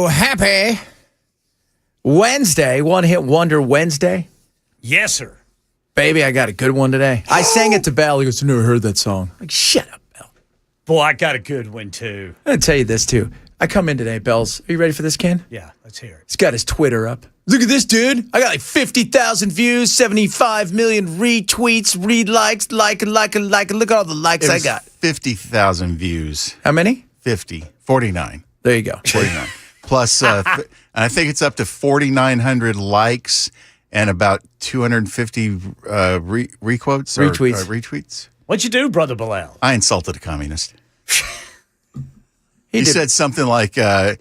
Oh, happy Wednesday. One Hit Wonder Wednesday. Yes, sir. Baby, I got a good one today. I sang it to Bell. He goes, I never heard that song. Like, shut up, Bell. Boy, I got a good one, too. I'm going to tell you this, too. I come in today, Bells. Are you ready for this, Ken? Yeah, let's hear it. He's got his Twitter up. Look at this, dude. I got like 50,000 views, 75 million retweets, likes, like. Look at all the likes I got. 50,000 views. How many? 49. There you go. 49. Plus, and I think it's up to 4,900 likes and about 250 requotes Retweets. or retweets. What'd you do, Brother Bilal? I insulted a communist. He said something like, you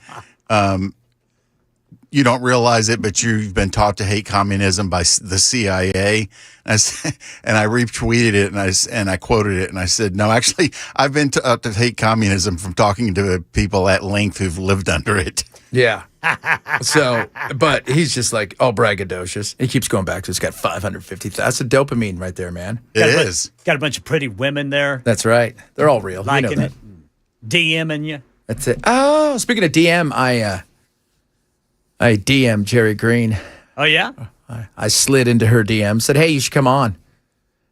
don't realize it, but you've been taught to hate communism by the CIA. And I retweeted it and I quoted it and I said, no, actually, I've been taught to hate communism from talking to people at length who've lived under it. Yeah. So, but he's just like, all braggadocious. He keeps going back to it's got 550,000. That's a dopamine right there, man. It is. Got a bunch of pretty women there. That's right. They're all real. Liking you know it. DMing you. That's it. Oh, speaking of DM, I DM Jerry Green. Oh, yeah? I slid into her DM, said, hey, you should come on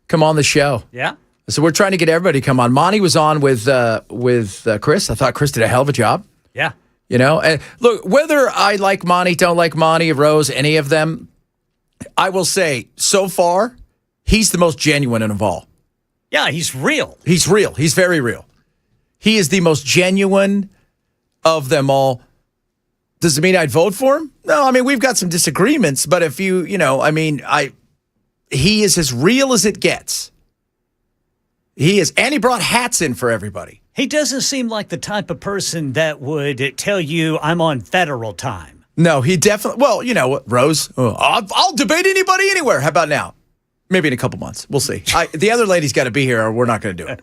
the show. Yeah? So we're trying to get everybody to come on. Monty was on with Chris. I thought Chris did a hell of a job. Yeah. You know, and look, whether I like Monty, don't like Monty, Rose, any of them, I will say so far, he's the most genuine of all. Yeah, he's real. He's real. He's very real. He is the most genuine of them all. Does it mean I'd vote for him? No, I mean, we've got some disagreements, but if he is as real as it gets. He is, and he brought hats in for everybody. He doesn't seem like the type of person that would tell you I'm on federal time. No, he definitely, well, you know what, Rose, I'll debate anybody anywhere. How about now? Maybe in a couple months. We'll see. The other lady's got to be here or we're not going to do it.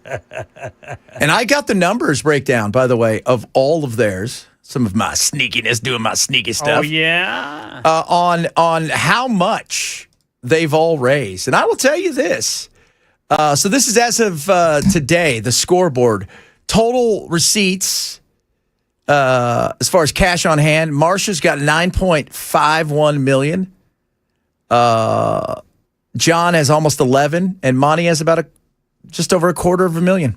And I got the numbers breakdown, by the way, of all of theirs. Some of my sneakiness, doing my sneaky stuff. Oh, yeah? On how much they've all raised. And I will tell you this. So this is as of today, the scoreboard. Total receipts, as far as cash on hand, Marsha's got $9.51 million. John has almost 11, and Monty has about just over $250,000.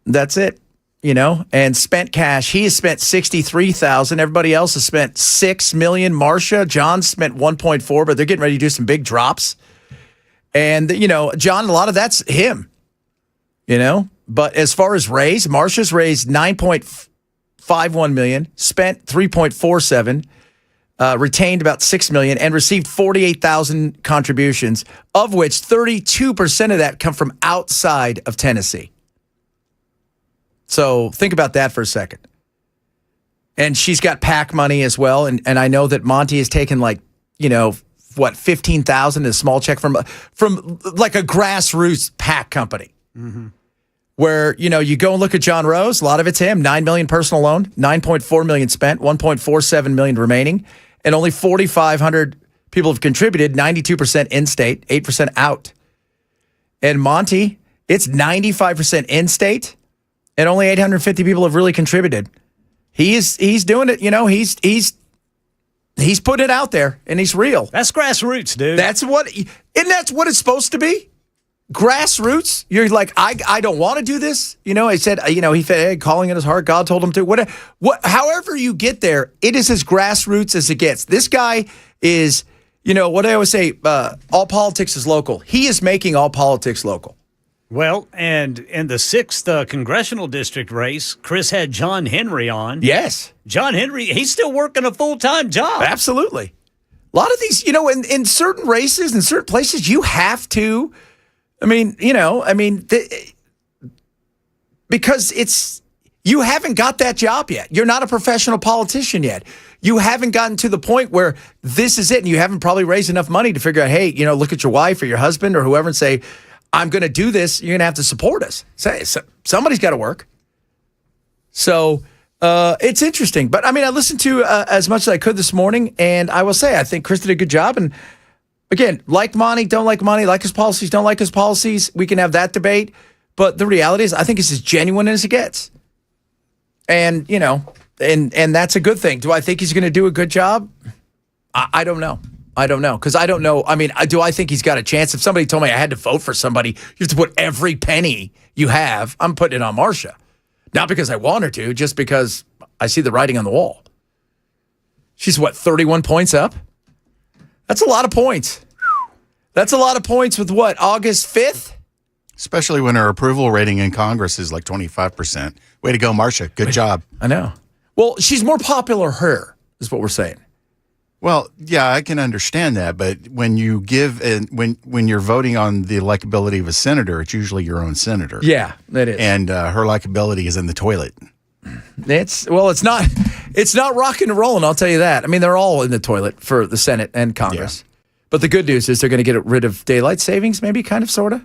That's it, you know. And spent cash, he has spent $63,000. Everybody else has spent $6 million. Marsha, John spent 1.4, but they're getting ready to do some big drops. And you know, John, a lot of that's him, you know. But as far as raise, Marsha's raised $9.51 million, spent $3.47. Retained about $6 million and received 48,000 contributions, of which 32% of that come from outside of Tennessee. So think about that for a second. And she's got PAC money as well. And I know that Monty has taken $15,000 a small check from like a grassroots PAC company. Mm-hmm. Where, you know, you go and look at John Rose, a lot of it's him, $9 million personal loan, $9.4 million spent, $1.47 million remaining. And only 4,500 people have contributed, 92% in-state, 8% out. And Monty, it's 95% in-state, and only 850 people have really contributed. He's doing it, you know, he's put it out there, and he's real. That's grassroots, dude. That's what it's supposed to be. Grassroots. You're like, I don't want to do this. You know, he said, he said, hey, calling in his heart, God told him to. However you get there, it is as grassroots as it gets. This guy is, you know, what I always say, all politics is local. He is making all politics local. Well, and in the 6th congressional district race, Chris had John Henry on. Yes. John Henry, he's still working a full-time job. Absolutely. A lot of these, you know, in certain races, in certain places, you have to, because you haven't got that job yet. You're not a professional politician yet. You haven't gotten to the point where this is it, and you haven't probably raised enough money to figure out, hey, you know, look at your wife or your husband or whoever and say, I'm going to do this. You're going to have to support us. Somebody's got to work. So it's interesting. But, I mean, I listened to as much as I could this morning, and I will say I think Chris did a good job. And, again, like Monty, don't like Monty, like his policies, don't like his policies. We can have that debate. But the reality is I think it's as genuine as it gets. And, you know, and that's a good thing. Do I think he's going to do a good job? I don't know. I don't know because I don't know. I mean, do I think he's got a chance? If somebody told me I had to vote for somebody, you have to put every penny you have. I'm putting it on Marsha, not because I want her to, just because I see the writing on the wall. She's 31 points up. That's a lot of points. That's a lot of points with August 5th? Especially when her approval rating in Congress is like 25%. Way to go, Marsha. Good job. I know. Well, she's more popular is what we're saying. Well, yeah, I can understand that, but when you when you're voting on the likability of a senator, it's usually your own senator. Yeah, it is. And her likability is in the toilet. It's not rocking and rolling, I'll tell you that. I mean, they're all in the toilet for the Senate and Congress. Yeah. But the good news is they're going to get rid of daylight savings, maybe, kind of, sort of.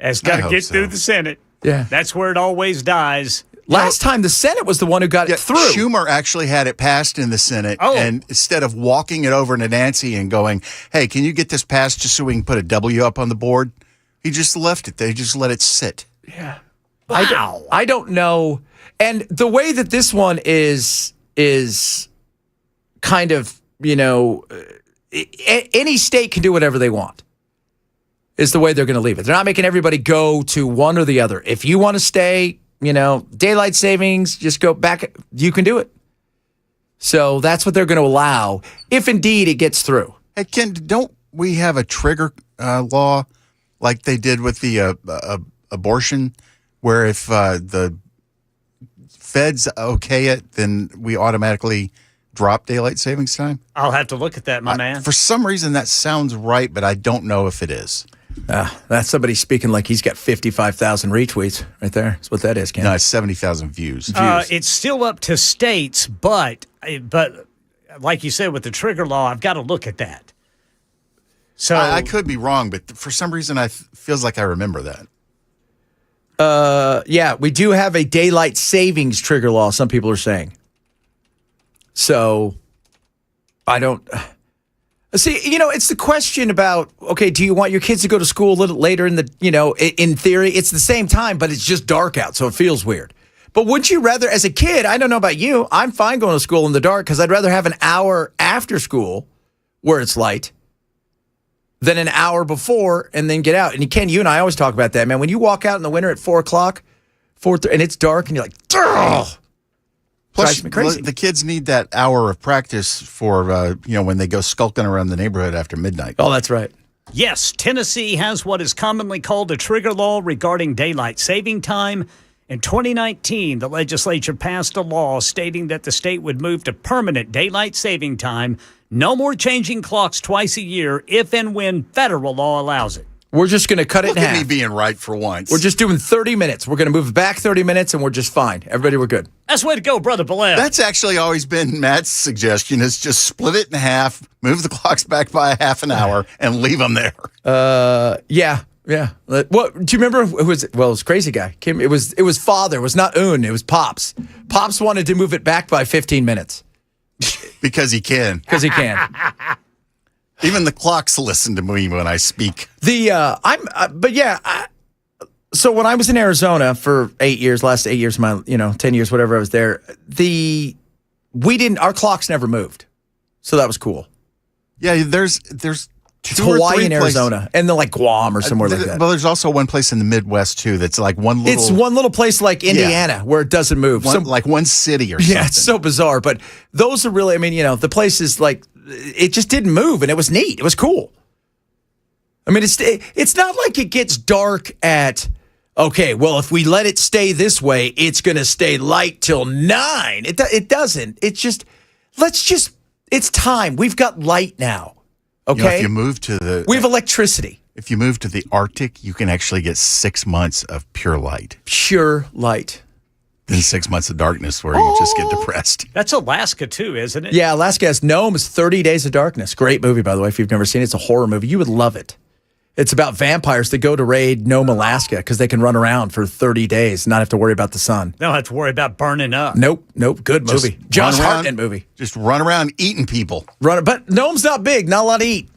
It's got to get through the Senate. Yeah. That's where it always dies. Last time the Senate was the one who got it through. Schumer actually had it passed in the Senate. Oh. And instead of walking it over to Nancy and going, hey, can you get this passed just so we can put a W up on the board? He just left it. They just let it sit. Yeah. Wow. I don't know. And the way that this one is kind of, any state can do whatever they want is the way they're going to leave it. They're not making everybody go to one or the other. If you want to stay, daylight savings, just go back. You can do it. So that's what they're going to allow if indeed it gets through. Hey, Ken, don't we have a trigger law like they did with the abortion where if the feds okay it, then we automatically drop daylight savings time? I'll have to look at that, my man. For some reason, that sounds right, but I don't know if it is. That's somebody speaking like he's got 55,000 retweets right there. That's what that is, Ken. No, it's 70,000 views. It's still up to states, but like you said, with the trigger law, I've got to look at that. So I could be wrong, but for some reason, feels like I remember that. Yeah, we do have a daylight savings trigger law, some people are saying. So, I don't... See, it's the question about, okay, do you want your kids to go to school a little later in in theory, it's the same time, but it's just dark out, so it feels weird. But wouldn't you rather, as a kid, I don't know about you, I'm fine going to school in the dark because I'd rather have an hour after school where it's light than an hour before and then get out. And Ken, you and I always talk about that, man. When you walk out in the winter at 4 o'clock, and it's dark, and you're like, ugh! Plus, the kids need that hour of practice for, when they go skulking around the neighborhood after midnight. Oh, that's right. Yes, Tennessee has what is commonly called a trigger law regarding daylight saving time. In 2019, the legislature passed a law stating that the state would move to permanent daylight saving time, no more changing clocks twice a year if and when federal law allows it. We're just going to cut it in half. Look at me being right for once. We're just doing 30 minutes. We're going to move back 30 minutes, and we're just fine. Everybody, we're good. That's the way to go, Brother Belair. That's actually always been Matt's suggestion, is just split it in half, move the clocks back by a half an hour, and leave them there. Yeah. What do you remember? It was Crazy Guy. It was father. It was not Un. It was Pops. Pops wanted to move it back by 15 minutes. Because he can. Because he can. Even the clocks listen to me when I speak. So when I was in Arizona for 8 years, last 8 years, 10 years, whatever I was there, our clocks never moved. So that was cool. Yeah, there's it's Hawaii and Arizona, and then like Guam or somewhere like that. Well, there's also one place in the Midwest too that's like one little. It's one little place like Indiana where it doesn't move. Like one city or something. Yeah, it's so bizarre. But those are really, the places like it just didn't move, and it was neat. It was cool. It's not like it gets dark at. Okay, well, if we let it stay this way, it's going to stay light till 9. It doesn't. It's just it's time. We've got light now. Okay. If you move we have electricity. If you move to the Arctic, you can actually get 6 months of pure light. Pure light. Then 6 months of darkness where you just get depressed. That's Alaska too, isn't it? Yeah, Alaska has Gnomes, 30 Days of Darkness. Great movie, by the way, if you've never seen it. It's a horror movie. You would love it. It's about vampires that go to raid Nome, Alaska, because they can run around for 30 days and not have to worry about the sun. They don't have to worry about burning up. Nope. Good movie. Josh Hartnett movie. Just run around eating people. But Nome's not big, not a lot to eat.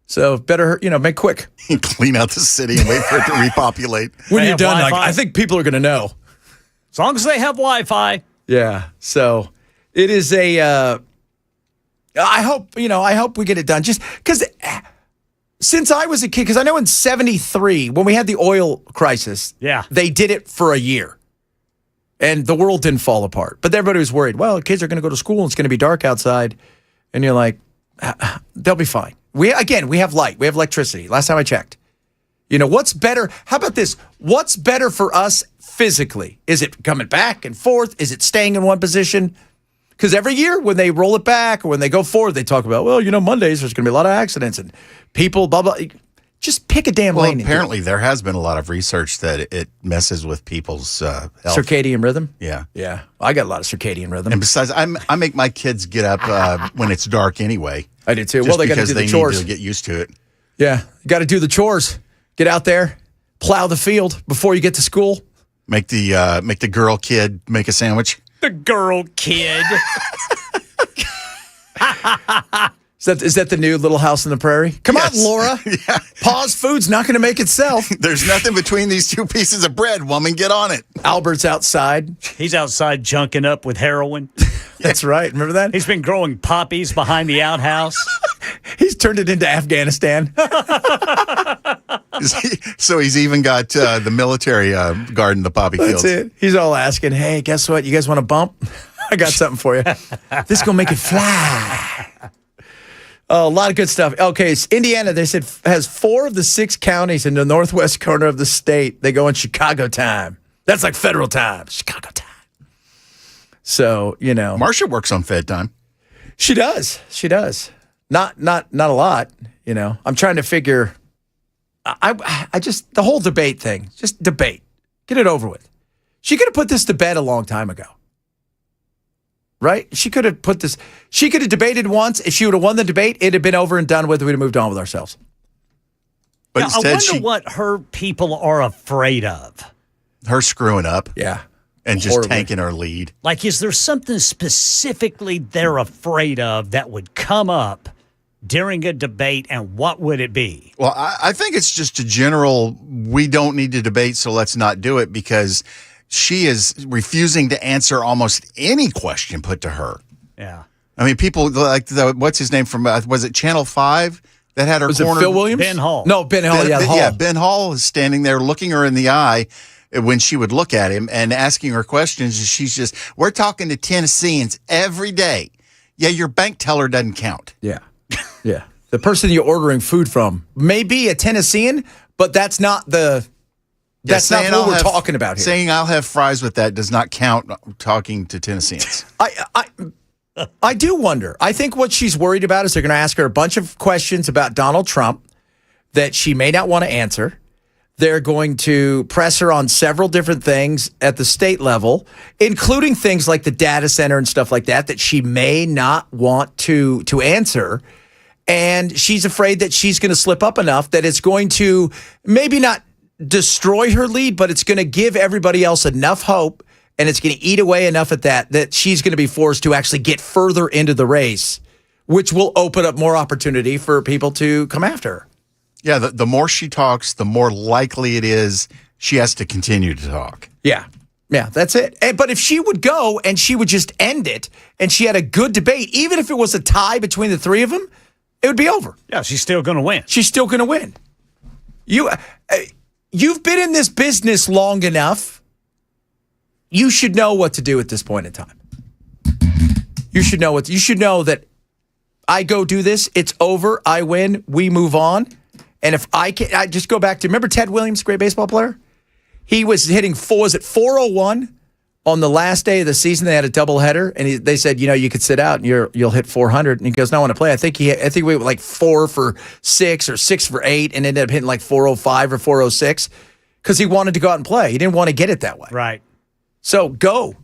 So better, make quick. Clean out the city and wait for it to repopulate. When you're done, I think people are going to know. As long as they have Wi-Fi. Yeah. So, It is a. I hope we get it done. Just because since I was a kid, because I know in '73 when we had the oil crisis, they did it for a year, and the world didn't fall apart. But everybody was worried. Well, kids are going to go to school and it's going to be dark outside, and you're like, they'll be fine. We have light, we have electricity. Last time I checked. What's better? How about this? What's better for us physically? Is it coming back and forth? Is it staying in one position? Because every year when they roll it back or when they go forward, they talk about, Mondays, there's going to be a lot of accidents and people, blah, blah. Just pick a damn lane. Apparently there has been a lot of research that it messes with people's health. Circadian rhythm? Yeah. Yeah. I got a lot of circadian rhythm. And besides, I make my kids get up when it's dark anyway. I do too. Well, they got to do the chores. Need to get used to it. Yeah. You got to do the chores. Get out there, plow the field before you get to school. Make the girl kid make a sandwich. The girl kid. Is that the new Little House on the Prairie? Come on, Laura. Yeah. Pa's food's not going to make itself. There's nothing between these two pieces of bread, woman. Get on it. Albert's outside. He's outside junking up with heroin. That's right. Remember that? He's been growing poppies behind the outhouse. He's turned it into Afghanistan. So he's even got the military garden, the poppy fields. That's it. He's all asking, hey, guess what? You guys want a bump? I got something for you. This is going to make it fly. Oh, a lot of good stuff. Okay, so Indiana, they said, has 4 of the 6 counties in the northwest corner of the state. They go in Chicago time. That's like federal time. Chicago time. So, Marsha works on Fed time. She does. She does. Not a lot, I'm trying to figure. I just, the whole debate thing, just debate. Get it over with. She could have put this to bed a long time ago. Right? She could have debated once. If she would have won the debate, it'd have been over and done with. We'd have moved on with ourselves. But instead, I wonder what her people are afraid of. Her screwing up. Yeah. And just tanking her lead. Like, is there something specifically they're afraid of that would come up during a debate, and what would it be? Well, I think it's just a general, we don't need to debate, so let's not do it, because she is refusing to answer almost any question put to her. Yeah. I mean, people like, what's his name from, was it Channel 5 that had her was cornered? Was it Phil Williams? Ben Hall. No, Ben Hall. Hall. Yeah, Ben Hall is standing there looking her in the eye when she would look at him and asking her questions. And she's just, we're talking to Tennesseans every day. Yeah, your bank teller doesn't count. Yeah. Yeah. The person you're ordering food from may be a Tennessean, but that's not what we're talking about here. Saying I'll have fries with that does not count talking to Tennesseans. I do wonder. I think what she's worried about is they're going to ask her a bunch of questions about Donald Trump that she may not want to answer. They're going to press her on several different things at the state level, including things like the data center and stuff like that she may not want to answer. And she's afraid that she's going to slip up enough that it's going to maybe not destroy her lead, but it's going to give everybody else enough hope, and it's going to eat away enough at that she's going to be forced to actually get further into the race, which will open up more opportunity for people to come after her. Yeah, the more she talks, the more likely it is she has to continue to talk. Yeah. Yeah, that's it. But if she would go and she would just end it and she had a good debate, even if it was a tie between the three of them, it would be over. Yeah, she's still going to win. She's still going to win. You've been in this business long enough. You should know what to do at this point in time. You should know that I go do this, it's over, I win, we move on. And if I just go back to, remember Ted Williams, great baseball player? He was hitting 401 on the last day of the season. They had a doubleheader, and they said, you could sit out and you'll hit 400. And he goes, no, I want to play. I think we went like 4 for 6 or 6 for 8, and ended up hitting like 405 or 406 because he wanted to go out and play. He didn't want to get it that way. Right. So go.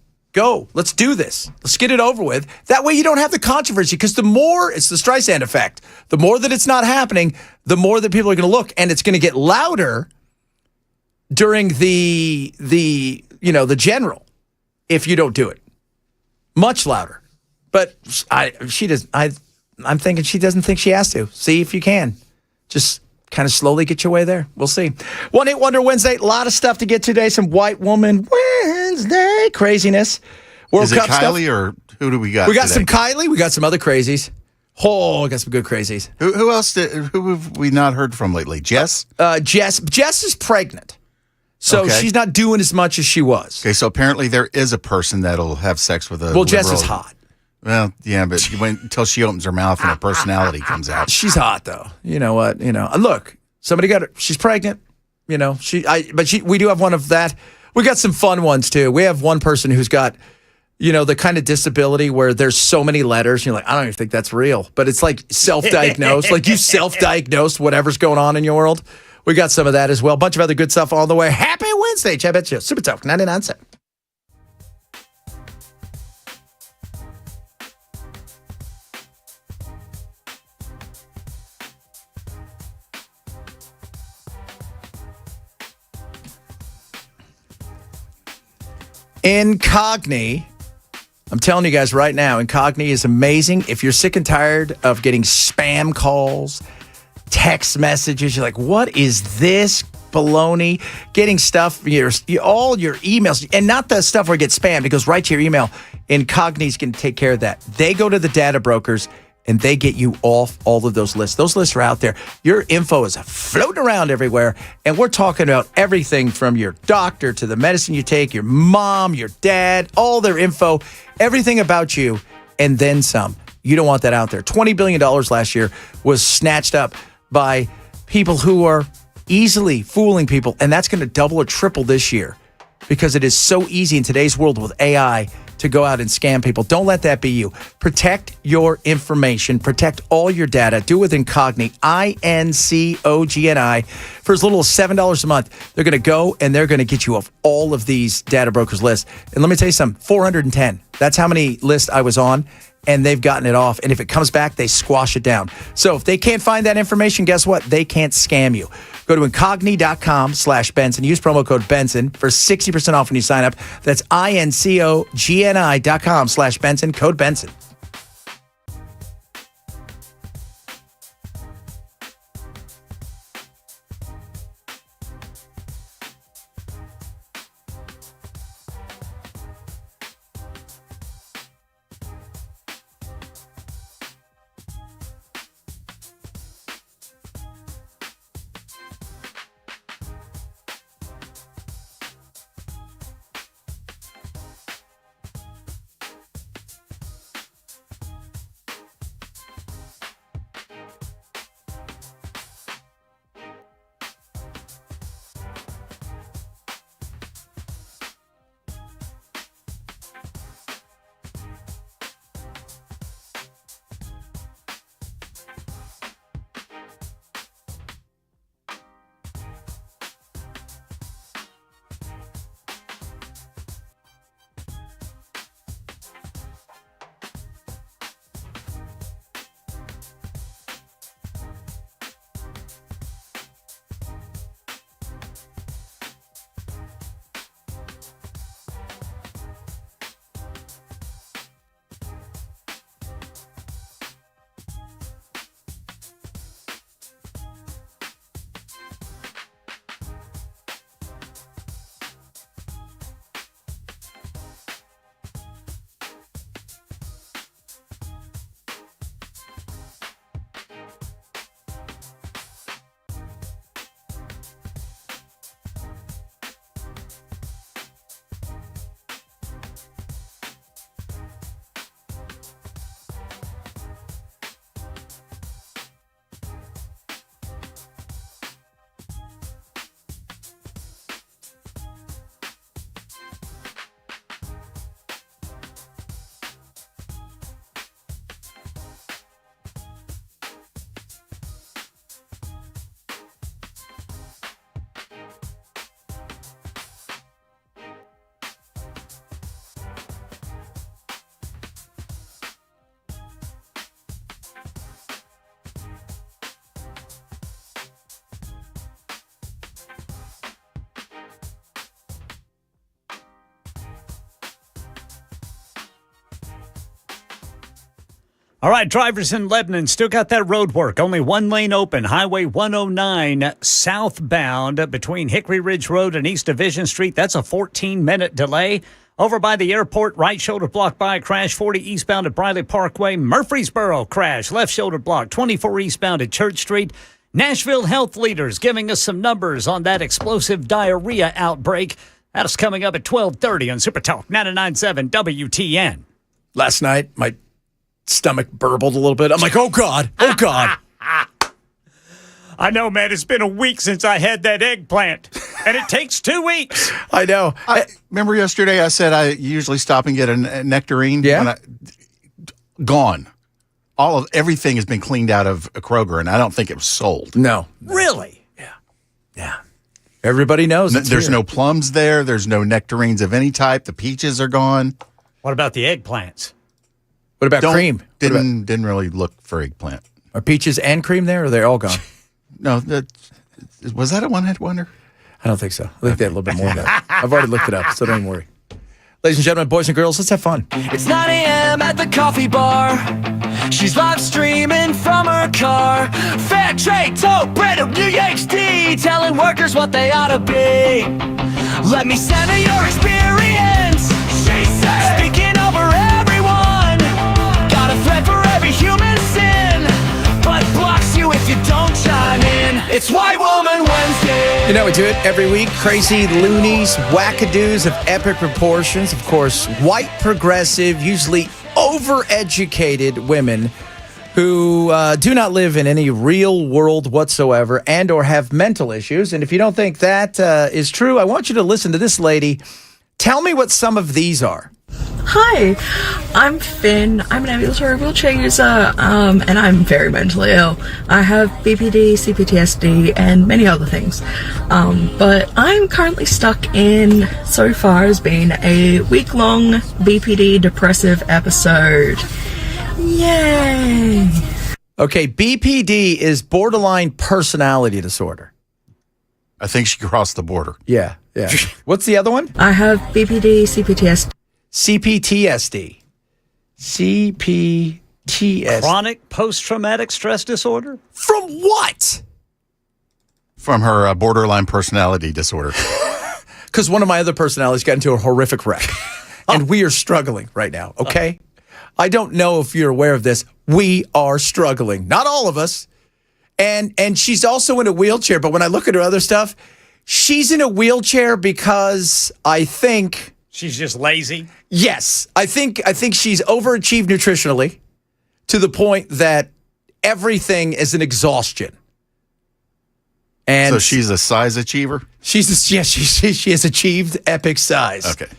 Let's do this. Let's get it over with. That way you don't have the controversy, because the more, it's the Streisand effect. The more that it's not happening, the more that people are going to look, and it's going to get louder during the general if you don't do it. Much louder. But I'm thinking she doesn't think she has to. See if you can. Just kind of slowly get your way there. We'll see. 1-8 Wonder Wednesday. A lot of stuff to get today. Some White Woman Wednesday craziness. World Is it Cup Kylie stuff. or who do we got? We got today? some Kylie. We got some other crazies. Oh, we got some good crazies. Who else? Who have we not heard from lately? Jess. Jess is pregnant, so Okay. she's not doing as much as she was. Okay, so apparently there is a person that'll have sex with a. Well, Jess liberal- is hot. Well, yeah, but you wait until she opens her mouth and her personality comes out. She's hot though. You know what? Look, somebody got her. She's pregnant. We do have one of that. We got some fun ones too. We have one person who's got, the kind of disability where there's so many letters. You're like, I don't even think that's real, but it's like self-diagnosed. Like you self-diagnosed whatever's going on in your world. We got some of that as well. A bunch of other good stuff on the way. Happy Wednesday, Chad Bet You. Super Talk 99 cents. Incogni. I'm telling you guys right now, Incogni is amazing. If you're sick and tired of getting spam calls, text messages, you're like, what is this baloney? Getting stuff, all your emails, and not the stuff where it gets spammed. It goes right to your email. Incogni's going to take care of that. They go to the data brokers, and they get you off all of those lists. Those lists are out there. Your info is floating around everywhere, and we're talking about everything from your doctor to the medicine you take, your mom, your dad, all their info, everything about you, and then some. You don't want that out there. $20 billion last year was snatched up by people who are easily fooling people, and that's going to double or triple this year because it is so easy in today's world with AI to go out and scam people. Don't let that be you. Protect your information. Protect all your data. Do it with Incogni, Incogni. For as little as $7 a month, they're going to go and they're going to get you off all of these data brokers lists. And let me tell you something, 410. That's how many lists I was on, and they've gotten it off. And if it comes back, they squash it down. So if they can't find that information, guess what? They can't scam you. Go to incogni.com/Benson. Use promo code Benson for 60% off when you sign up. That's incogni.com/Benson. Code Benson. All right, drivers in Lebanon still got that road work. Only one lane open. Highway 109 southbound between Hickory Ridge Road and East Division Street. That's a 14-minute delay. Over by the airport, right shoulder blocked by a crash, 40 eastbound at Briley Parkway. Murfreesboro crash, left shoulder blocked, 24 eastbound at Church Street. Nashville health leaders giving us some numbers on that explosive diarrhea outbreak. That's coming up at 12:30 on Super Talk 99.7 WTN. Last night, my stomach burbled a little bit. I'm like, oh, God. Oh, God. I know, man. It's been a week since I had that eggplant, and it takes 2 weeks. I know. I remember yesterday I said I usually stop and get a nectarine. Yeah. Gone. Everything has been cleaned out of a Kroger, and I don't think it was sold. No. Really? Yeah. Everybody knows. There's no plums there. There's no nectarines of any type. The peaches are gone. What about the eggplants? What about cream? Didn't really look for eggplant. Are peaches and cream there, or are they all gone? No, was that a one-hit wonder? I don't think so. I think they had a little bit more of that. I've already looked it up, so don't even worry. Ladies and gentlemen, boys and girls, let's have fun. It's 9 a.m. at the coffee bar. She's live streaming from her car. Fair trade, tote, bread, and UHD, telling workers what they ought to be. Let me center your experience. She said, speaking over everyone. Got a thread for every human sin, but blocks you if you don't chime in. It's White Woman Wednesday. You know, we do it every week. Crazy loonies, wackadoos of epic proportions. Of course, white, progressive, usually overeducated women who do not live in any real world whatsoever and or have mental issues. And if you don't think that is true, I want you to listen to this lady. Tell me what some of these are. Hi, I'm Finn. I'm an ambulatory wheelchair user, and I'm very mentally ill. I have BPD, CPTSD, and many other things. But I'm currently stuck in, so far, has been a week-long BPD depressive episode. Yay! Okay, BPD is borderline personality disorder. I think she crossed the border. Yeah. What's the other one? I have BPD, CPTSD. CPTSD. CPTSD. Chronic post-traumatic stress disorder? From what? From her borderline personality disorder. Because one of my other personalities got into a horrific wreck. And we are struggling right now, okay? I don't know if you're aware of this. We are struggling. Not all of us. And she's also in a wheelchair. But when I look at her other stuff, she's in a wheelchair because I think... She's just lazy? Yes. I think she's overachieved nutritionally to the point that everything is an exhaustion. And so she's a size achiever? She has achieved epic size. Okay.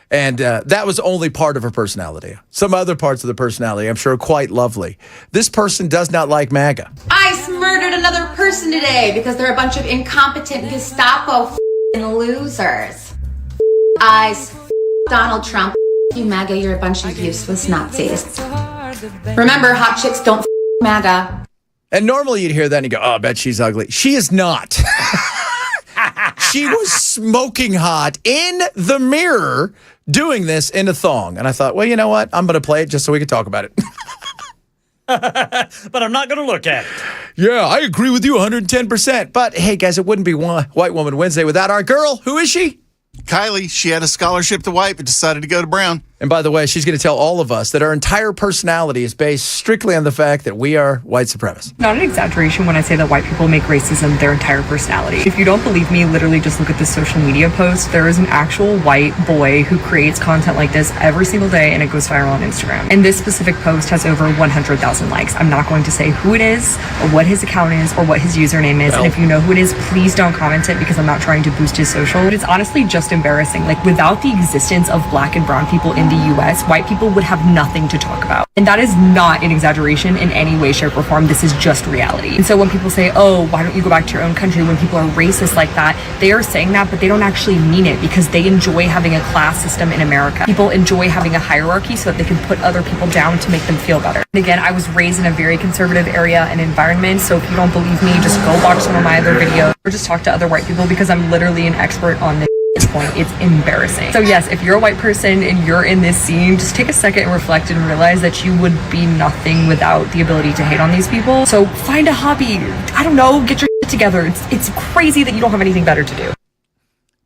And that was only part of her personality. Some other parts of the personality, I'm sure, are quite lovely. This person does not like MAGA. ICE murdered another person today because they're a bunch of incompetent Gestapo losers. ICE, Donald Trump, you MAGA, you're a bunch of useless Nazis. Remember, hot chicks don't MAGA. And normally you'd hear that and you go, oh, I bet she's ugly. She is not. She was smoking hot in the mirror doing this in a thong. And I thought, well, you know what? I'm going to play it just so we can talk about it. But I'm not going to look at it. Yeah, I agree with you 110%. But hey, guys, it wouldn't be White Woman Wednesday without our girl. Who is she? Kylie, she had a scholarship to white, but decided to go to brown. And by the way, she's going to tell all of us that our entire personality is based strictly on the fact that we are white supremacists. Not an exaggeration when I say that white people make racism their entire personality. If you don't believe me, literally just look at this social media post. There is an actual white boy who creates content like this every single day, and it goes viral on Instagram. And this specific post has over 100,000 likes. I'm not going to say who it is, or what his account is, or what his username is. And if you know who it is, please don't comment it because I'm not trying to boost his social. But it's honestly just embarrassing. Like, without the existence of black and brown people in the US, white people would have nothing to talk about. And that is not an exaggeration in any way, shape, or form. This is just reality. And so when people say, oh, why don't you go back to your own country, when people are racist like that, they are saying that, but they don't actually mean it because they enjoy having a class system in America. People enjoy having a hierarchy so that they can put other people down to make them feel better. And again, I was raised in a very conservative area and environment, so if you don't believe me, just go watch some of my other videos or just talk to other white people because I'm literally an expert on this. Point. It's embarrassing. So yes, if you're a white person and you're in this scene, just take a second and reflect and realize that you would be nothing without the ability to hate on these people. So find a hobby. I don't know, get your shit together. It's crazy that you don't have anything better to do.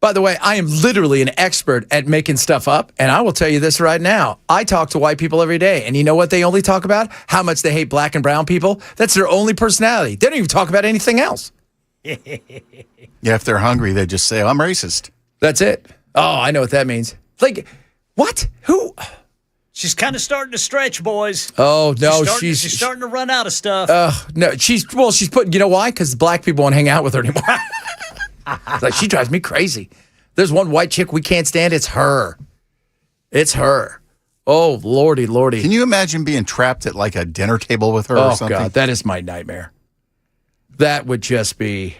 By the way, I am literally an expert at making stuff up, and I will tell you this right now. I talk to white people every day, and you know what they only talk about? How much they hate black and brown people. That's their only personality. They don't even talk about anything else. Yeah, if they're hungry, they just say, I'm racist. That's it. Oh, I know what that means. Like, what? Who? She's kind of starting to stretch, boys. Oh, no, she's starting to run out of stuff. No, she's putting, you know why? Because black people won't hang out with her anymore. Like, she drives me crazy. There's one white chick we can't stand. It's her. It's her. Oh, lordy. Can you imagine being trapped at like a dinner table with her or something? Oh, God, that is my nightmare. That would just be...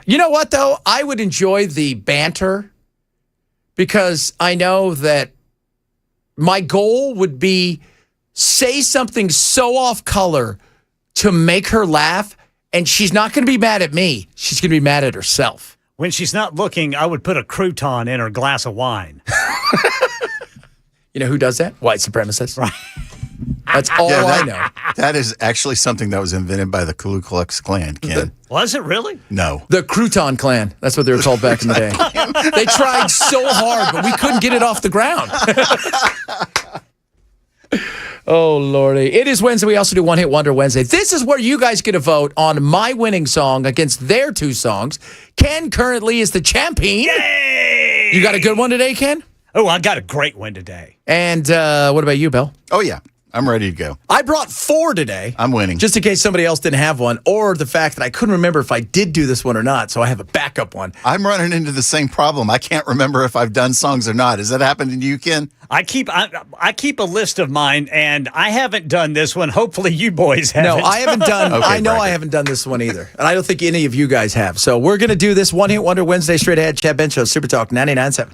You know what, though? I would enjoy the banter because I know that my goal would be say something so off color to make her laugh, and she's not going to be mad at me. She's going to be mad at herself. When she's not looking, I would put a crouton in her glass of wine. You know who does that? White supremacists. Right. That's all I know. That is actually something that was invented by the Ku Klux Klan, Ken. Was it really? No. The Crouton Clan. That's what they were called back in the day. They tried so hard, but we couldn't get it off the ground. Oh, Lordy. It is Wednesday. We also do One Hit Wonder Wednesday. This is where you guys get to vote on my winning song against their two songs. Ken currently is the champion. Yay! You got a good one today, Ken? Oh, I got a great one today. And what about you, Bill? Oh, yeah. I'm ready to go. I brought 4 today. I'm winning. Just in case somebody else didn't have one, or the fact that I couldn't remember if I did do this one or not, so I have a backup one. I'm running into the same problem. I can't remember if I've done songs or not. Has that happened to you, Ken? I keep a list of mine, and I haven't done this one. Hopefully, you boys haven't. No, I haven't done. Okay, I know bracket. I haven't done this one either, and I don't think any of you guys have. So we're gonna do this One Hit Wonder Wednesday straight ahead. Chad Ben Show, Super Talk 99.7.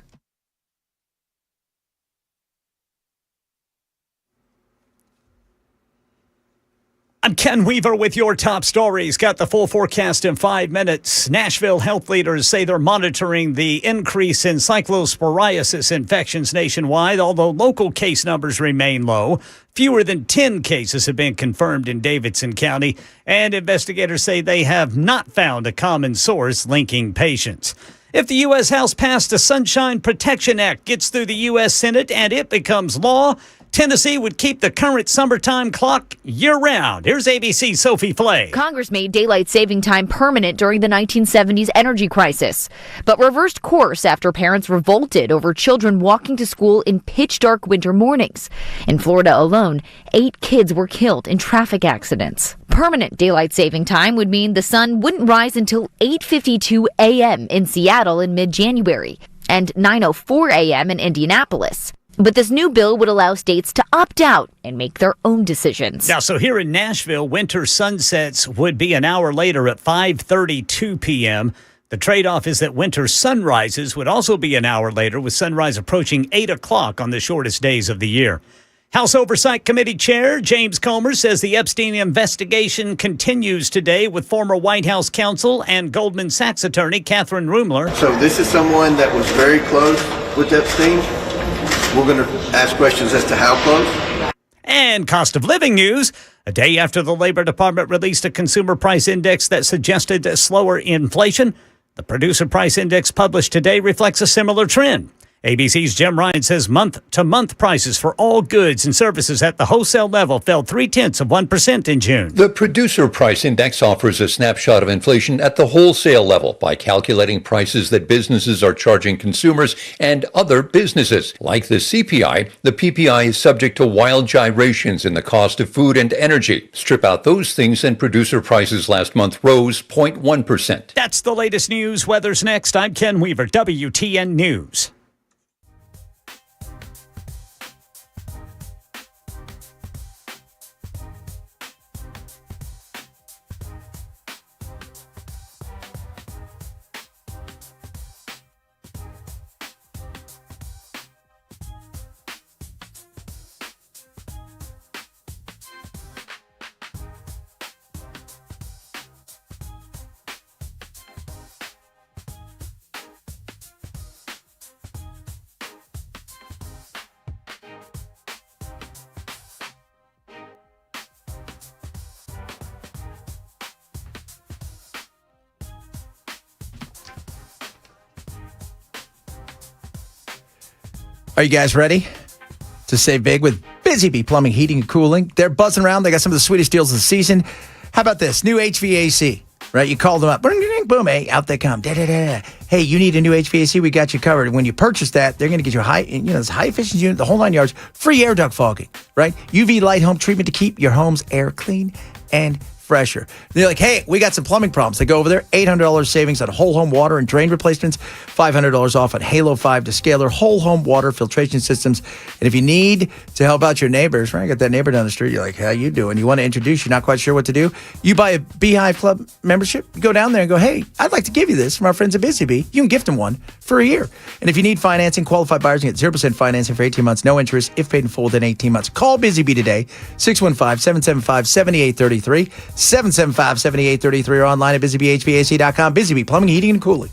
I'm Ken Weaver with your top stories. Got the full forecast in 5 minutes. Nashville health leaders say they're monitoring the increase in cyclosporiasis infections nationwide, although local case numbers remain low. Fewer than 10 cases have been confirmed in Davidson County, and investigators say they have not found a common source linking patients. If the U.S. House passed a Sunshine Protection Act, gets through the U.S. Senate, and it becomes law, Tennessee would keep the current summertime clock year-round. Here's ABC's Sophie Flay. Congress made daylight saving time permanent during the 1970s energy crisis, but reversed course after parents revolted over children walking to school in pitch-dark winter mornings. In Florida alone, 8 kids were killed in traffic accidents. Permanent daylight saving time would mean the sun wouldn't rise until 8:52 a.m. in Seattle in mid-January and 9:04 a.m. in Indianapolis. But this new bill would allow states to opt out and make their own decisions. Now, so here in Nashville, winter sunsets would be an hour later at 5:32 p.m. The trade-off is that winter sunrises would also be an hour later, with sunrise approaching 8 o'clock on the shortest days of the year. House Oversight Committee Chair James Comer says the Epstein investigation continues today with former White House counsel and Goldman Sachs attorney Catherine Rumler. So this is someone that was very close with Epstein. We're going to ask questions as to how close. And cost of living news. A day after the Labor Department released a consumer price index that suggested a slower inflation, the producer price index published today reflects a similar trend. ABC's Jim Ryan says month-to-month prices for all goods and services at the wholesale level fell 0.3% in June. The Producer Price Index offers a snapshot of inflation at the wholesale level by calculating prices that businesses are charging consumers and other businesses. Like the CPI, the PPI is subject to wild gyrations in the cost of food and energy. Strip out those things and producer prices last month rose 0.1%. That's the latest news. Weather's next. I'm Ken Weaver, WTN News. Are you guys ready to save big with Busy Bee Plumbing, Heating, and Cooling? They're buzzing around. They got some of the sweetest deals of the season. How about this? New HVAC, right? You call them up. Boom, hey, out they come. Da-da-da-da. Hey, you need a new HVAC? We got you covered. And when you purchase that, they're going to get you this high efficiency unit, the whole 9 yards, free air duct fogging, right? UV light home treatment to keep your home's air clean and fresher. They're like, hey, we got some plumbing problems. They go over there, $800 savings on whole home water and drain replacements, $500 off on Halo 5 to Scalar whole home water filtration systems. And if you need to help out your neighbors, right? I got that neighbor down the street. You're like, how you doing? You want to introduce, you're not quite sure what to do. You buy a Beehive Club membership, you go down there and go, hey, I'd like to give you this from our friends at Busy Bee. You can gift them one for a year. And if you need financing, qualified buyers can get 0% financing for 18 months, no interest if paid in full within 18 months. Call Busy Bee today, 615-775-7833, 775-7833, or online at busybhvac.com. Busy Bee Plumbing, Heating, and Cooling.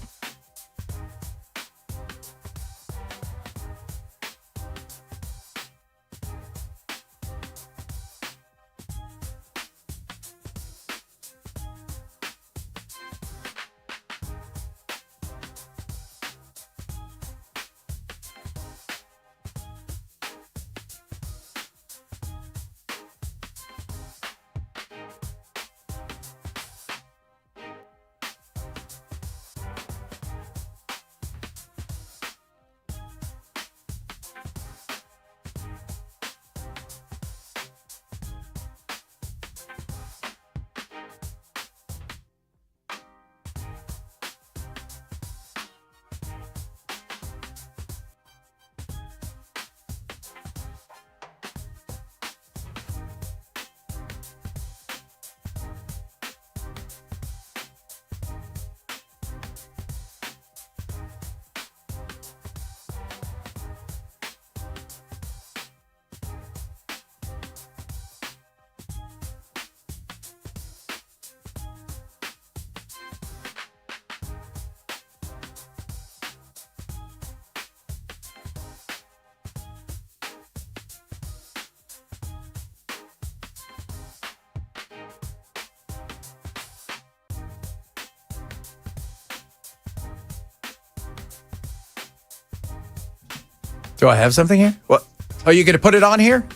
Do I have something here? What? Are you going to put it on here?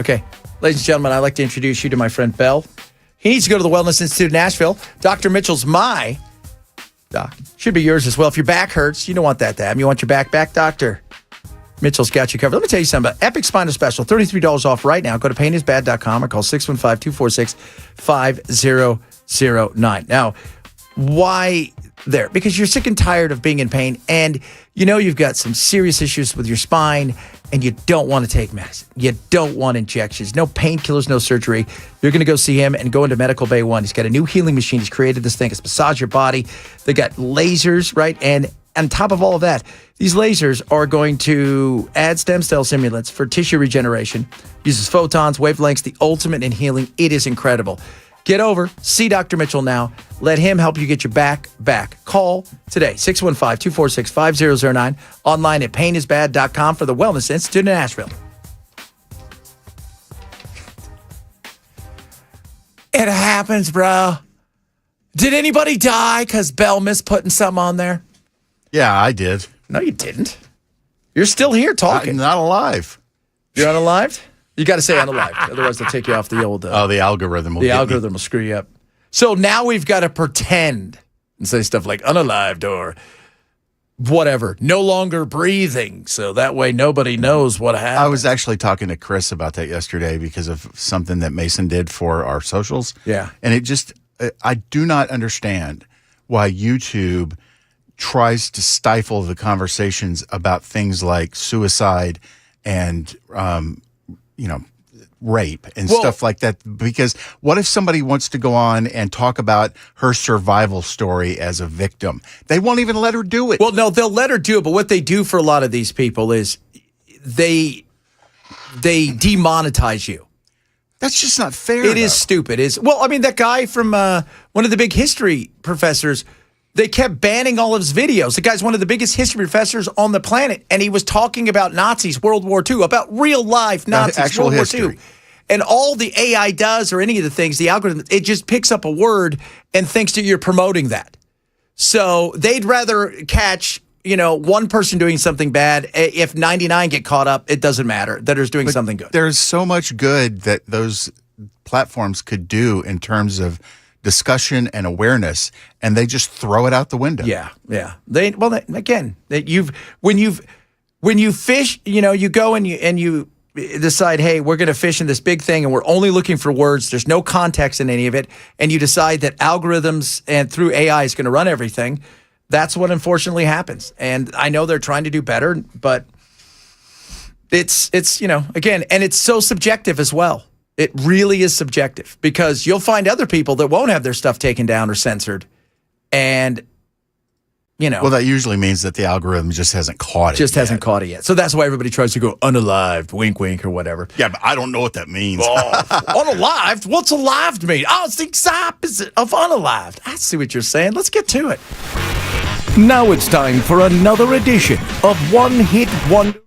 Okay. Ladies and gentlemen, I'd like to introduce you to my friend Bell. He needs to go to the Wellness Institute in Nashville. Dr. Mitchell's my doc. Should be yours as well. If your back hurts, you don't want that to happen. You want your back, Dr. Mitchell's got you covered. Let me tell you something about Epic Spinal Special. $33 off right now. Go to painisbad.com or call 615-246-5009. Now, why there? Because you're sick and tired of being in pain, and you know you've got some serious issues with your spine, and you don't want to take medicine. You don't want injections. No painkillers, no surgery. You're going to go see him and go into Medical Bay 1. He's got a new healing machine. He's created this thing. It's massage your body. They got lasers, right? And on top of all of that, these lasers are going to add stem cell stimulants for tissue regeneration. Uses photons, wavelengths, the ultimate in healing. It is incredible. Get over, see Dr. Mitchell now. Let him help you get your back. Call today, 615-246-5009. Online at painisbad.com for the Wellness Institute in Nashville. It happens, bro. Did anybody die because Bell missed putting something on there? Yeah, I did. No, you didn't. You're still here talking. I'm not alive. You're unalived? You got to say unalived. Otherwise, they'll take you off the old... the algorithm will The get algorithm will screw you up. So now we've got to pretend and say stuff like unalived or whatever. No longer breathing. So that way nobody knows what happened. I was actually talking to Chris about that yesterday because of something that Mason did for our socials. Yeah. And it just... I do not understand why YouTube tries to stifle the conversations about things like suicide and... rape and stuff like that. Because what if somebody wants to go on and talk about her survival story as a victim? They won't even let her do it. Well, no, they'll let her do it. But what they do for a lot of these people is they demonetize you. That's just not fair. It is stupid. Well, I mean, that guy from one of the big history professors, they kept banning all of his videos. The guy's one of the biggest history professors on the planet, and he was talking about Nazis, World War II, about real life Nazis, actual World history. War II. And all the AI does, or any of the things, the algorithm, it just picks up a word and thinks that you're promoting that. So they'd rather catch one person doing something bad. If 99 get caught up, it doesn't matter that is doing something good. There's so much good that those platforms could do in terms of discussion and awareness, and they just throw it out the window. Yeah. When you fish, you go and you decide, hey, we're going to fish in this big thing, and we're only looking for words. There's no context in any of it, and you decide that algorithms and through AI is going to run everything. That's what unfortunately happens. And I know they're trying to do better, but it's again, and it's so subjective as well. It really is subjective because you'll find other people that won't have their stuff taken down or censored. And, Well, that usually means that the algorithm just hasn't caught it. Hasn't caught it yet. So that's why everybody tries to go unalived, wink, wink, or whatever. Yeah, but I don't know what that means. Unalived? What's alived mean? Oh, it's the opposite of unalived. I see what you're saying. Let's get to it. Now it's time for another edition of One Hit Wonder.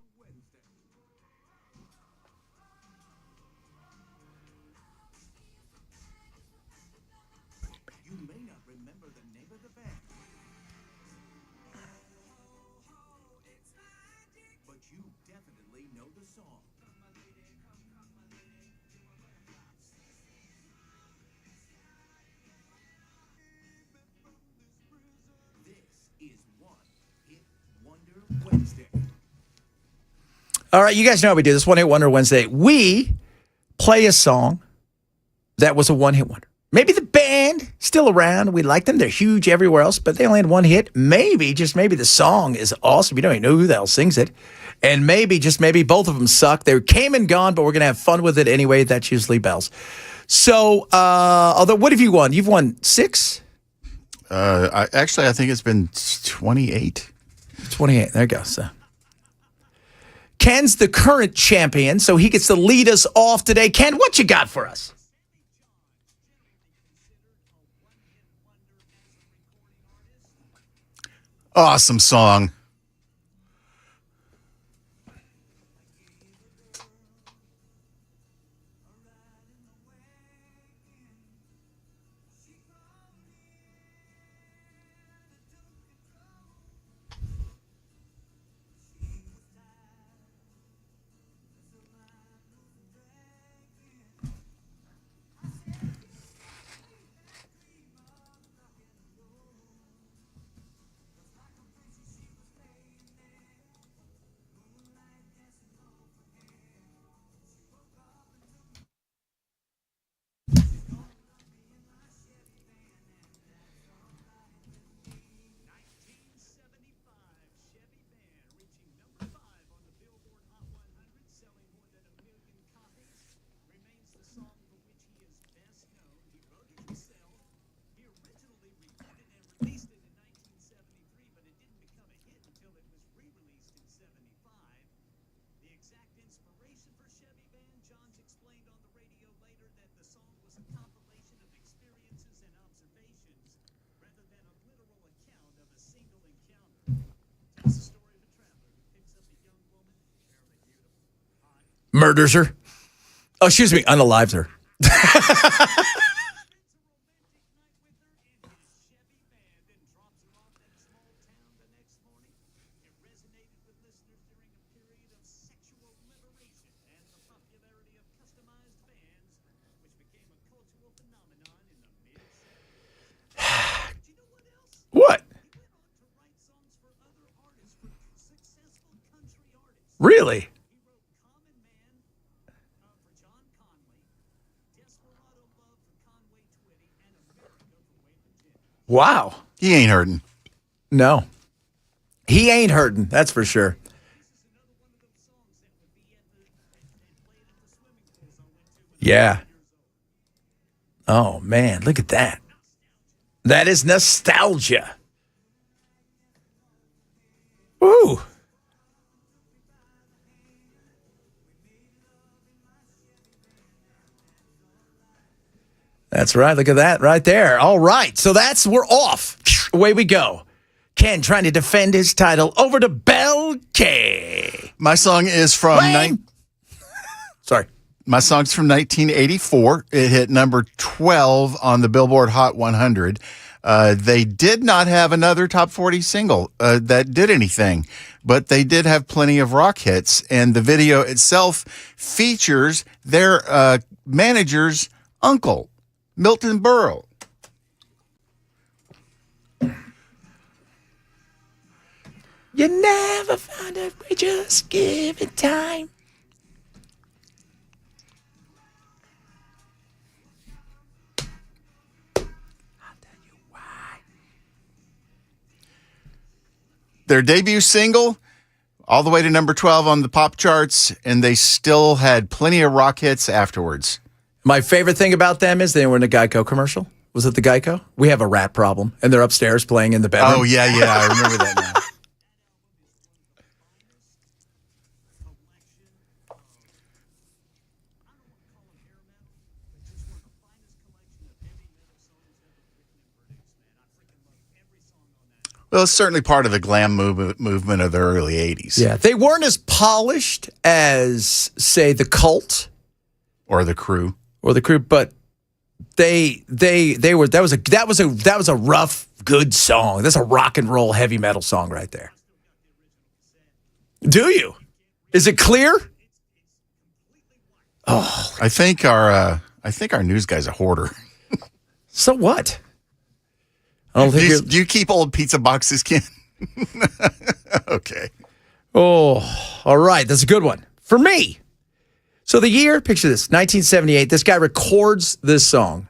All right, you guys know how we do this. One Hit Wonder Wednesday. We play a song that was a one-hit wonder. Maybe the band still around. We like them. They're huge everywhere else, but they only had one hit. Maybe, just maybe the song is awesome. You don't even know who the hell sings it. And maybe, just maybe, both of them suck. They came and gone, but we're going to have fun with it anyway. That's usually bells. So, although, what have you won? You've won 6? I think it's been 28. 28. There you go. So. Ken's the current champion, so he gets to lead us off today. Ken, what you got for us? Awesome song. Murders her. Oh, excuse me, unalives her. What? Really? Wow. He ain't hurting. No. He ain't hurting, that's for sure. Yeah. Oh, man, look at that. That is nostalgia. Ooh. That's right. Look at that right there. All right. So we're off. Away we go. Ken trying to defend his title over to Bell K. My song is from... Sorry. My song's from 1984. It hit number 12 on the Billboard Hot 100. They did not have another top 40 single that did anything, but they did have plenty of rock hits. And the video itself features their manager's uncle, Milton Berle. You never find a way, just give it time. Their debut single, all the way to number 12 on the pop charts, and they still had plenty of rock hits afterwards. My favorite thing about them is they were in a Geico commercial. Was it the Geico? We have a rat problem, and they're upstairs playing in the bedroom. Oh, yeah, I remember that now. Well, it's certainly part of the glam movement of the early 80s. Yeah, they weren't as polished as, say, the Cult or the Crew, but they were. That was a rough, good song. That's a rock and roll heavy metal song right there. Do you? Is it clear? Oh, I think our news guy's a hoarder. So what? I don't think do you keep old pizza boxes, Ken? Okay. Oh, all right. That's a good one. For me. So the year, picture this, 1978, this guy records this song.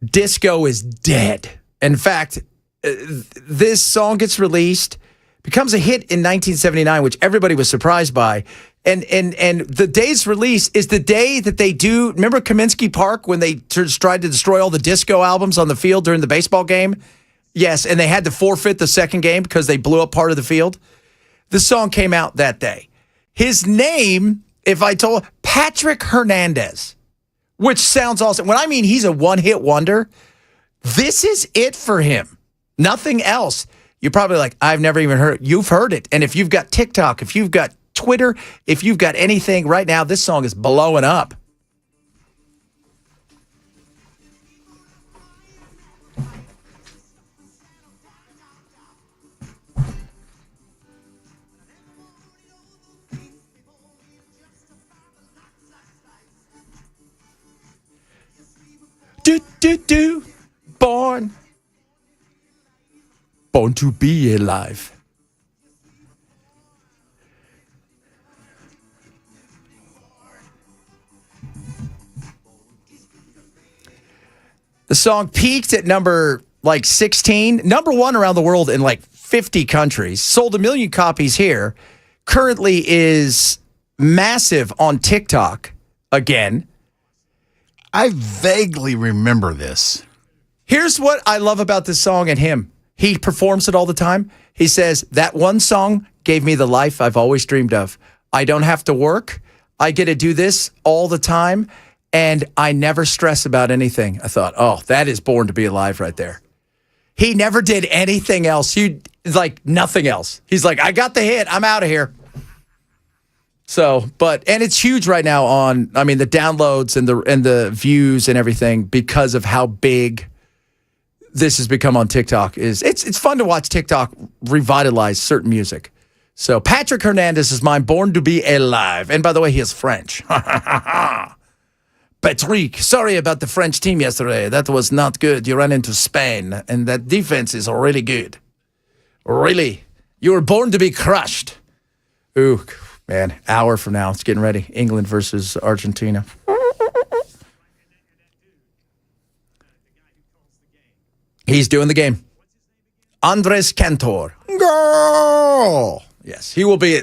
Disco is dead. In fact, this song gets released, becomes a hit in 1979, which everybody was surprised by. And the day's release is the day that they do. Remember Kaminsky Park when they tried to destroy all the disco albums on the field during the baseball game? Yes, and they had to forfeit the second game because they blew up part of the field. The song came out that day. His name, if I told Patrick Hernandez, which sounds awesome. When I mean he's a one-hit wonder, this is it for him. Nothing else. You're probably like, I've never even heard it. You've heard it. And if you've got TikTok, if you've got Twitter, if you've got anything right now, this song is blowing up. Do, born to be alive. The song peaked at number 16, number 1 around the world in 50 countries, sold 1 million copies here, currently is massive on TikTok again. I vaguely remember this. Here's what I love about this song and him. He performs it all the time. He says, that one song gave me the life I've always dreamed of. I don't have to work. I get to do this all the time. And I never stress about anything. I thought, oh, that is Born to Be Alive right there. He never did anything else. Nothing else. He's like, I got the hit. I'm out of here. So, and it's huge right now on, the downloads and the views and everything because of how big this has become on TikTok. It's fun to watch TikTok revitalize certain music. So Patrick Hernandez is mine, Born to Be Alive. And by the way, he is French. Patrick, sorry about the French team yesterday. That was not good. You ran into Spain, and that defense is really good. Really. You were born to be crushed. Ooh, man, hour from now. It's getting ready. England versus Argentina. He's doing the game. Andres Cantor. Girl. Yes, he will be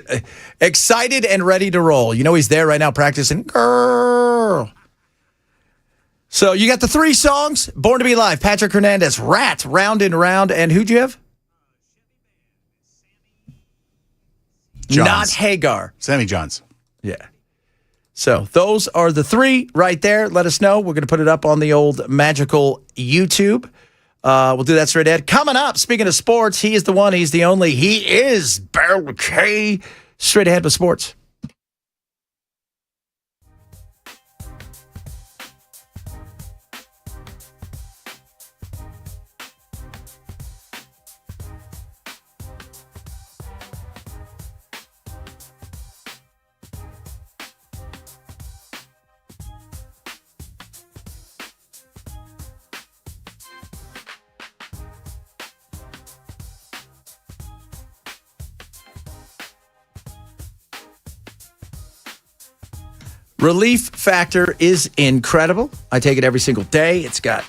excited and ready to roll. You know he's there right now practicing. Girl. So you got the 3 songs. Born to Be Alive, Patrick Hernandez, Rat, Round and Round, and who'd you have? Johns. Not Hagar. Sammy Johns. Yeah. So those are the 3 right there. Let us know. We're going to put it up on the old magical YouTube. We'll do that straight ahead. Coming up, speaking of sports, he is the one, he's the only. He is Barrel K. Straight ahead with sports. Relief Factor is incredible. I take it every single day. It's got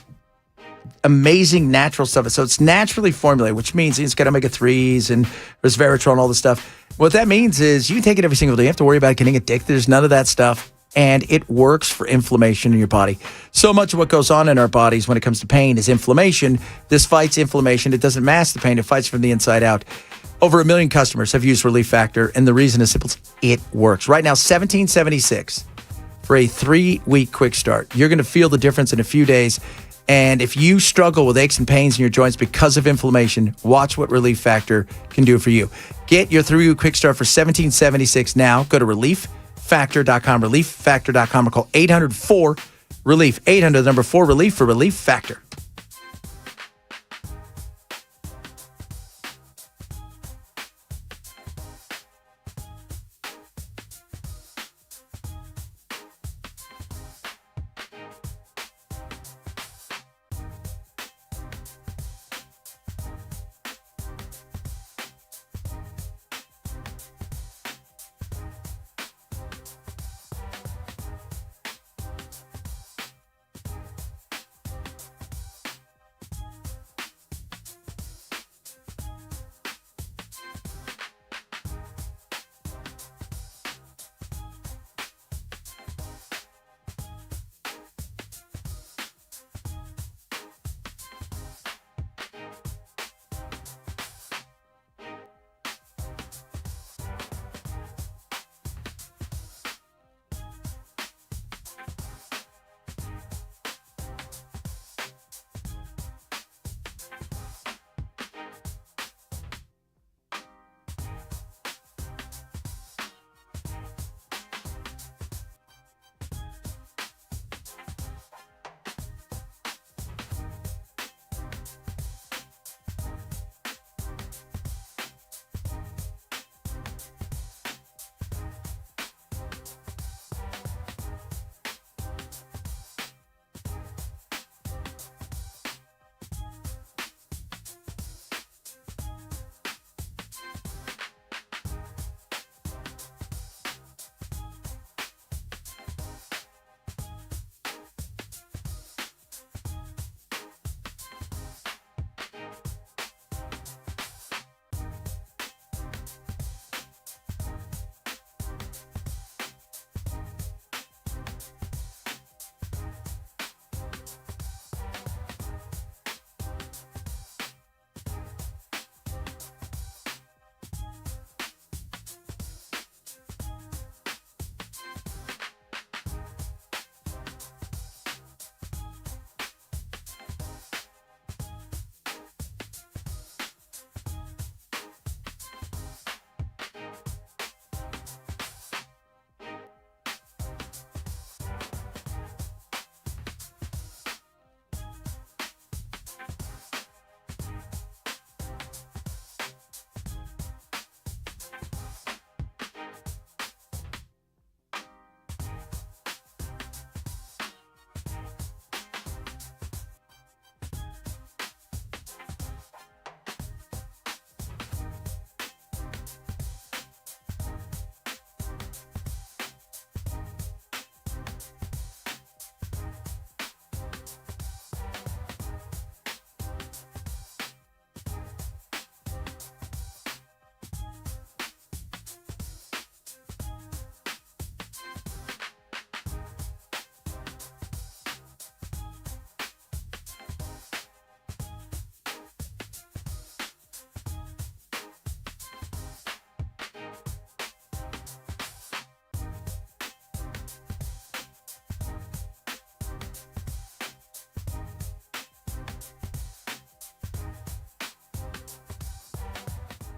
amazing natural stuff. So it's naturally formulated, which means it's got omega-3s and resveratrol and all this stuff. What that means is you can take it every single day. You don't have to worry about getting addicted. There's none of that stuff. And it works for inflammation in your body. So much of what goes on in our bodies when it comes to pain is inflammation. This fights inflammation. It doesn't mask the pain. It fights from the inside out. Over 1 million customers have used Relief Factor, and the reason is simple. It works. Right now, $17.76 for a 3-week quick start. You're going to feel the difference in a few days. And if you struggle with aches and pains in your joints because of inflammation, watch what Relief Factor can do for you. Get your 3-week quick start for $17.76 now. Go to relieffactor.com, relieffactor.com, or call 800-4-RELIEF, 800-4-RELIEF for Relief Factor.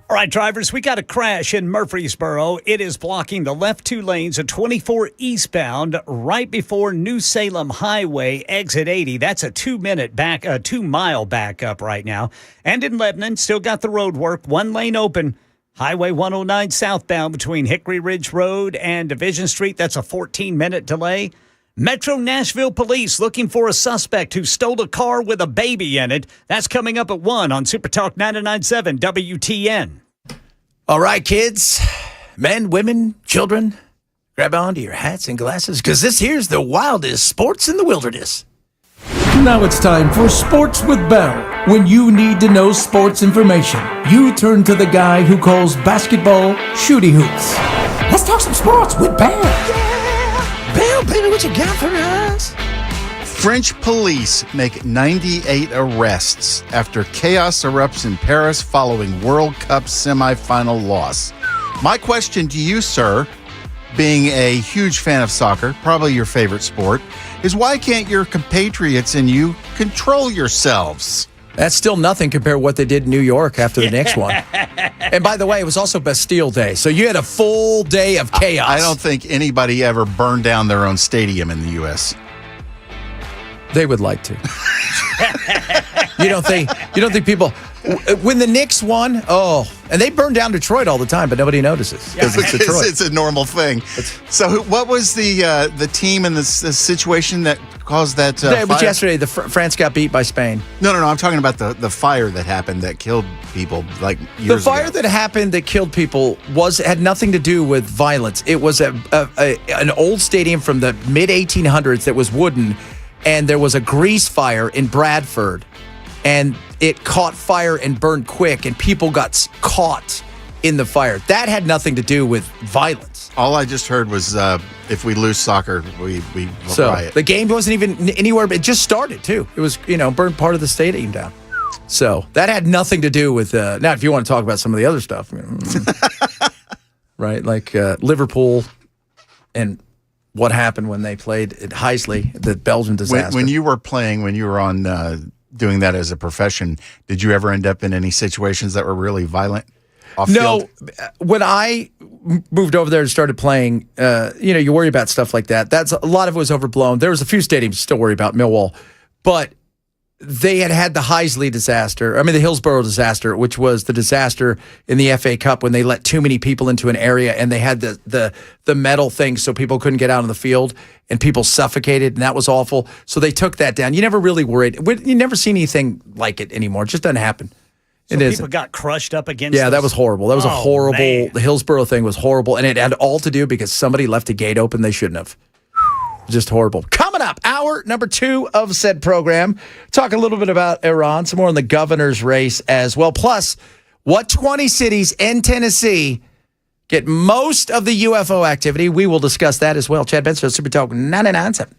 All right, drivers, we got a crash in Murfreesboro. It is blocking the left 2 lanes of 24 eastbound right before New Salem Highway, exit 80. That's a 2-mile backup right now. And in Lebanon, still got the road work, 1 lane open. Highway 109 southbound between Hickory Ridge Road and Division Street. That's a 14-minute delay. Metro Nashville Police looking for a suspect who stole a car with a baby in it. That's coming up at 1 on Super Talk 99.7 WTN. All right, kids, men, women, children, grab onto your hats and glasses, because this here's the wildest sports in the wilderness. Now it's time for Sports with Bell. When you need to know sports information, you turn to the guy who calls basketball shooty hoops. Let's talk some sports with Bell. Yeah. Bell, baby, what you got for us? French police make 98 arrests after chaos erupts in Paris following World Cup semifinal loss. My question to you, sir, being a huge fan of soccer, probably your favorite sport, is why can't your compatriots and you control yourselves? That's still nothing compared to what they did in New York after the Knicks won. And by the way, it was also Bastille Day, so you had a full day of chaos. I don't think anybody ever burned down their own stadium in the U.S. They would like to. You don't think people, when the Knicks won, and they burn down Detroit all the time, but nobody notices because it's Detroit. It's a normal thing. So what was the team in the situation that caused that fire? It was yesterday. France got beat by Spain. No. I'm talking about the fire that happened that killed people like years ago. The fire that happened that killed people had nothing to do with violence. It was an old stadium from the mid-1800s that was wooden, and there was a grease fire in Bradford, and it caught fire and burned quick, and people got caught in the fire. That had nothing to do with violence. All I just heard was if we lose soccer, we riot. The game wasn't even anywhere, but it just started, too. It was, burned part of the stadium down. So that had nothing to do with, now if you want to talk about some of the other stuff, right, like Liverpool and what happened when they played at Heisley, the Belgian disaster. When you were playing, when you were on doing that as a profession, did you ever end up in any situations that were really violent off field? No. When I moved over there and started playing, you worry about stuff like that. A lot of it was overblown. There was a few stadiums you still worry about, Millwall, but they had the Heisley disaster. The Hillsborough disaster, which was the disaster in the FA Cup when they let too many people into an area and they had the metal thing so people couldn't get out on the field and people suffocated, and that was awful. So they took that down. You never really worried. You never see anything like it anymore. It just doesn't happen. So people got crushed up against Yeah, that was horrible. That was a horrible, man. The Hillsborough thing was horrible, and it had all to do because somebody left a gate open they shouldn't have. Just horrible. Coming up, hour number 2 of said program. Talk a little bit about Iran, some more on the governor's race as well. Plus, what 20 cities in Tennessee get most of the UFO activity? We will discuss that as well. Chad Benson, Super Talk 99.7.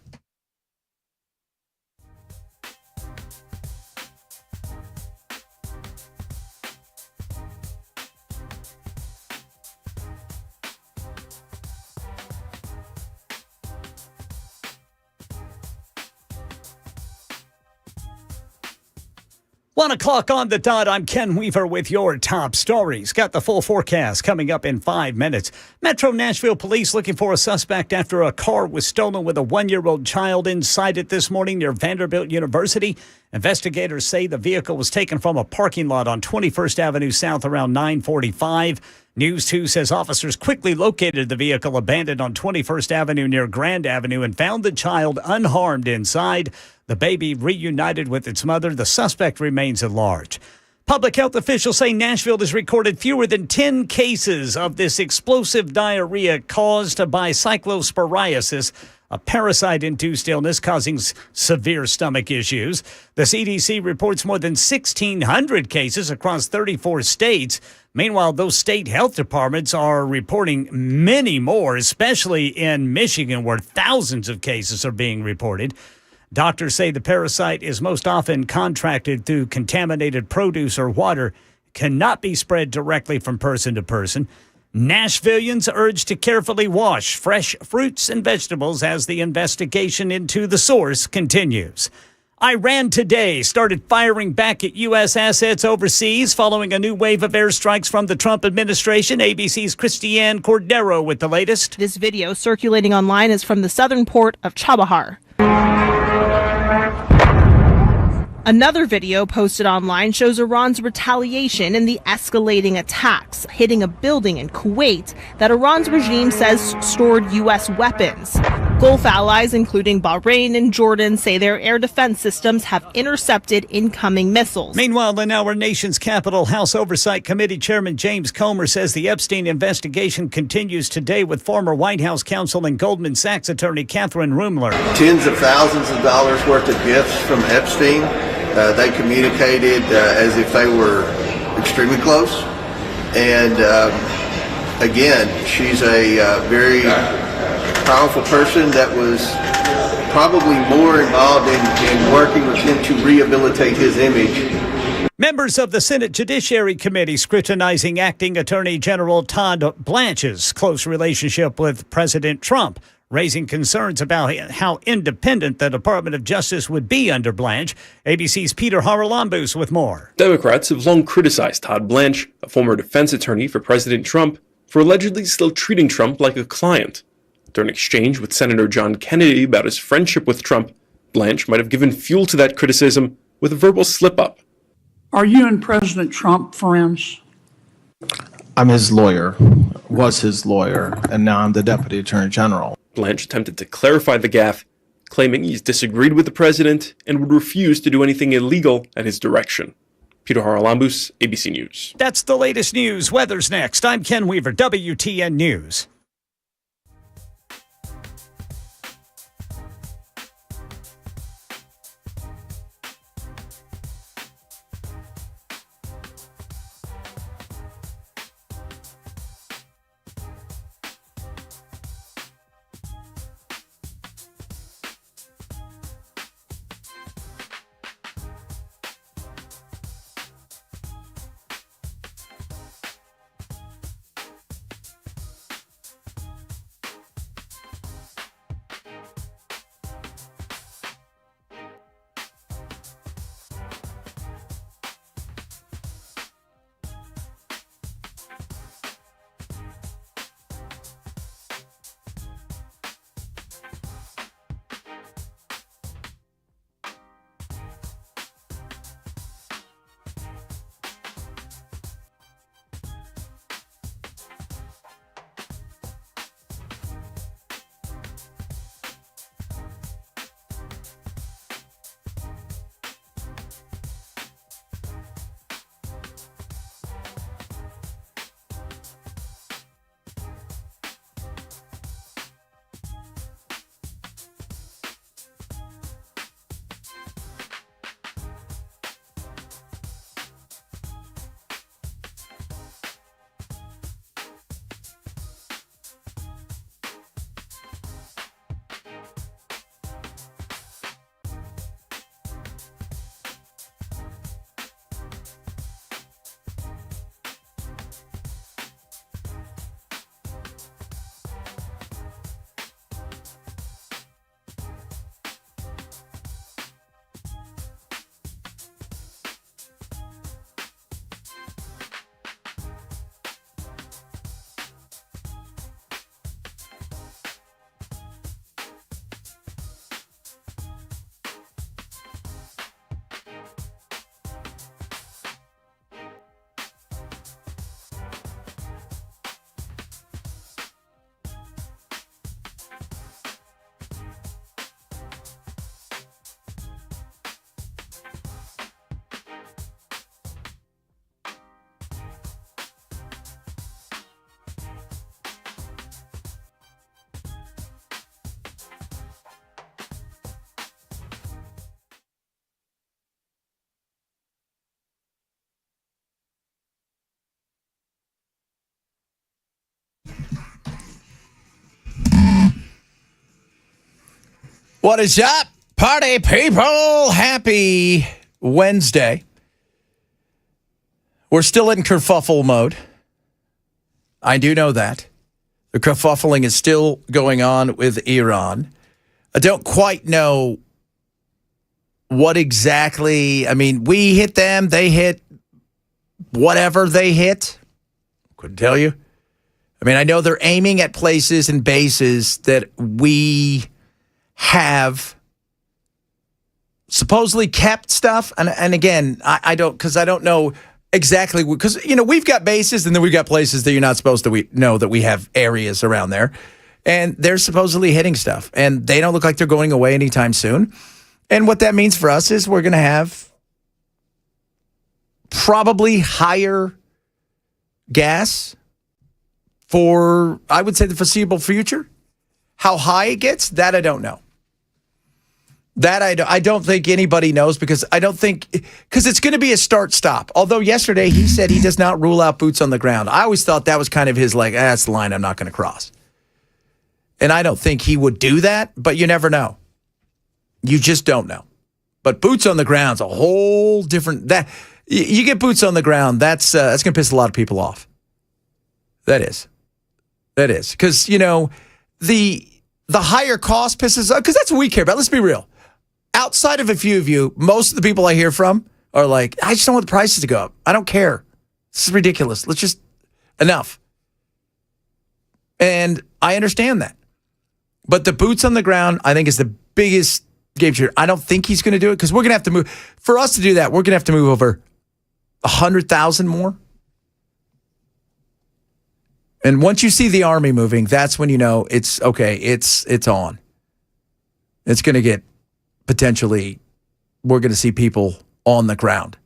One o'clock on the dot. I'm Ken Weaver with your top stories. Got the full forecast coming up in 5 minutes. Metro Nashville police looking for a suspect after a car was stolen with a 1-year-old child inside it this morning near Vanderbilt University. Investigators say the vehicle was taken from a parking lot on 21st Avenue South around 9:45. News 2 says officers quickly located the vehicle abandoned on 21st Avenue near Grand Avenue and found the child unharmed inside. The baby reunited with its mother. The suspect remains at large. Public health officials say Nashville has recorded fewer than 10 cases of this explosive diarrhea caused by cyclosporiasis, a parasite-induced illness causing severe stomach issues. The CDC reports more than 1,600 cases across 34 states. Meanwhile, those state health departments are reporting many more, especially in Michigan, where thousands of cases are being reported. Doctors say the parasite is most often contracted through contaminated produce or water, cannot be spread directly from person to person. Nashvillians urged to carefully wash fresh fruits and vegetables as the investigation into the source continues. Iran today started firing back at U.S. assets overseas following a new wave of airstrikes from the Trump administration. ABC's Christiane Cordero with the latest. This video circulating online is from the southern port of Chabahar. Another video posted online shows Iran's retaliation in the escalating attacks, hitting a building in Kuwait that Iran's regime says stored U.S. weapons. Gulf allies, including Bahrain and Jordan, say their air defense systems have intercepted incoming missiles. Meanwhile, in our nation's capital, House Oversight Committee Chairman James Comer says the Epstein investigation continues today with former White House counsel and Goldman Sachs attorney Catherine Rumler. Tens of thousands of dollars worth of gifts from Epstein. They communicated as if they were extremely close. And again, she's a very powerful person that was probably more involved in working with him to rehabilitate his image. Members of the Senate Judiciary Committee scrutinizing acting Attorney General Todd Blanche's close relationship with President Trump, raising concerns about how independent the Department of Justice would be under Blanche. ABC's Peter Haralambous with more. Democrats have long criticized Todd Blanche, a former defense attorney for President Trump, for allegedly still treating Trump like a client. During an exchange with Senator John Kennedy about his friendship with Trump, Blanche might have given fuel to that criticism with a verbal slip-up. Are you and President Trump friends? I'm his lawyer, was his lawyer, and now I'm the Deputy Attorney General. Blanche attempted to clarify the gaffe, claiming he's disagreed with the president and would refuse to do anything illegal at his direction. Peter Haralambous, ABC News. That's the latest news. Weather's next. I'm Ken Weaver, WTN News. What is up, party people? Happy Wednesday. We're still in kerfuffle mode. I do know that. The kerfuffling is still going on with Iran. I don't quite know what exactly. I mean, we hit them, they hit whatever they hit. Couldn't tell you. I mean, I know they're aiming at places and bases that we have supposedly kept stuff. And again, I don't know exactly, because, you know, we've got bases and then we've got places that you're not supposed to know that we have areas around there. And they're supposedly hitting stuff. And they don't look like they're going away anytime soon. And what that means for us is we're going to have probably higher gas for, I would say, the foreseeable future. How high it gets, that I don't know. That I don't think anybody knows because it's going to be a start-stop. Although yesterday he said he does not rule out boots on the ground. I always thought that was kind of his that's the line I'm not going to cross. And I don't think he would do that, but you never know. You just don't know. But boots on the ground's a whole different. You get boots on the ground, that's going to piss a lot of people off. That is. Because, the higher cost pisses off, because that's what we care about. Let's be real. Outside of a few of you, most of the people I hear from are like, I just don't want the prices to go up. I don't care. This is ridiculous. Let's just, enough. And I understand that. But the boots on the ground, I think, is the biggest game changer. I don't think he's going to do it because we're going to have to move. For us to do that, we're going to have to move over 100,000 more. And once you see the army moving, that's when you know it's okay. It's on. It's going to get potentially, we're going to see people on the ground.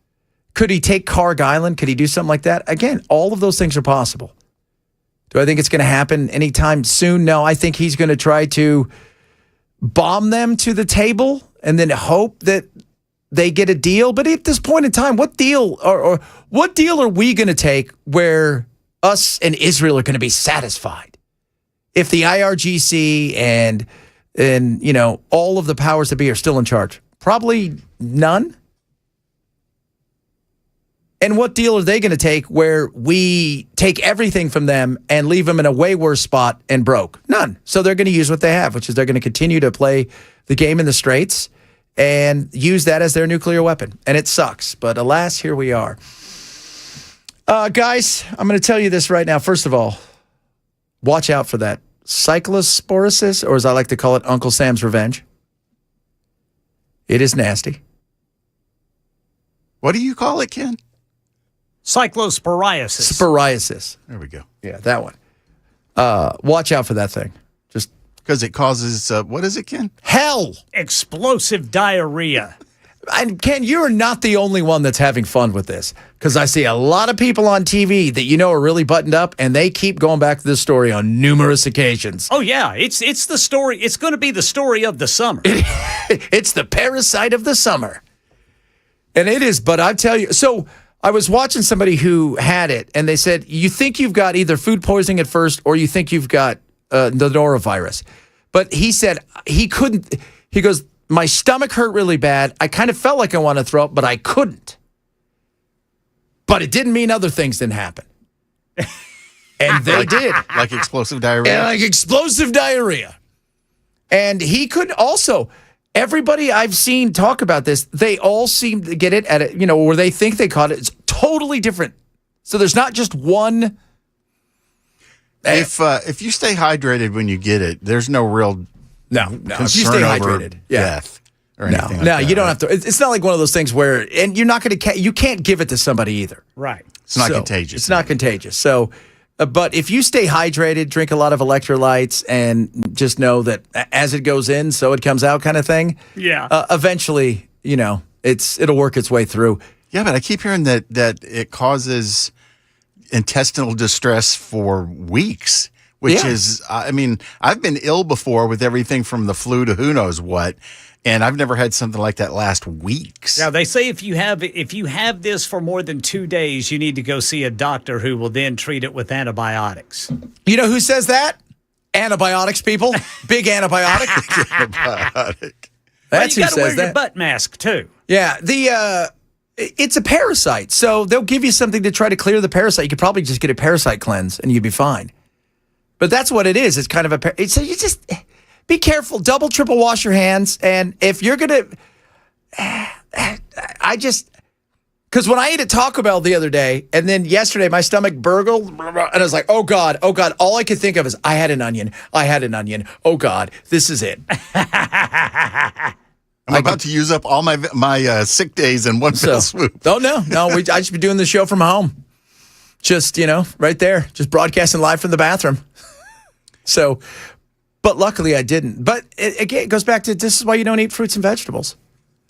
Could he take Carg Island? Could he do something like that? Again, all of those things are possible. Do I think it's going to happen anytime soon? No, I think he's going to try to bomb them to the table and then hope that they get a deal. But at this point in time, what deal or what deal are we going to take where us and Israel are going to be satisfied? If the IRGC and all of the powers that be are still in charge? Probably none. And what deal are they going to take where we take everything from them and leave them in a way worse spot and broke? None. So they're going to use what they have, which is they're going to continue to play the game in the Straits and use that as their nuclear weapon. And it sucks. But alas, here we are. Guys, I'm going to tell you this right now. First of all, watch out for that cyclosporisis, or as I like to call it, Uncle Sam's revenge. It is nasty. What do you call it, Ken? Cyclosporiasis. Sporiasis. There we go. Yeah, that one. Watch out for that thing. Just because it causes, what is it, Ken? Hell. Explosive diarrhea. And Ken, you're not the only one that's having fun with this, because I see a lot of people on TV that are really buttoned up, and they keep going back to this story on numerous occasions. Oh yeah, it's the story. It's going to be the story of the summer. It's the parasite of the summer, and it is. But I tell you, so I was watching somebody who had it, and they said, you think you've got either food poisoning at first, or you think you've got the norovirus. But he said he couldn't. He goes, my stomach hurt really bad. I kind of felt like I wanted to throw up, but I couldn't. But it didn't mean other things didn't happen. And they did. Like explosive diarrhea? And like explosive diarrhea. And he could also, everybody I've seen talk about this, they all seem to get it at it, where they think they caught it. It's totally different. So there's not just one. If you stay hydrated when you get it, there's no real No. If you stay hydrated, death or anything like that. You don't have to. It's not like one of those things where, and you're not going to. You can't give it to somebody either. Right. It's not contagious. It's not contagious. So, but if you stay hydrated, drink a lot of electrolytes, and just know that as it goes in, so it comes out, kind of thing. Yeah. Eventually, it'll work its way through. Yeah, but I keep hearing that it causes intestinal distress for weeks. Which is, I've been ill before with everything from the flu to who knows what, and I've never had something like that last weeks. Now they say if you have this for more than 2 days, you need to go see a doctor who will then treat it with antibiotics. You know who says that? Antibiotics, people. Big antibiotic. Antibiotic. That's you who gotta says wear that. your butt mask too. Yeah, it's a parasite, so they'll give you something to try to clear the parasite. You could probably just get a parasite cleanse, and you'd be fine. But that's what it is. It's kind of so you just be careful, double, triple wash your hands. And if you're going to, because when I ate at Taco Bell the other day, and then yesterday my stomach burgled, and I was like, oh God. All I could think of is I had an onion. Oh God, this is it. I'm about to use up all my sick days in one fell swoop. Oh, no. I should be doing the show from home. Just, right there, just broadcasting live from the bathroom. So, But luckily I didn't. But again, it goes back to this is why you don't eat fruits and vegetables.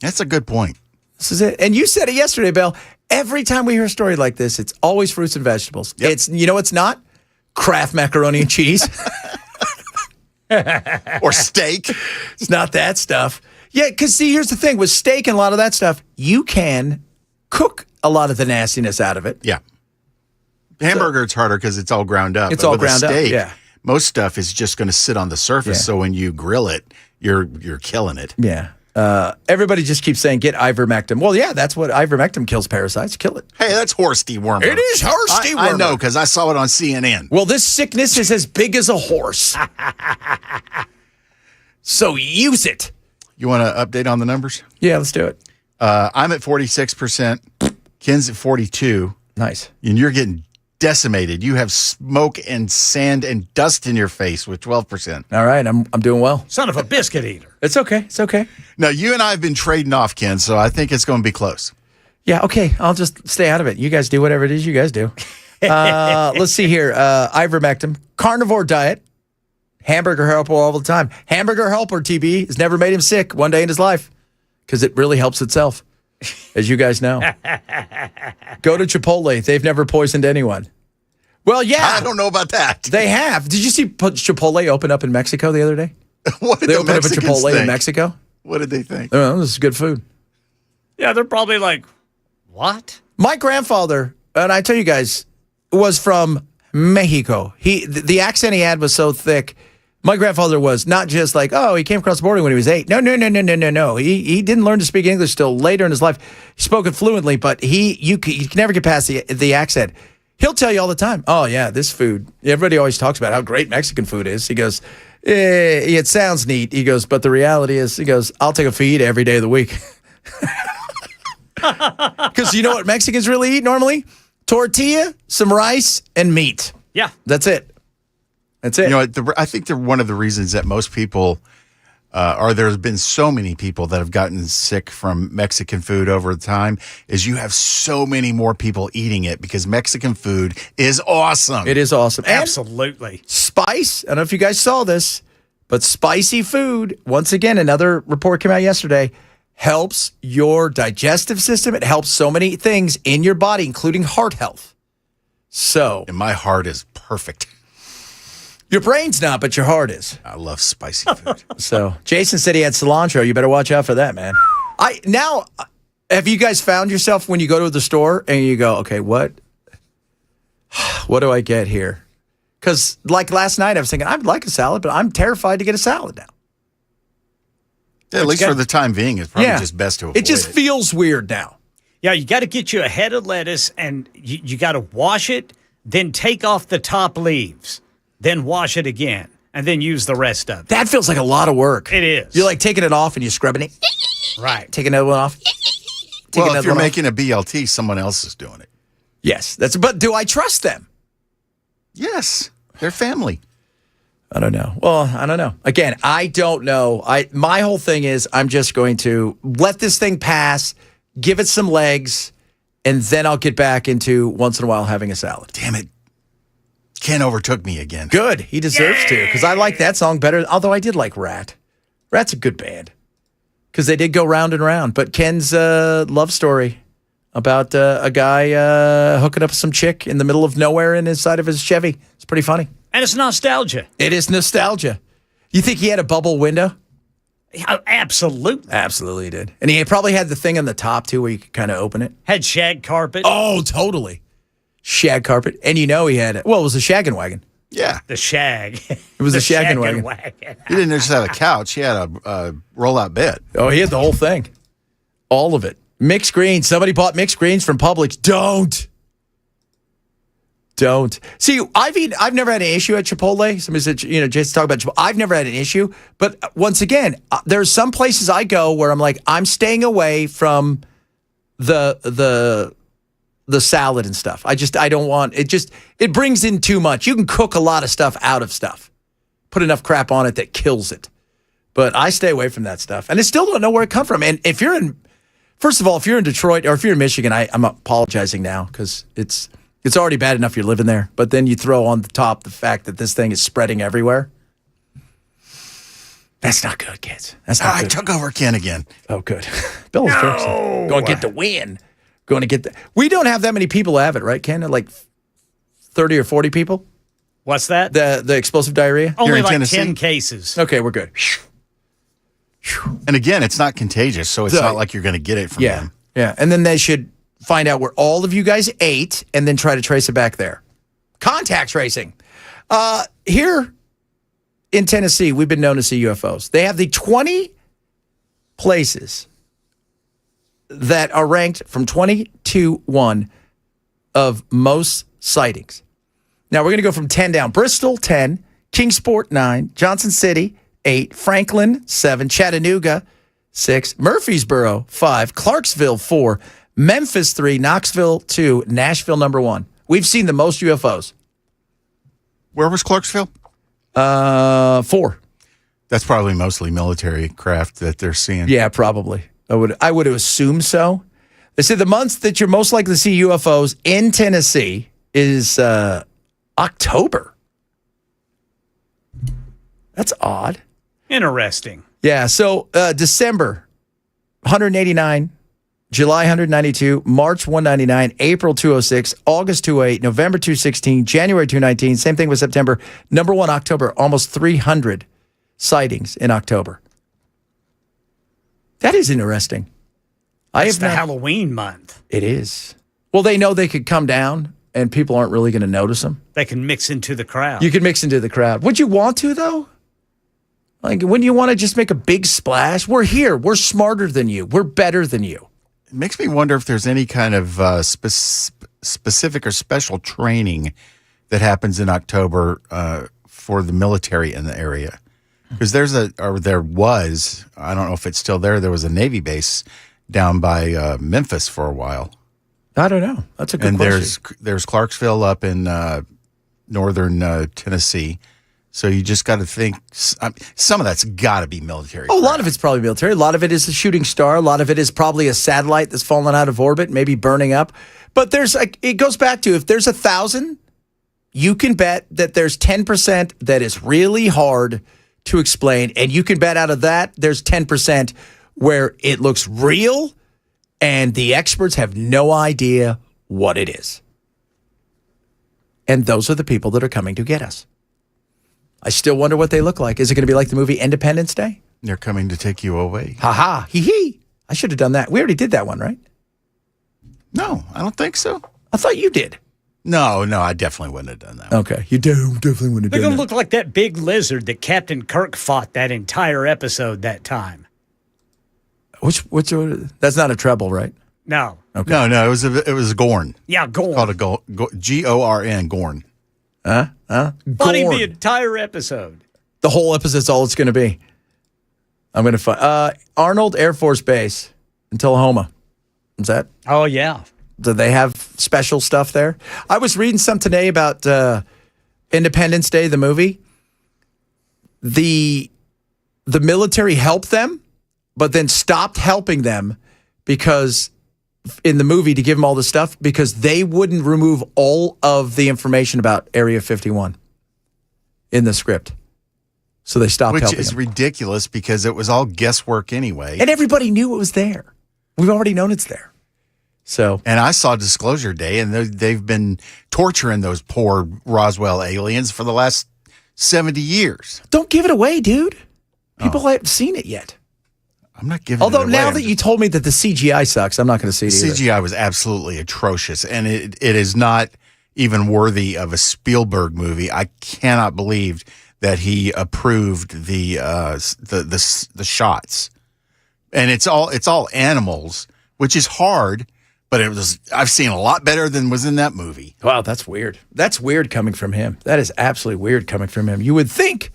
That's a good point. This is it. And you said it yesterday, Bill. Every time we hear a story like this, it's always fruits and vegetables. Yep. It's not Kraft macaroni and cheese. Or steak. It's not that stuff. Yeah, because see, here's the thing. With steak and a lot of that stuff, you can cook a lot of the nastiness out of it. Yeah. Hamburger, it's harder because it's all ground up. It's But all with a ground up, steak, yeah. Most stuff is just going to sit on the surface. Yeah. So when you grill it, you're killing it. Yeah. Everybody just keeps saying, get ivermectin. Well, yeah, that's what ivermectin kills parasites. Kill it. Hey, that's horse dewormer. It is horse dewormer. I know because I saw it on CNN. Well, this sickness is as big as a horse. So use it. You want to update on the numbers? Yeah, let's do it. I'm at 46%. Ken's at 42%. Nice. And you're getting decimated. You have smoke and sand and dust in your face with 12%. All right, I'm doing well. Son of a biscuit eater. It's okay. It's okay. Now, you and I have been trading off, Ken, so I think it's going to be close. Yeah, okay. I'll just stay out of it. You guys do whatever it is you guys do. Let's see here. Ivermectin, carnivore diet, hamburger helper all the time. Hamburger helper, TB, has never made him sick one day in his life because it really helps itself, as you guys know. Go to Chipotle. They've never poisoned anyone. Well, yeah. I don't know about that. They have. Did you see Chipotle open up in Mexico the other day? What did They the opened up a Mexicans Chipotle in think? Mexico. What did they think? Oh, this is good food. Yeah, they're probably like, what? My grandfather, and I tell you guys, was from Mexico. The accent he had was so thick. My grandfather was not just like, oh, he came across the border when he was 8. No. He didn't learn to speak English till later in his life. He spoke it fluently, but you can never get past the accent. He'll tell you all the time, oh, yeah, this food. Everybody always talks about how great Mexican food is. He goes, it sounds neat. He goes, but the reality is, he goes, I'll take a fajita every day of the week. Because you know what Mexicans really eat normally? Tortilla, some rice, and meat. Yeah. That's it. That's it. You know, I think one of the reasons that most people, or there's been so many people that have gotten sick from Mexican food over time, is you have so many more people eating it because Mexican food is awesome. It is awesome. And Absolutely. spice, I don't know if you guys saw this, but spicy food, once again, another report came out yesterday, helps your digestive system. It helps so many things in your body, including heart health. So. And my heart is perfect. Your brain's not, but your heart is. I love spicy food. So Jason said he had cilantro. You better watch out for that, man. Have you guys found yourself when you go to the store and you go, okay, what do I get here? Because like last night, I was thinking, I'd like a salad, but I'm terrified to get a salad now. Yeah, at least for the time being, it's probably just best to avoid it. Just feels weird now. Yeah, you got to get you a head of lettuce and you got to wash it, then take off the top leaves, then wash it again, and then use the rest of it. That feels like a lot of work. It is. You're like taking it off and you're scrubbing it. Right. Take another one off. Well, if you're making a BLT, someone else is doing it. Yes. But do I trust them? Yes. They're family. I don't know. Well, I don't know. Again, I don't know. My whole thing is I'm just going to let this thing pass, give it some legs, and then I'll get back into once in a while having a salad. Damn it. Ken overtook me again. Good. He deserves to, because I like that song better. Although I did like Rat. Rat's a good band, because they did go round and round. But Ken's love story about a guy hooking up with some chick in the middle of nowhere inside of his Chevy. It's pretty funny. And it's nostalgia. It is nostalgia. You think he had a bubble window? Yeah, absolutely. Absolutely did. And he probably had the thing on the top, too, where you could kind of open it. Had shag carpet. Oh, totally. Shag carpet. And you know he had, it was a shaggin' wagon. Yeah. The shag. It was a shaggin' wagon. He didn't just have a couch. He had a roll-out bed. Oh, he had the whole thing. All of it. Mixed greens. Somebody bought mixed greens from Publix. Don't. See, I've never had an issue at Chipotle. Somebody said, Jason talk about Chipotle. I've never had an issue. But once again, there's some places I go where I'm like, I'm staying away from the salad and stuff. I don't want it. It brings in too much. You can cook a lot of stuff out of stuff. Put enough crap on it that kills it. But I stay away from that stuff. And I still don't know where it comes from. And first of all, if you're in Detroit or if you're in Michigan, I'm apologizing now because it's already bad enough you're living there. But then you throw on the top the fact that this thing is spreading everywhere. That's not good, kids. That's not I good. took over Ken again. Oh, good. Bill is going to get the win. Going to get the. We don't have that many people have it, right, Ken? Like 30 or 40 people? What's that? The explosive diarrhea? Only in like Tennessee? 10 cases. Okay, we're good. And again, it's not contagious, so it's not like you're going to get it from them. Yeah. And then they should find out where all of you guys ate and then try to trace it back there. Contact tracing. Here in Tennessee, we've been known to see UFOs. They have the 20 places that are ranked from 20 to 1 of most sightings. Now, we're going to go from 10 down. Bristol, 10. Kingsport, 9. Johnson City, 8. Franklin, 7. Chattanooga, 6. Murfreesboro, 5. Clarksville, 4. Memphis, 3. Knoxville, 2. Nashville, number 1. We've seen the most UFOs. Where was Clarksville? 4. That's probably mostly military craft that they're seeing. Yeah, probably. I would assume so. They said the months that you're most likely to see UFOs in Tennessee is October. That's odd. Interesting. Yeah, so December, 189, July 192, March 199, April 206, August 208, November 216, January 219. Same thing with September. Number 1, October, almost 300 sightings in October. That is interesting. It's the Halloween month. It is. Well, they know they could come down and people aren't really going to notice them. They can mix into the crowd. You can mix into the crowd. Would you want to, though? Like, wouldn't you want to just make a big splash? We're here. We're smarter than you. We're better than you. It makes me wonder if there's any kind of specific or special training that happens in October for the military in the area. Because there was, I don't know if it's still there, there was a Navy base down by Memphis for a while. I don't know. That's a good question. And there's Clarksville up in northern Tennessee. So you just got to think, some of that's got to be military. Oh, a lot of it's probably military. A lot of it is a shooting star. A lot of it is probably a satellite that's fallen out of orbit, maybe burning up. But it goes back to, if there's 1,000, you can bet that there's 10% that is really hard to explain. And you can bet out of that, there's 10% where it looks real and the experts have no idea what it is. And those are the people that are coming to get us. I still wonder what they look like. Is it going to be like the movie Independence Day? They're coming to take you away. Ha ha, hee hee. I should have done that. We already did that one, right? No, I don't think so. I thought you did. No, I definitely wouldn't have done that. Okay, you definitely wouldn't have They're done going to that. look like that big lizard that Captain Kirk fought that entire episode that time. Which that's not a treble, right? No. Okay. No, it was Gorn. Yeah, Gorn. Called a Gorn, Gorn. Fighting the entire episode. The whole episode's all it's going to be. I'm going to find Arnold Air Force Base in Tullahoma. Is that? Oh, yeah. Do they have special stuff there? I was reading some today about Independence Day, the movie. The military helped them, but then stopped helping them because in the movie to give them all the stuff because they wouldn't remove all of the information about Area 51 in the script. So they stopped helping Which is them. ridiculous because it was all guesswork anyway. And everybody knew it was there. We've already known it's there. So, and I saw Disclosure Day, and they've been torturing those poor Roswell aliens for the last 70 years. Don't give it away, dude. People haven't seen it yet. I'm not giving Although it away. now that you told me that the CGI sucks, I'm not going to see it either. CGI was absolutely atrocious, and it is not even worthy of a Spielberg movie. I cannot believe that he approved the shots, and it's all animals, which is hard. But I've seen a lot better than was in that movie. Wow, that's weird. That's weird coming from him. That is absolutely weird coming from him. You would think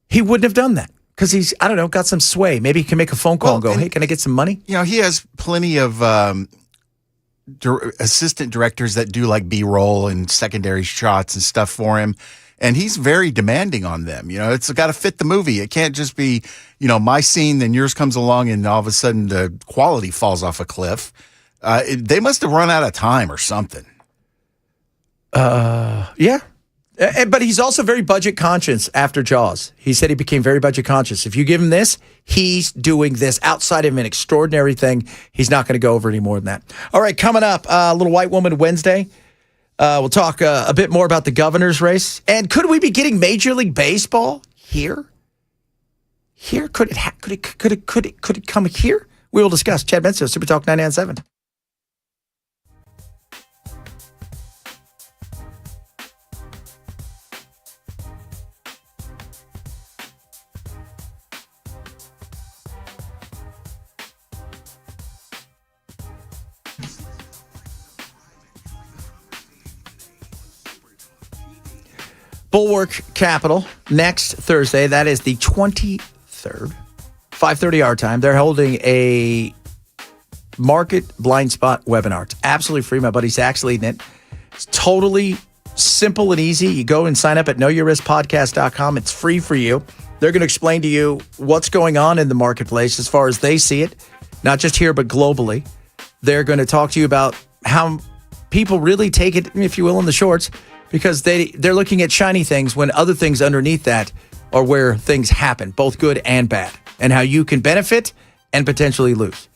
he wouldn't have done that because he's, I don't know, got some sway. Maybe he can make a phone call and go, hey, can I get some money? You know, he has plenty of assistant directors that do like B-roll and secondary shots and stuff for him. And he's very demanding on them. You know, it's got to fit the movie. It can't just be, you know, my scene, then yours comes along and all of a sudden the quality falls off a cliff. They must have run out of time or something. Yeah. But he's also very budget conscious after Jaws. He said he became very budget conscious. If you give him this, he's doing this outside of an extraordinary thing. He's not going to go over any more than that. All right, coming up, a little White Woman Wednesday. We'll talk a bit more about the governor's race. And could we be getting Major League Baseball here? Here? Could it come here? We will discuss. Chad Benson, Super Talk 99.7. Bulwark Capital next Thursday. That is the 23rd, 5:30 our time. They're holding a market blind spot webinar. It's absolutely free. My buddy Zach's leading it. It's totally simple and easy. You go and sign up at knowyourriskpodcast.com. It's free for you. They're going to explain to you what's going on in the marketplace as far as they see it, not just here, but globally. They're going to talk to you about how people really take it, if you will, in the shorts, because they're looking at shiny things when other things underneath that are where things happen, both good and bad, and how you can benefit and potentially lose.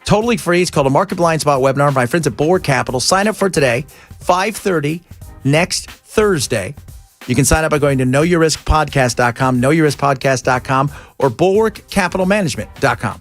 Totally free. It's called a Market Blind Spot webinar. My friends at Bulwark Capital. Sign up for today, 5:30 next Thursday. You can sign up by going to knowyourriskpodcast.com, knowyourriskpodcast.com, or bulwarkcapitalmanagement.com.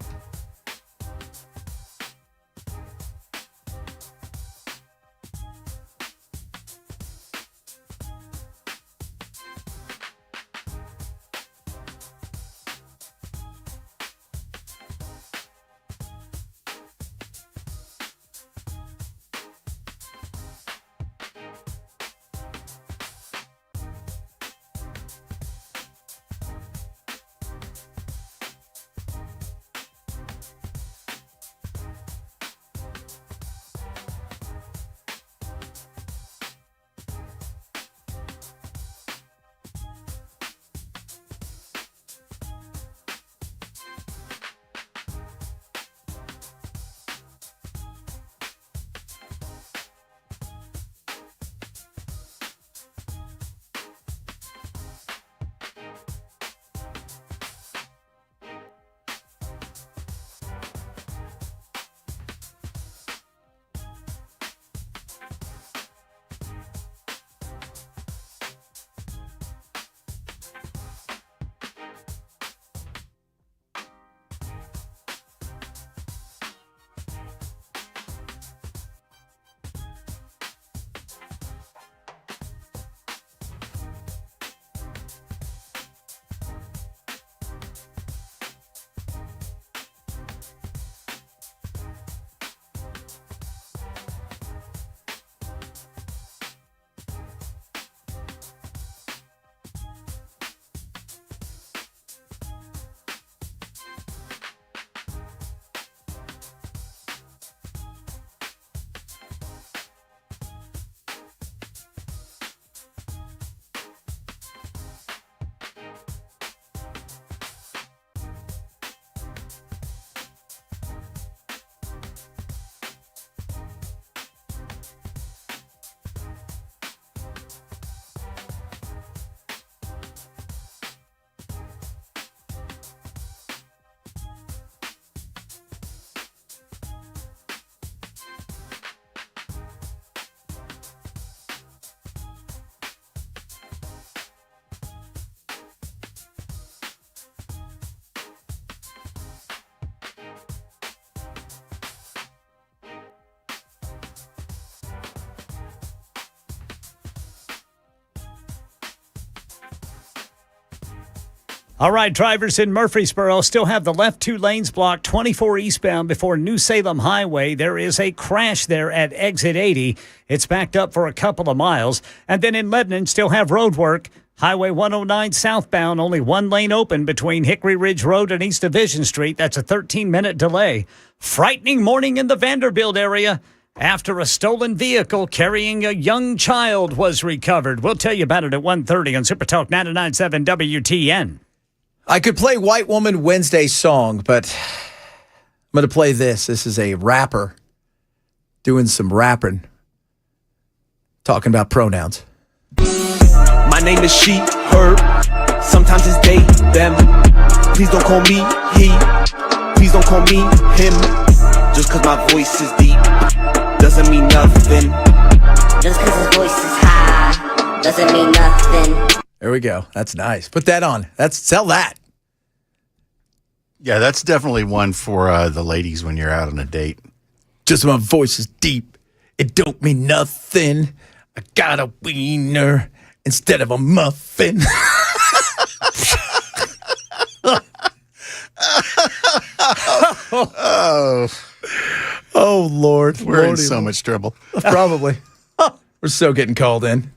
All right, drivers in Murfreesboro still have the left two lanes blocked 24 eastbound before New Salem Highway. There is a crash there at exit 80. It's backed up for a couple of miles. And then in Lebanon, still have road work. Highway 109 southbound, only one lane open between Hickory Ridge Road and East Division Street. That's a 13-minute delay. Frightening morning in the Vanderbilt area after a stolen vehicle carrying a young child was recovered. We'll tell you about it at 1:30 on Super Talk 99.7 WTN. I could play White Woman Wednesday song, but I'm going to play this. This is a rapper doing some rapping, talking about pronouns. My name is she, her. Sometimes it's they, them. Please don't call me he. Please don't call me him. Just cause my voice is deep doesn't mean nothing. Just cause his voice is high doesn't mean nothing. There we go. That's nice. Put that on. Sell that. Yeah, that's definitely one for the ladies when you're out on a date. Just my voice is deep. It don't mean nothing. I got a wiener instead of a muffin. Oh, Lord. We're in so much trouble. Probably. We're so getting called in.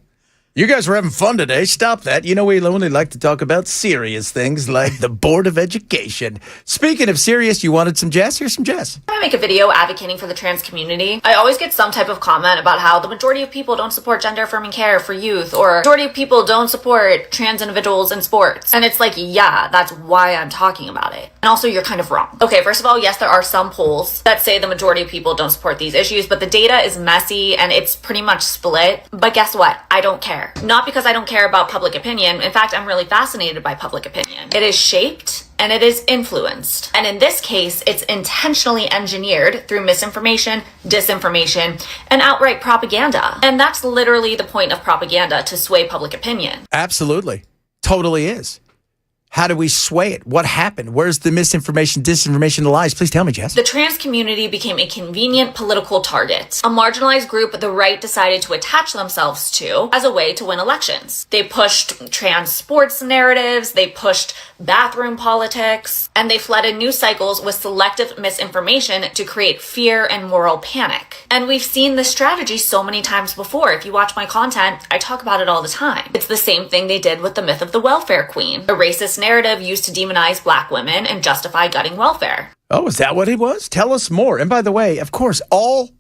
You guys were having fun today. Stop that. You know, we only like to talk about serious things like the Board of Education. Speaking of serious, you wanted some Jess? Here's some Jess. I make a video advocating for the trans community. I always get some type of comment about how the majority of people don't support gender affirming care for youth, or majority of people don't support trans individuals in sports. And it's like, yeah, that's why I'm talking about it. And also, you're kind of wrong. Okay, first of all, yes, there are some polls that say the majority of people don't support these issues, but the data is messy and it's pretty much split. But guess what? I don't care. Not because I don't care about public opinion. In fact, I'm really fascinated by public opinion. It is shaped and it is influenced. And in this case, it's intentionally engineered through misinformation, disinformation, and outright propaganda. And that's literally the point of propaganda, to sway public opinion. Absolutely. Totally is. How do we sway it? What happened? Where's the misinformation, disinformation, the lies? Please tell me, Jess. The trans community became a convenient political target, a marginalized group the right decided to attach themselves to as a way to win elections. They pushed trans sports narratives, they pushed bathroom politics, and they flooded news cycles with selective misinformation to create fear and moral panic. And we've seen this strategy so many times before. If you watch my content, I talk about it all the time. It's the same thing they did with the myth of the welfare queen, a racist narrative used to demonize black women and justify gutting welfare. Oh, is that what it was? Tell us more. And by the way, of course, all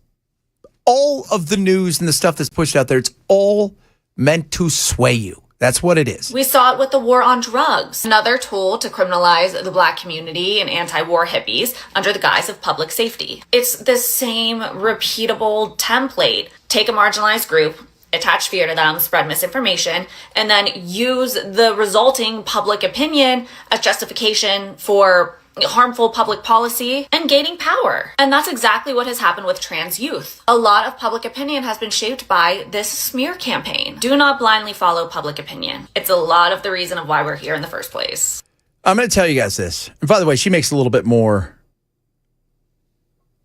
of the news and the stuff that's pushed out there, it's all meant to sway you. That's what it is. We saw it with the war on drugs, another tool to criminalize the black community and anti-war hippies under the guise of public safety. It's the same repeatable template. Take a marginalized group, attach fear to them, spread misinformation, and then use the resulting public opinion as justification for harmful public policy and gaining power. And that's exactly what has happened with trans youth. A lot of public opinion has been shaped by this smear campaign. Do not blindly follow public opinion. It's a lot of the reason of why we're here in the first place. I'm going to tell you guys this. And by the way, she makes a little bit more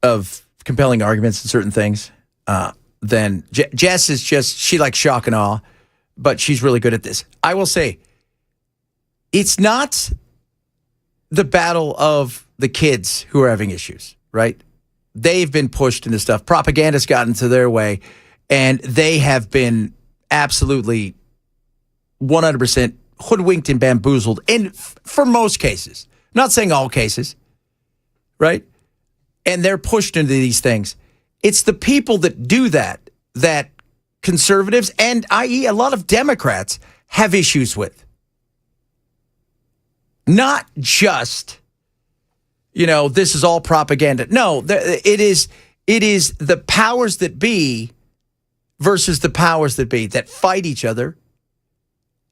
of compelling arguments in certain things than Jess is just, she likes shock and awe, but she's really good at this. I will say, it's not the battle of the kids who are having issues, right? They've been pushed into stuff. Propaganda's gotten to their way, and they have been absolutely 100% hoodwinked and bamboozled for most cases. I'm not saying all cases, right? And they're pushed into these things. It's the people that do that conservatives and i.e. a lot of Democrats have issues with. Not just, this is all propaganda. No, it is the powers that be versus the powers that be that fight each other.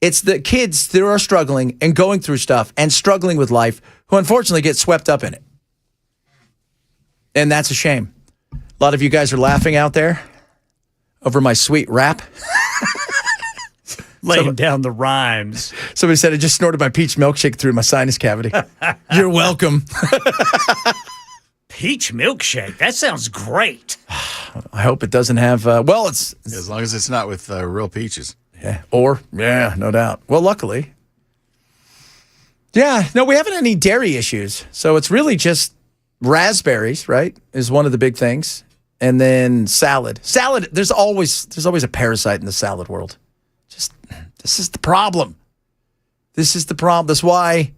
It's the kids that are struggling and going through stuff and struggling with life who unfortunately get swept up in it. And that's a shame. A lot of you guys are laughing out there over my sweet rap. Laying down the rhymes. Somebody said I just snorted my peach milkshake through my sinus cavity. You're welcome. Peach milkshake? That sounds great. I hope it doesn't have, it's... As long as it's not with real peaches. Yeah, no doubt. Well, luckily. Yeah, no, we haven't had any dairy issues. So it's really just raspberries, right, is one of the big things. And then salad. Salad, there's always a parasite in the salad world. This is the problem. This is the problem. That's why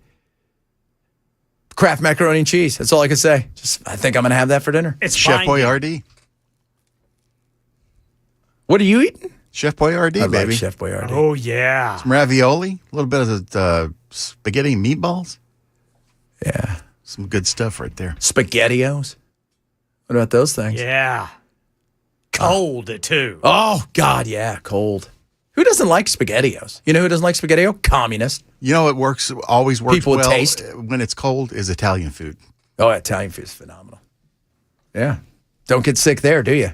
Kraft macaroni and cheese. That's all I can say. I think I'm going to have that for dinner. It's Chef Boyardee. What are you eating? Chef Boyardee, I baby. like Chef Boyardee. Oh, yeah. Some ravioli, a little bit of the spaghetti and meatballs. Yeah. Some good stuff right there. SpaghettiOs. What about those things? Yeah. Cold, too. Oh, God, yeah, cold. Who doesn't like SpaghettiOs? You know who doesn't like SpaghettiO? Communist. You know, always works People with well taste. when it's cold is Italian food. Oh, Italian food is phenomenal. Yeah. Don't get sick there, do you?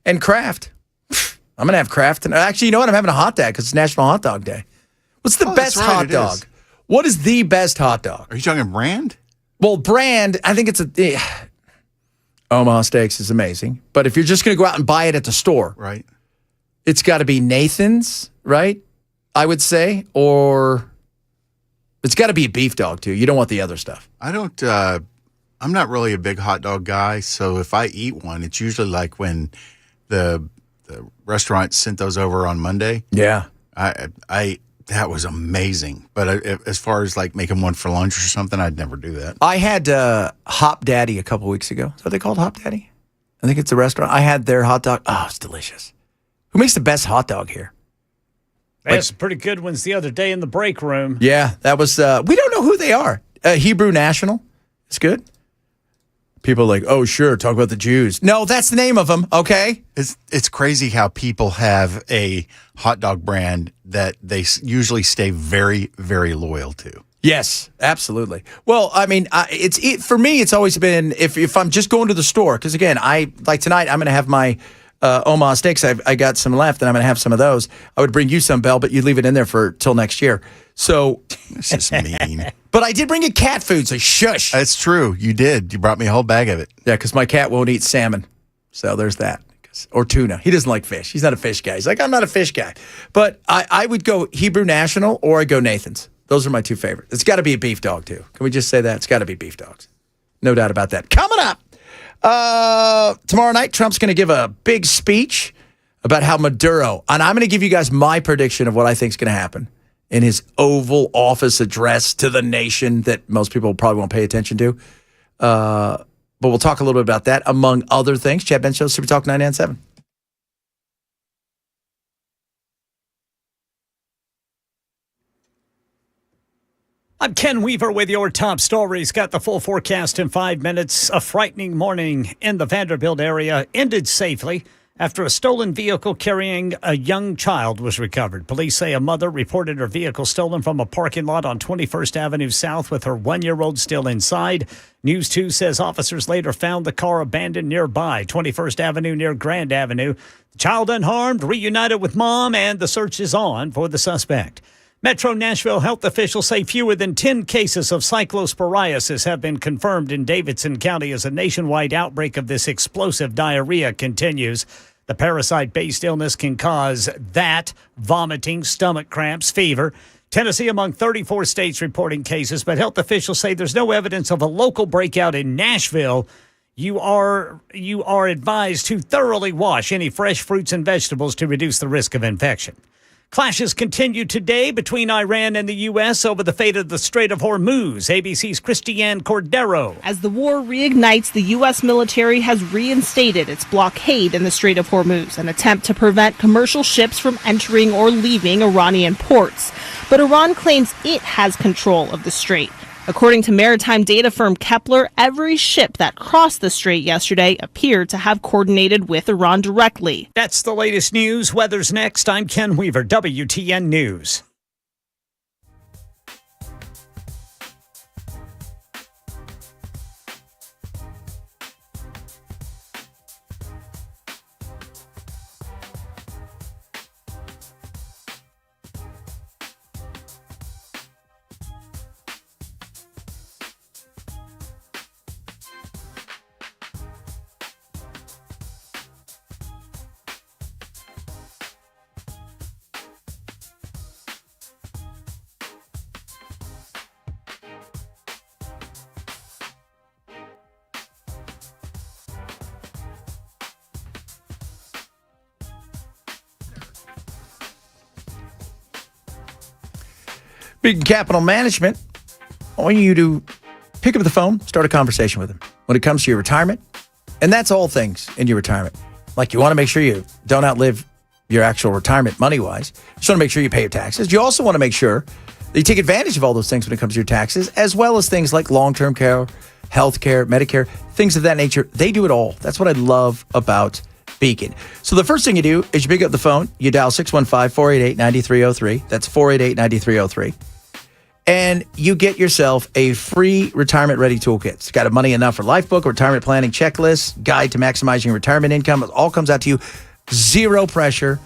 And Kraft. I'm going to have Kraft. Actually, you know what? I'm having a hot dog because it's National Hot Dog Day. What's the best hot dog? What is the best hot dog? Are you talking brand? Well, brand, I think it's Omaha Steaks is amazing. But if you're just going to go out and buy it at the store, right? It's got to be Nathan's, right? I would say. Or it's got to be a beef dog, too. You don't want the other stuff. I'm not really a big hot dog guy. So if I eat one, it's usually like when the restaurant sent those over on Monday. Yeah. That was amazing. But as far as like making one for lunch or something, I'd never do that. I had Hop Daddy a couple weeks ago. Is that what they called Hop Daddy? I think it's a restaurant. I had their hot dog. Oh, it's delicious. Who makes the best hot dog here? They had some pretty good ones the other day in the break room. Yeah, that was, we don't know who they are. Hebrew National. It's good. People are like, oh, sure, talk about the Jews. No, that's the name of them, okay? It's crazy how people have a hot dog brand that they usually stay very, very loyal to. Yes, absolutely. Well, I mean, for me, it's always been, if I'm just going to the store, because again, like tonight, I'm going to have my Omaha Steaks. I got some left, and I'm going to have some of those. I would bring you some, Bell, but you leave it in there till next year. So this is mean. But I did bring you cat food, so shush. That's true. You did. You brought me a whole bag of it. Yeah, because my cat won't eat salmon. So there's that. Or tuna. He doesn't like fish. He's not a fish guy. He's like, I'm not a fish guy. But I would go Hebrew National or I go Nathan's. Those are my two favorites. It's got to be a beef dog, too. Can we just say that? It's got to be beef dogs. No doubt about that. Coming up, tomorrow night, Trump's going to give a big speech about how Maduro, and I'm going to give you guys my prediction of what I think is going to happen in his Oval Office address to the nation that most people probably won't pay attention to. But we'll talk a little bit about that, among other things. Chad Ben Show, Super Talk 99.7. I'm Ken Weaver with your top stories. Got the full forecast in 5 minutes. A frightening morning in the Vanderbilt area ended safely after a stolen vehicle carrying a young child was recovered. Police say a mother reported her vehicle stolen from a parking lot on 21st Avenue South with her 1-year-old still inside. News 2 says officers later found the car abandoned nearby, 21st Avenue near Grand Avenue. The child unharmed, reunited with mom, and the search is on for the suspect. Metro Nashville health officials say fewer than 10 cases of cyclosporiasis have been confirmed in Davidson County as a nationwide outbreak of this explosive diarrhea continues. The parasite-based illness can cause vomiting, stomach cramps, fever. Tennessee among 34 states reporting cases, but health officials say there's no evidence of a local breakout in Nashville. You are advised to thoroughly wash any fresh fruits and vegetables to reduce the risk of infection. Clashes continue today between Iran and the U.S. over the fate of the Strait of Hormuz. ABC's Christiane Cordero. As the war reignites, the U.S. military has reinstated its blockade in the Strait of Hormuz, an attempt to prevent commercial ships from entering or leaving Iranian ports. But Iran claims it has control of the strait. According to maritime data firm Kepler, every ship that crossed the strait yesterday appeared to have coordinated with Iran directly. That's the latest news. Weather's next. I'm Ken Weaver, WTN News. Big Capital Management, I want you to pick up the phone, start a conversation with them when it comes to your retirement. And that's all things in your retirement. Like you want to make sure you don't outlive your actual retirement money-wise. You just want to make sure you pay your taxes. You also want to make sure that you take advantage of all those things when it comes to your taxes, as well as things like long-term care, health care, Medicare, things of that nature. They do it all. That's what I love about Beacon. So the first thing you do is you pick up the phone, you dial 615-488-9303. That's 488-9303. And you get yourself a free retirement ready toolkit. It's got a Money Enough for Life book, retirement planning checklist, guide to maximizing retirement income. It all comes out to you. Zero pressure,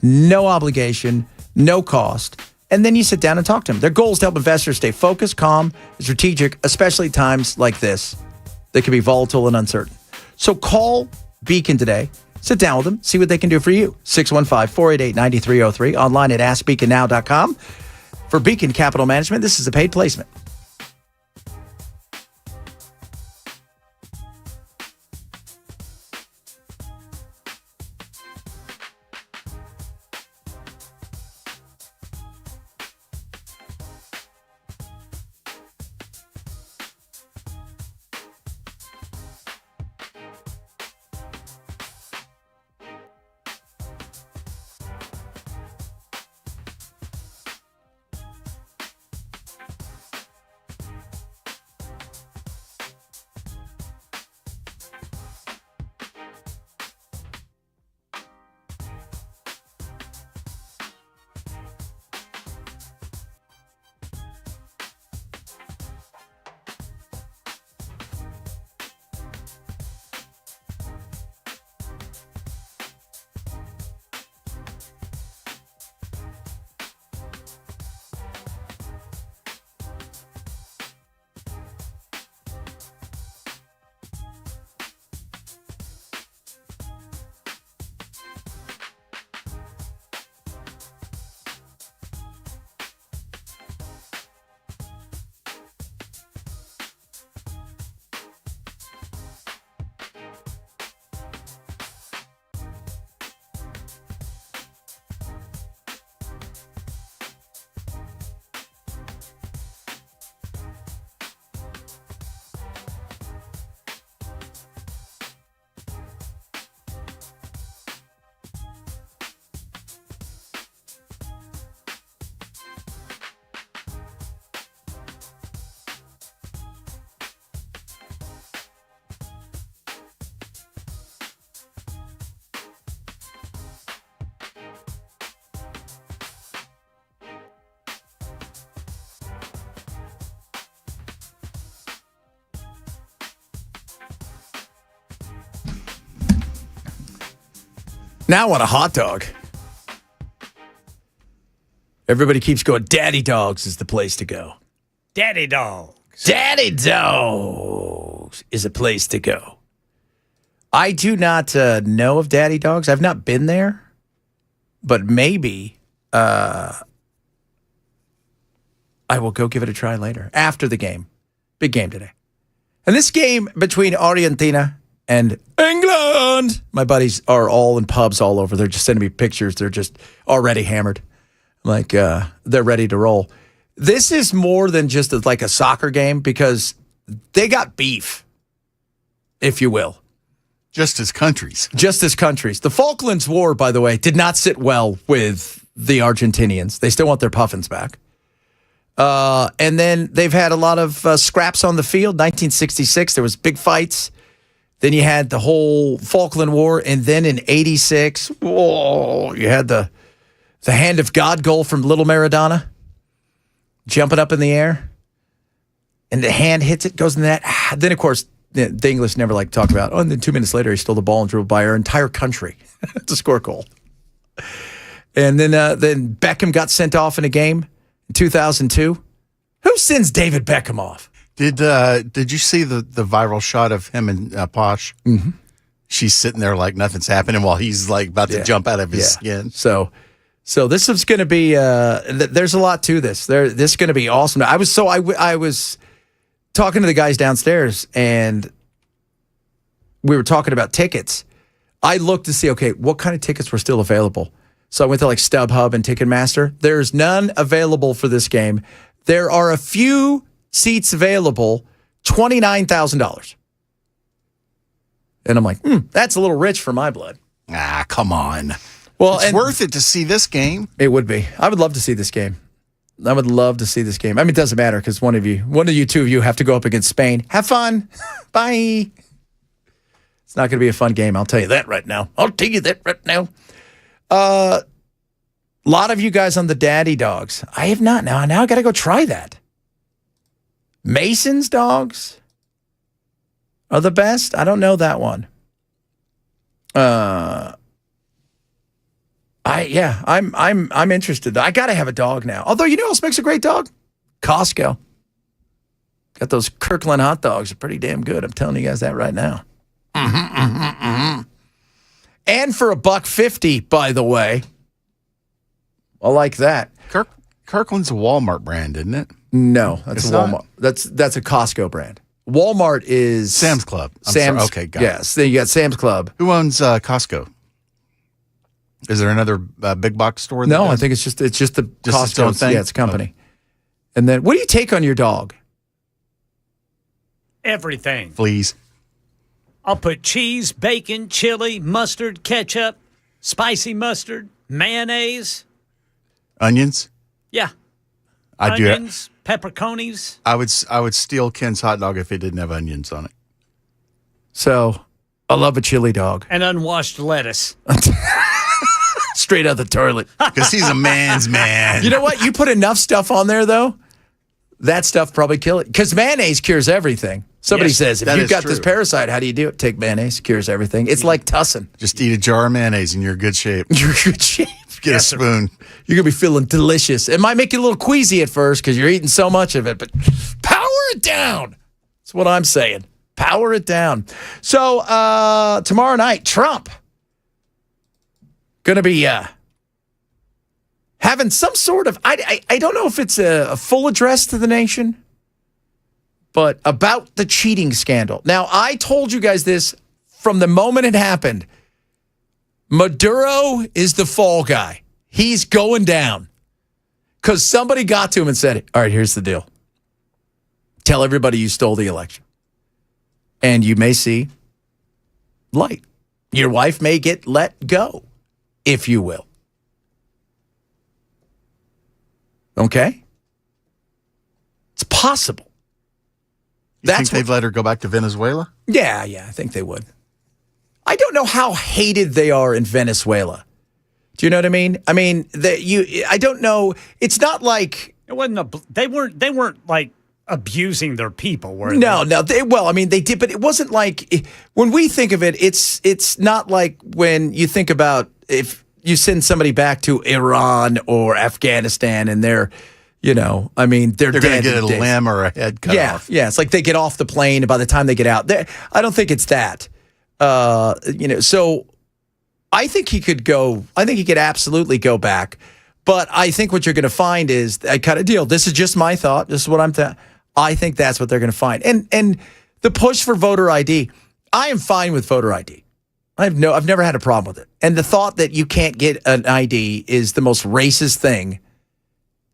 no obligation, no cost. And then you sit down and talk to them. Their goal is to help investors stay focused, calm, strategic, especially times like this that can be volatile and uncertain. So call Beacon today. Sit down with them, see what they can do for you. 615-488-9303, online at AskBeaconNow.com. For Beacon Capital Management, this is a paid placement. Now I want a hot dog. Everybody keeps going, Daddy Dogs is the place to go. Daddy Dogs. Daddy Dogs is a place to go. I do not know of Daddy Dogs. I've not been there, but maybe I will go give it a try later, after the game. Big game today. And this game between Argentina and England, my buddies are all in pubs all over. They're just sending me pictures. They're just already hammered. Like, they're ready to roll. This is more than just like a soccer game because they got beef, if you will. Just as countries. Just as countries. The Falklands War, by the way, did not sit well with the Argentinians. They still want their puffins back. And then they've had a lot of scraps on the field. 1966, there was big fights. Then you had the whole Falkland War. And then in 86, you had the hand of God goal from little Maradona jumping up in the air. And the hand hits it, goes in that. Then, of course, the English never like to talk about, and then 2 minutes later, he stole the ball and dribbled by our entire country to score a goal. And then Beckham got sent off in a game in 2002. Who sends David Beckham off? Did you see the viral shot of him and Posh? Mm-hmm. She's sitting there like nothing's happening while he's like about to jump out of his skin. So this is going to be. There's a lot to this. This is going to be awesome. I was talking to the guys downstairs, and we were talking about tickets. I looked to see, okay, what kind of tickets were still available. So I went to like StubHub and Ticketmaster. There's none available for this game. There are a few seats available, $29,000. And I'm like, that's a little rich for my blood. Ah, come on. Well, it's worth it to see this game. It would be. I would love to see this game. I would love to see this game. I mean, it doesn't matter because two of you have to go up against Spain. Have fun. Bye. It's not going to be a fun game. I'll tell you that right now. A lot of you guys on the daddy dogs. I have not. Now I got to go try that. Mason's dogs are the best. I don't know that one. I'm interested. I got to have a dog now. Although, you know who else makes a great dog? Costco. Got those Kirkland hot dogs. They're pretty damn good. I'm telling you guys that right now. And for $1.50, by the way. I like that. Kirkland's a Walmart brand, isn't it? No, that's It's a Walmart. not? That's a Costco brand. Walmart is Sam's Club. Okay, got it. Yes, then you got Sam's Club. Who owns Costco? Is there another big box store? No, I think it's just the Costco its own thing? Yeah, it's a company. And then, what do you take on your dog? Everything. Fleas. I'll put cheese, bacon, chili, mustard, ketchup, spicy mustard, mayonnaise. Onions? Yeah. I do. Onions, pepperconis. I would steal Ken's hot dog if it didn't have onions on it. So, I love a chili dog. And unwashed lettuce. Straight out the toilet. Because he's a man's man. You know what? You put enough stuff on there, though, that stuff probably kill it. Because mayonnaise cures everything. Somebody says, if you've got this parasite, how do you do it? Take mayonnaise, cures everything. It's like tussin. Just eat a jar of mayonnaise and you're in good shape. You're in good shape. Get a spoon. You're going to be feeling delicious. It might make you a little queasy at first because you're eating so much of it, but power it down. That's what I'm saying. Power it down. So tomorrow night, Trump going to be having some sort of, I don't know if it's a full address to the nation, but about the cheating scandal. Now, I told you guys this from the moment it happened. Maduro is the fall guy. He's going down. Because somebody got to him and said, all right, here's the deal. Tell everybody you stole the election. And you may see light. Your wife may get let go, if you will. Okay? It's possible. You think they've let her go back to Venezuela? Yeah, I think they would. I don't know how hated they are in Venezuela. Do you know what I mean? I mean, I don't know. It's not like it wasn't. They weren't like abusing their people, were they? No. They did, but it wasn't like when we think of it. It's not like when you think about if you send somebody back to Iran or Afghanistan and they're dead. They're going to get a limb or a head cut off. Yeah. It's like they get off the plane and by the time they get out, I don't think it's that. So I think he could go. I think he could absolutely go back. But I think what you're going to find is a kind of deal. This is just my thought. This is what I'm saying. I think that's what they're going to find. And the push for voter ID, I am fine with voter ID. I've never had a problem with it. And the thought that you can't get an ID is the most racist thing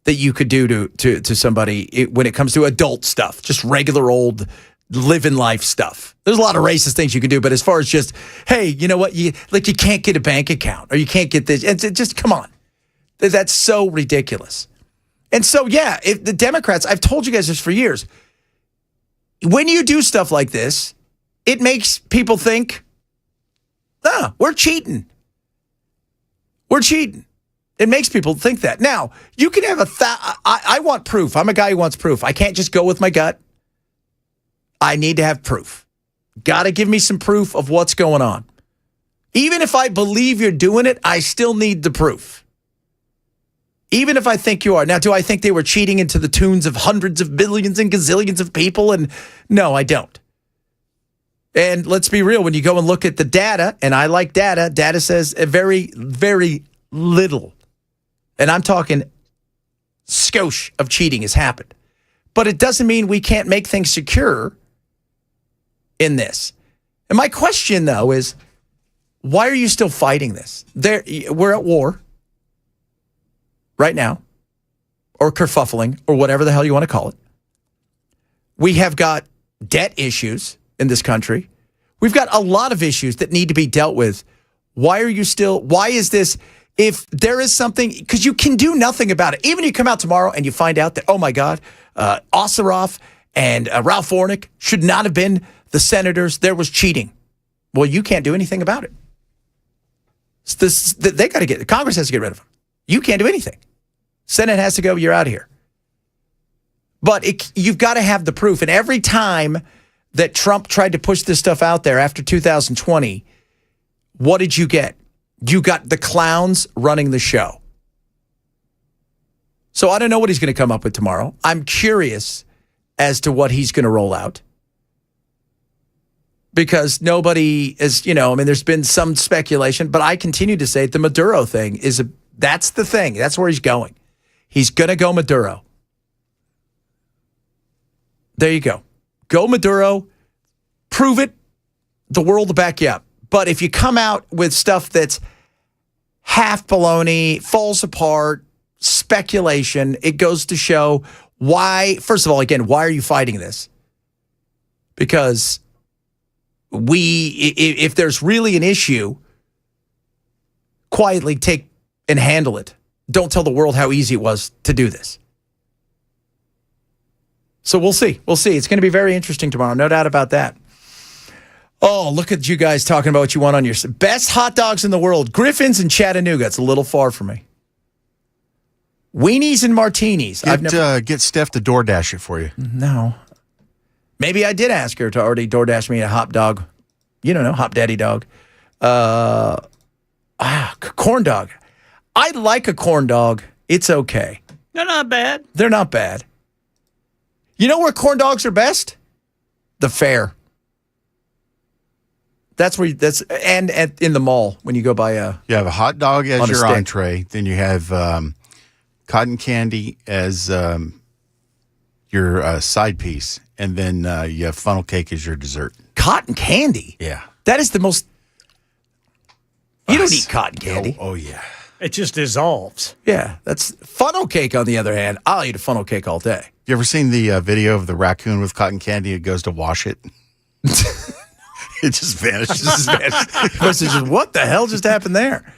that you could do to somebody when it comes to adult stuff, just regular old living life stuff. There's a lot of racist things you can do, but as far as just, hey, you know what? You can't get a bank account or you can't get this. And just come on. That's so ridiculous. And so, yeah, if the Democrats, I've told you guys this for years. When you do stuff like this, it makes people think, we're cheating. We're cheating. It makes people think that. Now, you can have I want proof. I'm a guy who wants proof. I can't just go with my gut. I need to have proof. Got to give me some proof of what's going on. Even if I believe you're doing it, I still need the proof. Even if I think you are. Now, do I think they were cheating into the tunes of hundreds of billions and gazillions of people? And no, I don't. And let's be real. When you go and look at the data, and I like data says a very, very little. And I'm talking skosh of cheating has happened. But it doesn't mean we can't make things secure in this. And my question, though, is why are you still fighting this? We're at war right now, or kerfuffling, or whatever the hell you want to call it. We have got debt issues in this country. We've got a lot of issues that need to be dealt with. Why is this, if there is something, because you can do nothing about it. Even if you come out tomorrow and you find out that, oh my God, Ossoff and Ralph Warnick should not have been the senators. There was cheating. Well, you can't do anything about it. They got to get, Congress has to get rid of them. You can't do anything. Senate has to go, you're out of here. But you've got to have the proof. And every time that Trump tried to push this stuff out there after 2020, what did you get? You got the clowns running the show. So I don't know what he's going to come up with tomorrow. I'm curious as to what he's going to roll out. Because nobody is, there's been some speculation, but I continue to say the Maduro thing that's the thing. That's where he's going. He's going to go Maduro. There you go. Go Maduro. Prove it. The world will back you up. But if you come out with stuff that's half baloney, falls apart, speculation, it goes to show why, first of all, again, why are you fighting this? Because if there's really an issue, quietly take and handle it. Don't tell the world how easy it was to do this. So we'll see. We'll see. It's going to be very interesting tomorrow. No doubt about that. Oh, look at you guys talking about what you want on your best hot dogs in the world. Griffin's in Chattanooga. It's a little far from me. Weenies and martinis. Get Steph to DoorDash it for you. No. Maybe I did ask her to already DoorDash me a hot dog. You don't know, hot daddy dog. Corn dog. I like a corn dog. It's okay. They're not bad. They're not bad. You know where corn dogs are best? The fair. And in the mall when you go buy You have a hot dog as your stick. entree. Then you have cotton candy as your side piece. And then you have funnel cake as your dessert. Cotton candy? Yeah. That is the most... You don't eat cotton candy. Oh, yeah. It just dissolves. Yeah. That's funnel cake, on the other hand. I'll eat a funnel cake all day. You ever seen the video of the raccoon with cotton candy? It goes to wash it. It just vanishes. What the hell just happened there?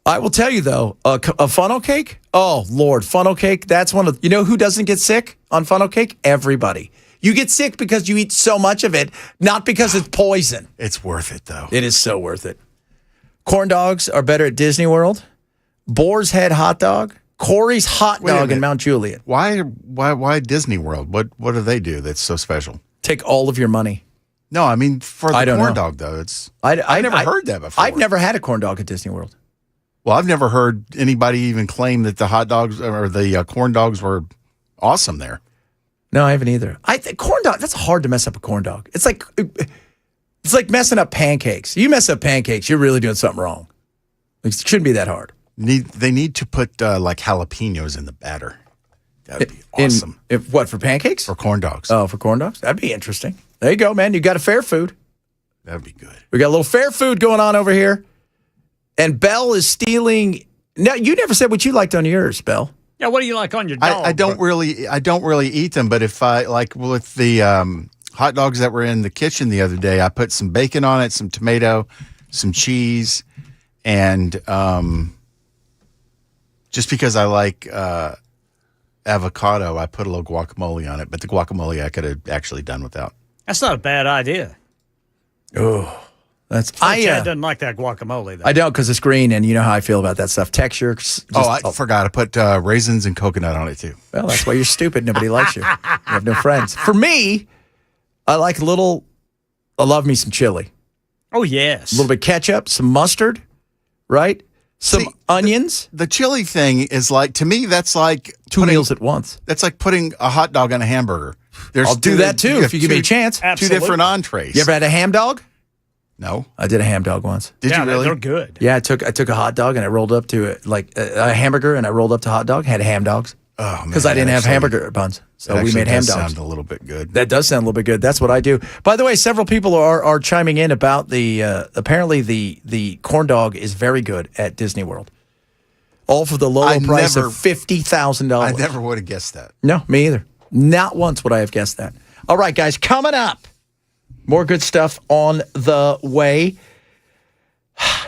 I will tell you, though, a funnel cake? Oh, Lord, funnel cake, that's one of... You know who doesn't get sick on funnel cake? Everybody. You get sick because you eat so much of it, not because it's poison. It's worth it, though. It is so worth it. Corn dogs are better at Disney World. Boar's Head hot dog. Corey's hot dog in Mount Juliet. Why Disney World? What do they do that's so special? Take all of your money. No, I mean, for the corn dog, though, I've never heard that before. I've never had a corn dog at Disney World. Well, I've never heard anybody even claim that the hot dogs or the corn dogs were awesome there. No, I haven't either. Corn dog, that's hard to mess up a corn dog. It's like messing up pancakes. You mess up pancakes, you're really doing something wrong. It shouldn't be that hard. They need to put like jalapenos in the batter. That would be awesome. What, for pancakes? For corn dogs. Oh, for corn dogs? That'd be interesting. There you go, man. You got a fair food. That would be good. We got a little fair food going on over here. And Belle is stealing. No, you never said what you liked on yours, Belle. Yeah, what do you like on your dog? I don't really eat them, but if I like with the hot dogs that were in the kitchen the other day, I put some bacon on it, some tomato, some cheese, and just because I like avocado, I put a little guacamole on it. But the guacamole I could have actually done without. That's not a bad idea. Oh, Chad doesn't like that guacamole, though. I don't, because it's green, and you know how I feel about that stuff. Texture. I forgot. I put raisins and coconut on it, too. Well, that's why you're stupid. Nobody likes you. You have no friends. For me, I love me some chili. Oh, yes. A little bit of ketchup, some mustard, right? Some onions. The chili thing is like, to me, that's like two meals at once. That's like putting a hot dog on a hamburger. I'll do that, too, if you give me a chance. Absolutely. Two different entrees. You ever had a ham dog? No. I did a ham dog once. Did you really? They're good. Yeah, I took a hot dog and I rolled up to it like a hamburger and I rolled up to hot dog, had ham dogs. Oh, man. Because I didn't have hamburger buns. So we made ham dogs. That sounds a little bit good. That does sound a little bit good. That's what I do. By the way, several people are chiming in about apparently the corn dog is very good at Disney World. All for the low price of $50,000. I never would have guessed that. No, me either. Not once would I have guessed that. All right, guys, coming up. More good stuff on the way.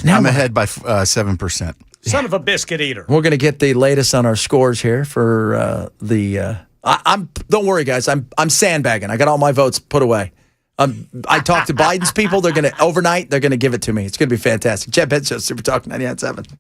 Now I'm ahead by 7%. Son of a biscuit eater. We're going to get the latest on our scores here for don't worry, guys. I'm sandbagging. I got all my votes put away. I talked to Biden's people. They're going to give it to me. It's going to be fantastic. Chad Benson Show, Super Talk 99.7.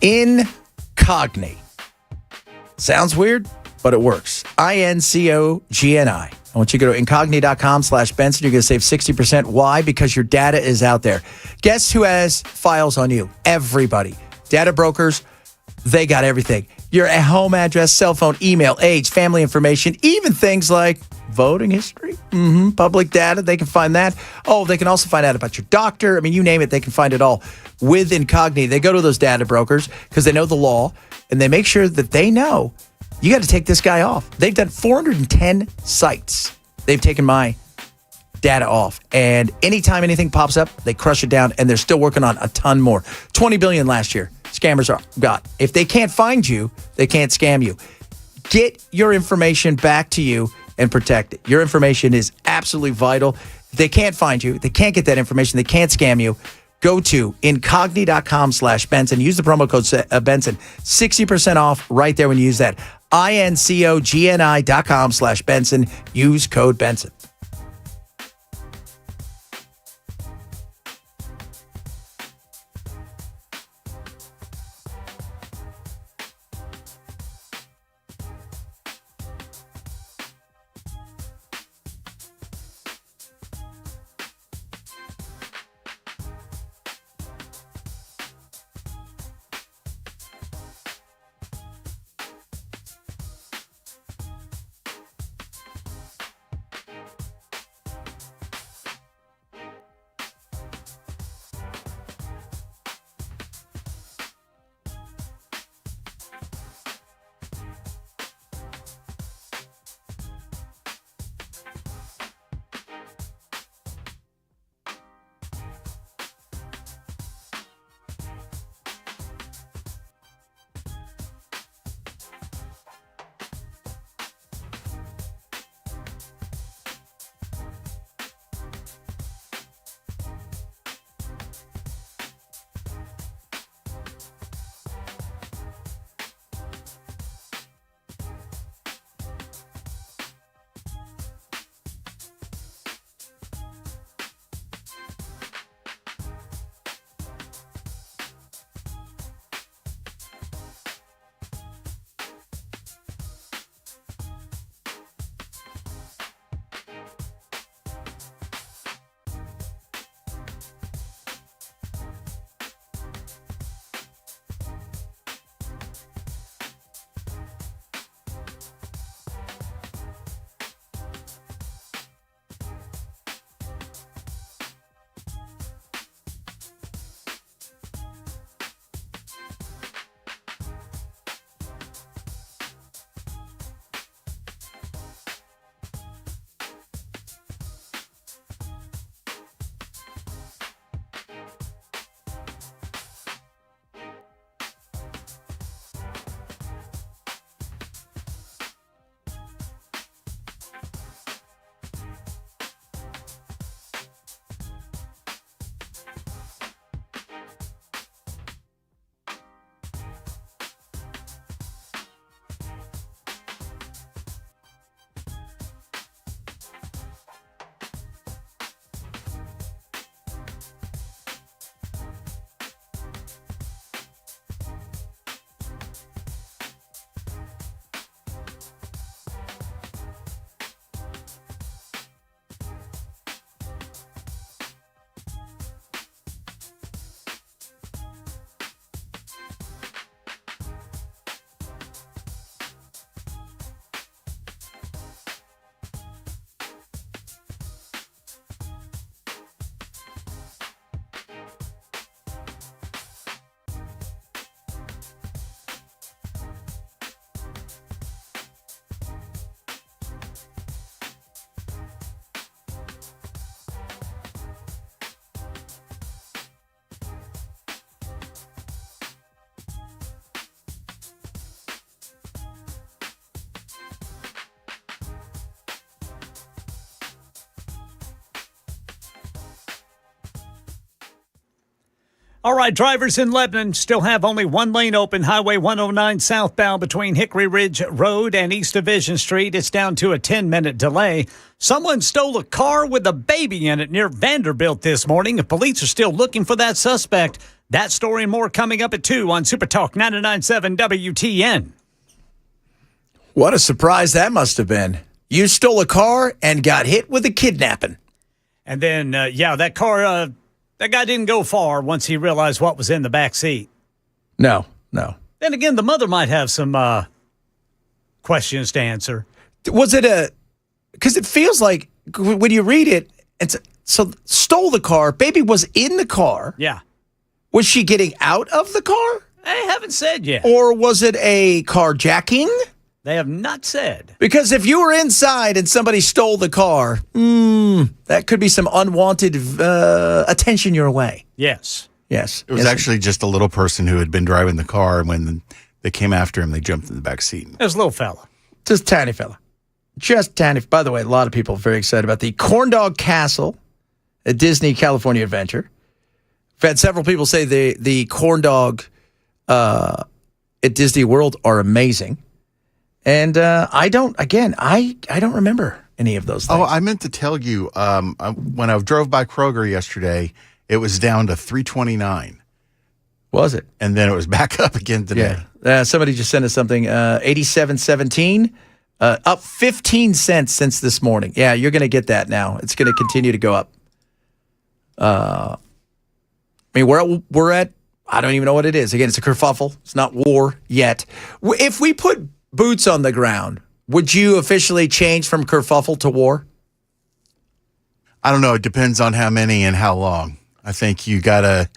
Incogni. Sounds weird, but it works. Incogni. I want you to go to incogni.com/Benson. You're going to save 60%. Why? Because your data is out there. Guess who has files on you? Everybody. Data brokers, they got everything. Your home address, cell phone, email, age, family information, even things like voting history, public data. They can find that. Oh, they can also find out about your doctor. I mean, you name it, they can find it all. With Incogni, they go to those data brokers because they know the law, and they make sure that they know you got to take this guy off. They've done 410 sites. They've taken my data off, and anytime anything pops up, they crush it down, and they're still working on a ton more. 20 billion last year. Scammers got. If they can't find you, they can't scam you. Get your information back to you and protect it. Your information is absolutely vital. If they can't find you, they can't get that information, they can't scam you. Go to incogni.com/Benson. Use the promo code Benson. 60% off right there when you use that. incogni.com/Benson. Use code Benson. All right, drivers in Lebanon still have only one lane open, Highway 109 southbound between Hickory Ridge Road and East Division Street. It's down to a 10-minute delay. Someone stole a car with a baby in it near Vanderbilt this morning. Police are still looking for that suspect. That story and more coming up at 2 on Super Talk 99.7 WTN. What a surprise that must have been. You stole a car and got hit with a kidnapping. And then, that car... that guy didn't go far once he realized what was in the back seat. No. Then again, the mother might have some questions to answer. Was it because it feels like when you read it, so stole the car, baby was in the car. Yeah. Was she getting out of the car? They haven't said yet. Or was it a carjacking? They have not said. Because if you were inside and somebody stole the car, that could be some unwanted attention your way. Yes. Yes. It was actually just a little person who had been driving the car, and when they came after him, they jumped in the back seat. It was a little fella. Just tiny fella. Just tiny. By the way, a lot of people are very excited about the Corn Dog Castle at Disney California Adventure. I've had several people say the corn dog at Disney World are amazing. And I don't remember any of those things. Oh, I meant to tell you, when I drove by Kroger yesterday, it was down to $3.29. Was it? And then it was back up again today. Yeah. Somebody just sent us something, 87.17, up 15 cents since this morning. Yeah, you're going to get that now. It's going to continue to go up. I mean, we're at, I don't even know what it is. Again, it's a kerfuffle. It's not war yet. If we put boots on the ground, would you officially change from kerfuffle to war? I don't know. It depends on how many and how long. I think you got to.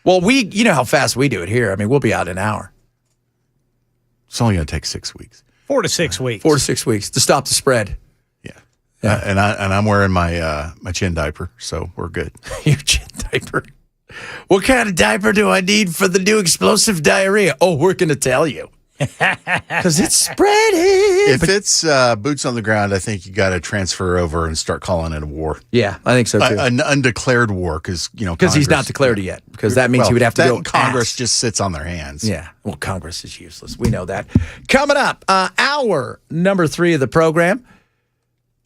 Well, you know how fast we do it here. I mean, we'll be out in an hour. It's only going to take 6 weeks. 4 to 6 weeks. 4 to 6 weeks to stop the spread. Yeah. And I'm wearing my chin diaper, so we're good. Your chin diaper. What kind of diaper do I need for the new explosive diarrhea? Oh, we're going to tell you. Because it's spreading. If it's boots on the ground, I think you got to transfer over and start calling it a war. Yeah, I think so too. An undeclared war, because he's not declared it yet. Because that means he would have to go. Congress just sits on their hands. Yeah, well, Congress is useless. We know that. Coming up, hour number 3 of the program.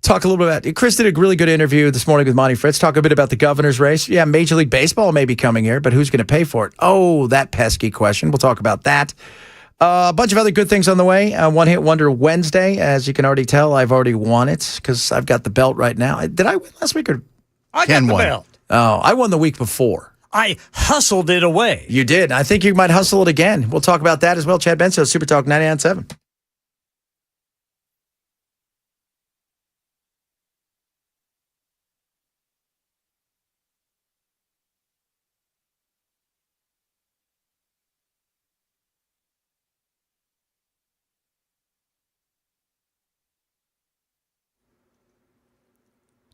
Talk a little bit about. Chris did a really good interview this morning with Monty Fritz. Talk a bit about the governor's race. Yeah, Major League Baseball may be coming here, but who's going to pay for it? Oh, that pesky question. We'll talk about that. A bunch of other good things on the way. One Hit Wonder Wednesday. As you can already tell, I've already won it because I've got the belt right now. Did I win last week? I got the belt. Oh, I won the week before. I hustled it away. You did. I think you might hustle it again. We'll talk about that as well. Chad Benso, Super Talk 99.7.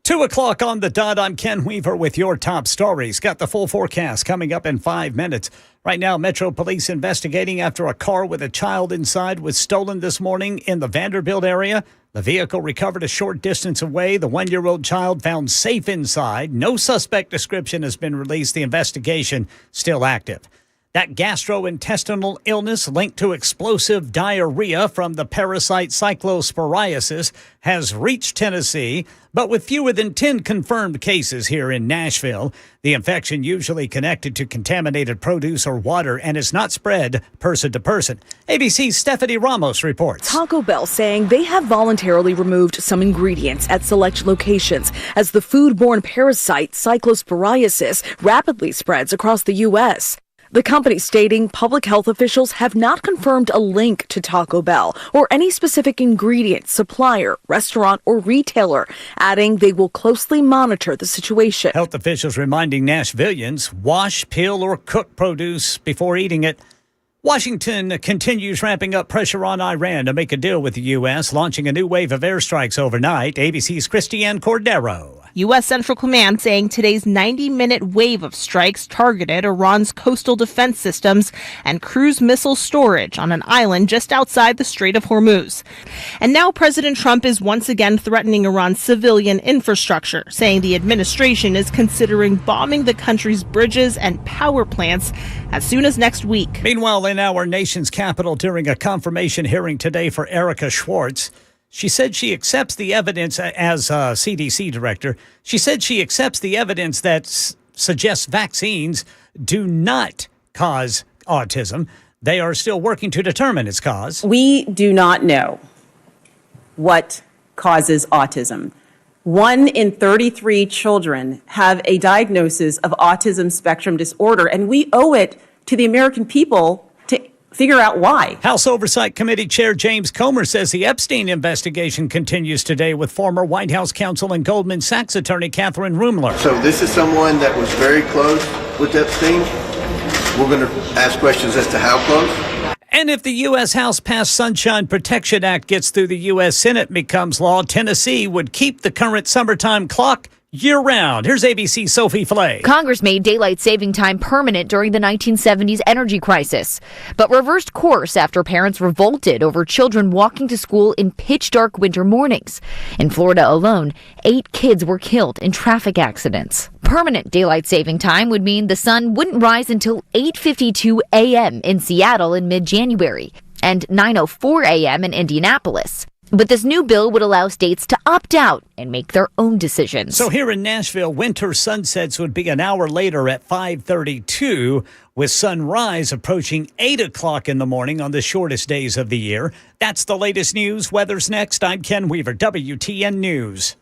Two o'clock on the dot. I'm Ken Weaver with your top stories. Got the full forecast coming up in 5 minutes. Right now, Metro Police investigating after a car with a child inside was stolen this morning in the Vanderbilt area. The vehicle recovered a short distance away. The 1-year-old child found safe inside. No suspect description has been released. The investigation still active. That gastrointestinal illness linked to explosive diarrhea from the parasite cyclosporiasis has reached Tennessee, but with fewer than 10 confirmed cases here in Nashville. The infection usually connected to contaminated produce or water and is not spread person to person. ABC's Stephanie Ramos reports. Taco Bell saying they have voluntarily removed some ingredients at select locations as the foodborne parasite cyclosporiasis rapidly spreads across the U.S. The company stating public health officials have not confirmed a link to Taco Bell or any specific ingredient, supplier, restaurant, or retailer, adding they will closely monitor the situation. Health officials reminding Nashvillians wash, peel, or cook produce before eating it. Washington continues ramping up pressure on Iran to make a deal with the U.S., launching a new wave of airstrikes overnight. ABC's Christiane Cordero. U.S. Central Command saying today's 90-minute wave of strikes targeted Iran's coastal defense systems and cruise missile storage on an island just outside the Strait of Hormuz. And now President Trump is once again threatening Iran's civilian infrastructure, saying the administration is considering bombing the country's bridges and power plants as soon as next week. Meanwhile, in our nation's capital, during a confirmation hearing today for Erica Schwartz, she said she accepts the evidence as CDC director. She said she accepts the evidence that suggests vaccines do not cause autism. They are still working to determine its cause. We do not know what causes autism. 1 in 33 children have a diagnosis of autism spectrum disorder, and we owe it to the American people to figure out why. House Oversight Committee Chair James Comer says the Epstein investigation continues today with former White House counsel and Goldman Sachs attorney Catherine Rumler. So this is someone that was very close with Epstein. We're going to ask questions as to how close. And if the U.S. House passed Sunshine Protection Act gets through the U.S. Senate and becomes law, Tennessee would keep the current summertime clock year-round. Here's ABC's Sophie Flay. Congress made daylight saving time permanent during the 1970s energy crisis, but reversed course after parents revolted over children walking to school in pitch-dark winter mornings. In Florida alone, 8 kids were killed in traffic accidents. Permanent daylight saving time would mean the sun wouldn't rise until 8:52 a.m. in Seattle in mid-January and 9:04 a.m. in Indianapolis. But this new bill would allow states to opt out and make their own decisions. So here in Nashville, winter sunsets would be an hour later at 5:32, with sunrise approaching 8 o'clock in the morning on the shortest days of the year. That's the latest news. Weather's next. I'm Ken Weaver, WTN News.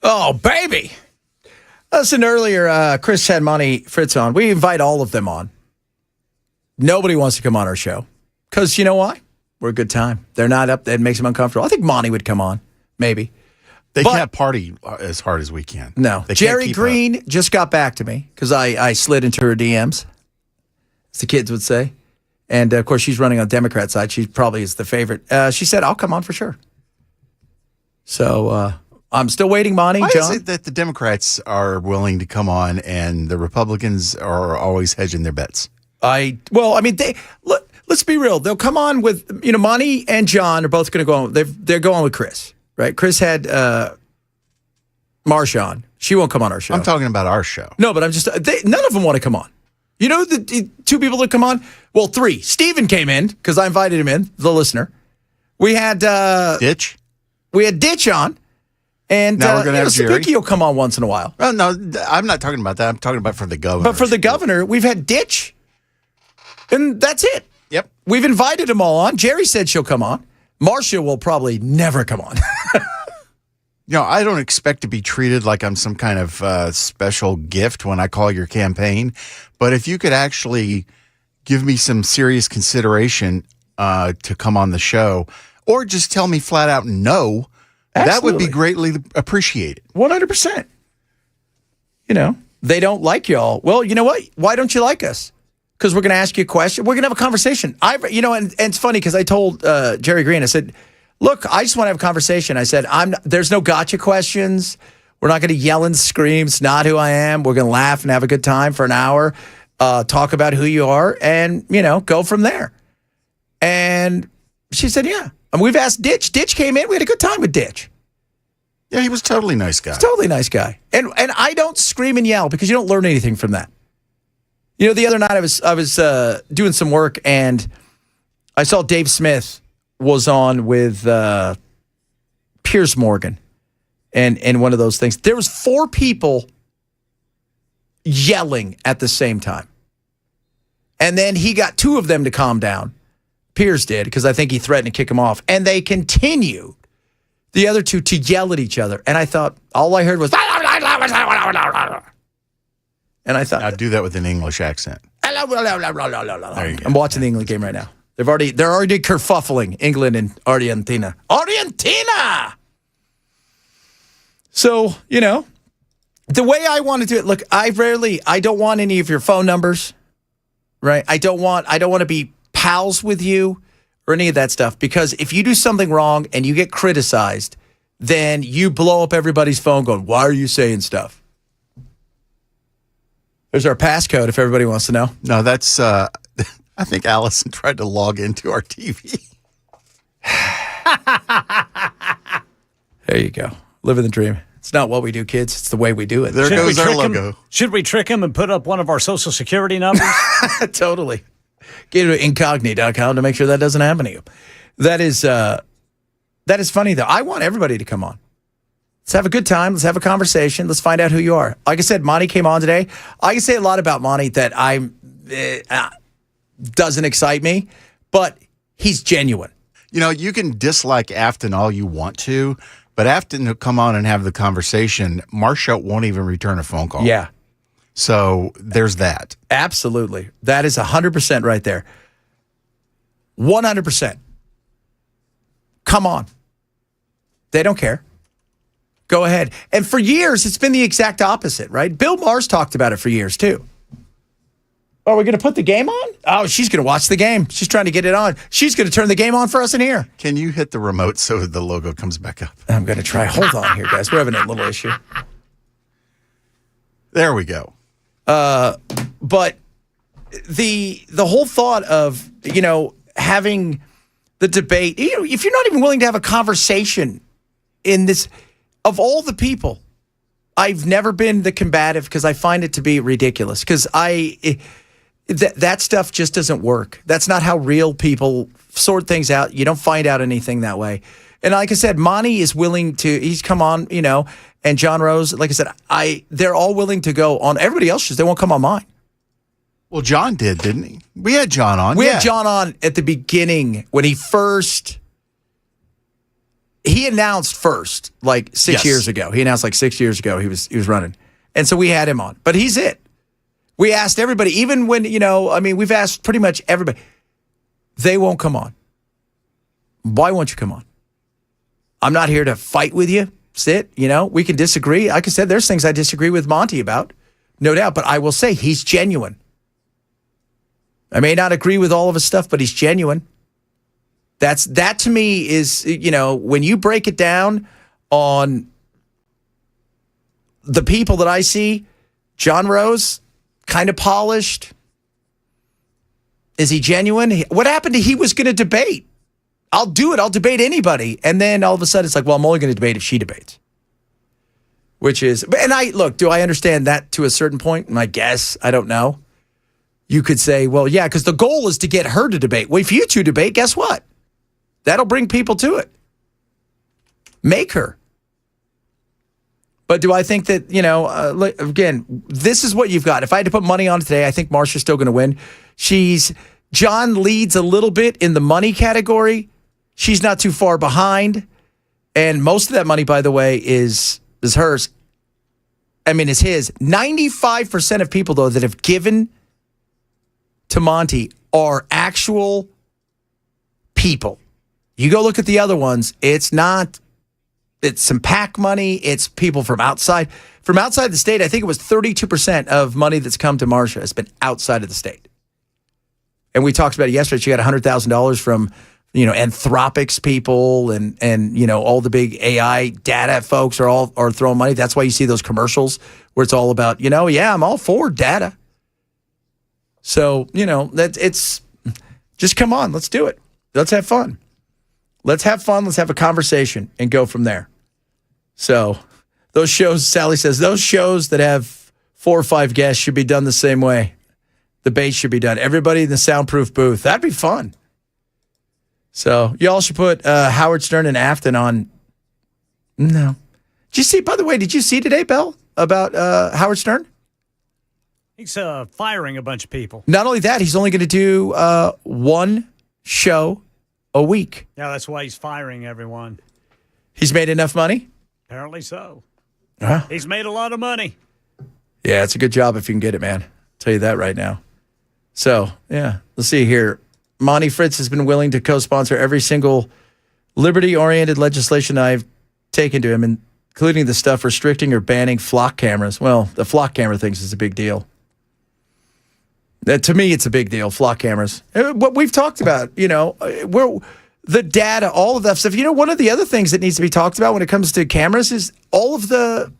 Oh, baby. Listen, earlier, Chris had Monty Fritz on. We invite all of them on. Nobody wants to come on our show. Because you know why? We're a good time. They're not up. It makes them uncomfortable. I think Monty would come on. maybe. They But- can't party as hard as we can. No. They can't Jerry keep Green just got back to me because I slid into her DMs, as the kids would say. And, of course, she's running on the Democrat side. She probably is the favorite. She said, I'll come on for sure. So I'm still waiting, Monty, Why John. is it that the Democrats are willing to come on and the Republicans are always hedging their bets? Let's be real. They'll come on with, Monty and John are both going to go on. They're going with Chris, right? Chris had Marsha on. She won't come on our show. I'm talking about our show. No, but I'm just, none of them want to come on. You know the two people that come on? Well, three. Steven came in because I invited him in, the listener. We had Ditch. We had Ditch on. And now we're going to have Jerry. Sapicki will come on once in a while. Well, no, I'm not talking about that. I'm talking about for the governor. But for the governor, we've had Ditch. And that's it. Yep. We've invited them all on. Jerry said she'll come on. Marsha will probably never come on. I don't expect to be treated like I'm some kind of special gift when I call your campaign. But if you could actually give me some serious consideration to come on the show, or just tell me flat out no, that would be greatly appreciated. 100%. They don't like y'all. Well, you know what? Why don't you like us? Because we're going to ask you a question. We're going to have a conversation. And it's funny because I told Jerry Green, I said, look, I just want to have a conversation. I said, there's no gotcha questions. We're not going to yell and scream. It's not who I am. We're going to laugh and have a good time for an hour, talk about who you are, and, go from there. And she said, yeah. And we've asked Ditch. Ditch came in. We had a good time with Ditch. Yeah, he was totally nice guy. Totally nice guy. And I don't scream and yell because you don't learn anything from that. The other night I was doing some work and I saw Dave Smith was on with Piers Morgan and one of those things. There was 4 people yelling at the same time. And then he got 2 of them to calm down. Piers did, because I think he threatened to kick him off. And they continued, the other 2, to yell at each other. And I thought, all I heard was... And I thought... I'd do that with an English accent. I'm watching the England game right now. They're already kerfuffling England and Argentina. Argentina! So, the way I want to do it, look, I don't want any of your phone numbers, right? I don't want to be pals with you or any of that stuff, because if you do something wrong and you get criticized, then you blow up everybody's phone going, why are you saying stuff? There's our passcode if everybody wants to know. No, that's, I think Allison tried to log into our TV. There you go. Living the dream. It's not what we do, kids. It's the way we do it. There goes our logo. Should we trick him and put up one of our social security numbers? Totally. Get to incognito.com to make sure that doesn't happen to you. That is funny, though. I want everybody to come on. Let's have a good time. Let's have a conversation. Let's find out who you are. Like I said, Monty came on today. I can say a lot about Monty that doesn't excite me, but he's genuine. You can dislike Afton all you want to, but Afton will come on and have the conversation. Marsha won't even return a phone call. Yeah. So there's that. Absolutely. That is 100% right there. 100%. Come on. They don't care. Go ahead. And for years, it's been the exact opposite, right? Bill Maher's talked about it for years, too. Are we going to put the game on? Oh, she's going to watch the game. She's trying to get it on. She's going to turn the game on for us in here. Can you hit the remote so the logo comes back up? I'm going to try. Hold on here, guys. We're having a little issue. There we go. But the whole thought of, having the debate, if you're not even willing to have a conversation in this, of all the people, I've never been the combative because I find it to be ridiculous, because that stuff just doesn't work. That's not how real people sort things out. You don't find out anything that way. And like I said, Monty is willing to, he's come on, and John Rose, like I said, they're all willing to go on everybody else's. They won't come on mine. Well, John did, didn't he? We had John on. We had John on at the beginning when he announced first, like 6 years ago. He announced like 6 years ago he was running. And so we had him on. But he's it. We asked everybody, even when, we've asked pretty much everybody. They won't come on. Why won't you come on? I'm not here to fight with you. Sit, we can disagree. Like I said, there's things I disagree with Monty about, no doubt. But I will say he's genuine. I may not agree with all of his stuff, but he's genuine. That to me is, when you break it down on the people that I see, John Rose, kind of polished. Is he genuine? What happened to he was going to debate? I'll do it. I'll debate anybody. And then all of a sudden it's like, well, I'm only going to debate if she debates. Which is, and do I understand that to a certain point? I guess, I don't know. You could say, well, yeah, because the goal is to get her to debate. Well, if you two debate, guess what? That'll bring people to it. Make her. But do I think that, again, this is what you've got. If I had to put money on it today, I think Marsha's still going to win. John leads a little bit in the money category. She's not too far behind. And most of that money, by the way, is hers. Is his. 95% of people, though, that have given to Monty are actual people. You go look at the other ones, it's some PAC money, it's people from outside. From outside the state, I think it was 32% of money that's come to Marsha has been outside of the state. And we talked about it yesterday. She got $100,000 from, Anthropic's people and all the big AI data folks are throwing money. That's why you see those commercials where it's all about, I'm all for data. So, it's just come on, let's do it. Let's have fun. Let's have fun. Let's have a conversation and go from there. So those shows, Sally says, those shows that have 4 or 5 guests should be done the same way. The base should be done. Everybody in the soundproof booth. That'd be fun. So y'all should put Howard Stern and Afton on. No. Did you see today, Bell, about Howard Stern? He's firing a bunch of people. Not only that, he's only going to do one show a week. Yeah, that's why he's firing everyone. He's made enough money? Apparently so. Huh? He's made a lot of money. Yeah, it's a good job if you can get it, man. I'll tell you that right now. So, yeah, let's see here. Monty Fritz has been willing to co-sponsor every single liberty-oriented legislation I've taken to him, including the stuff restricting or banning flock cameras. Well, the flock camera thing is a big deal. To me, it's a big deal, flock cameras. What we've talked about, the data, all of that stuff. One of the other things that needs to be talked about when it comes to cameras is all of the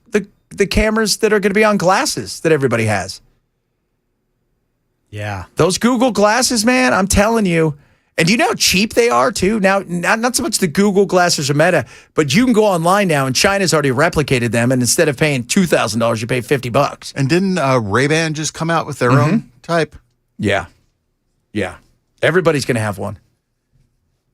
cameras that are going to be on glasses that everybody has. Yeah. Those Google glasses, man, I'm telling you. And do you know how cheap they are, too? Now, not so much the Google glasses or Meta, but you can go online now, and China's already replicated them, and instead of paying $2,000, you pay $50. And didn't Ray-Ban just come out with their own type? Yeah. Yeah. Everybody's going to have one.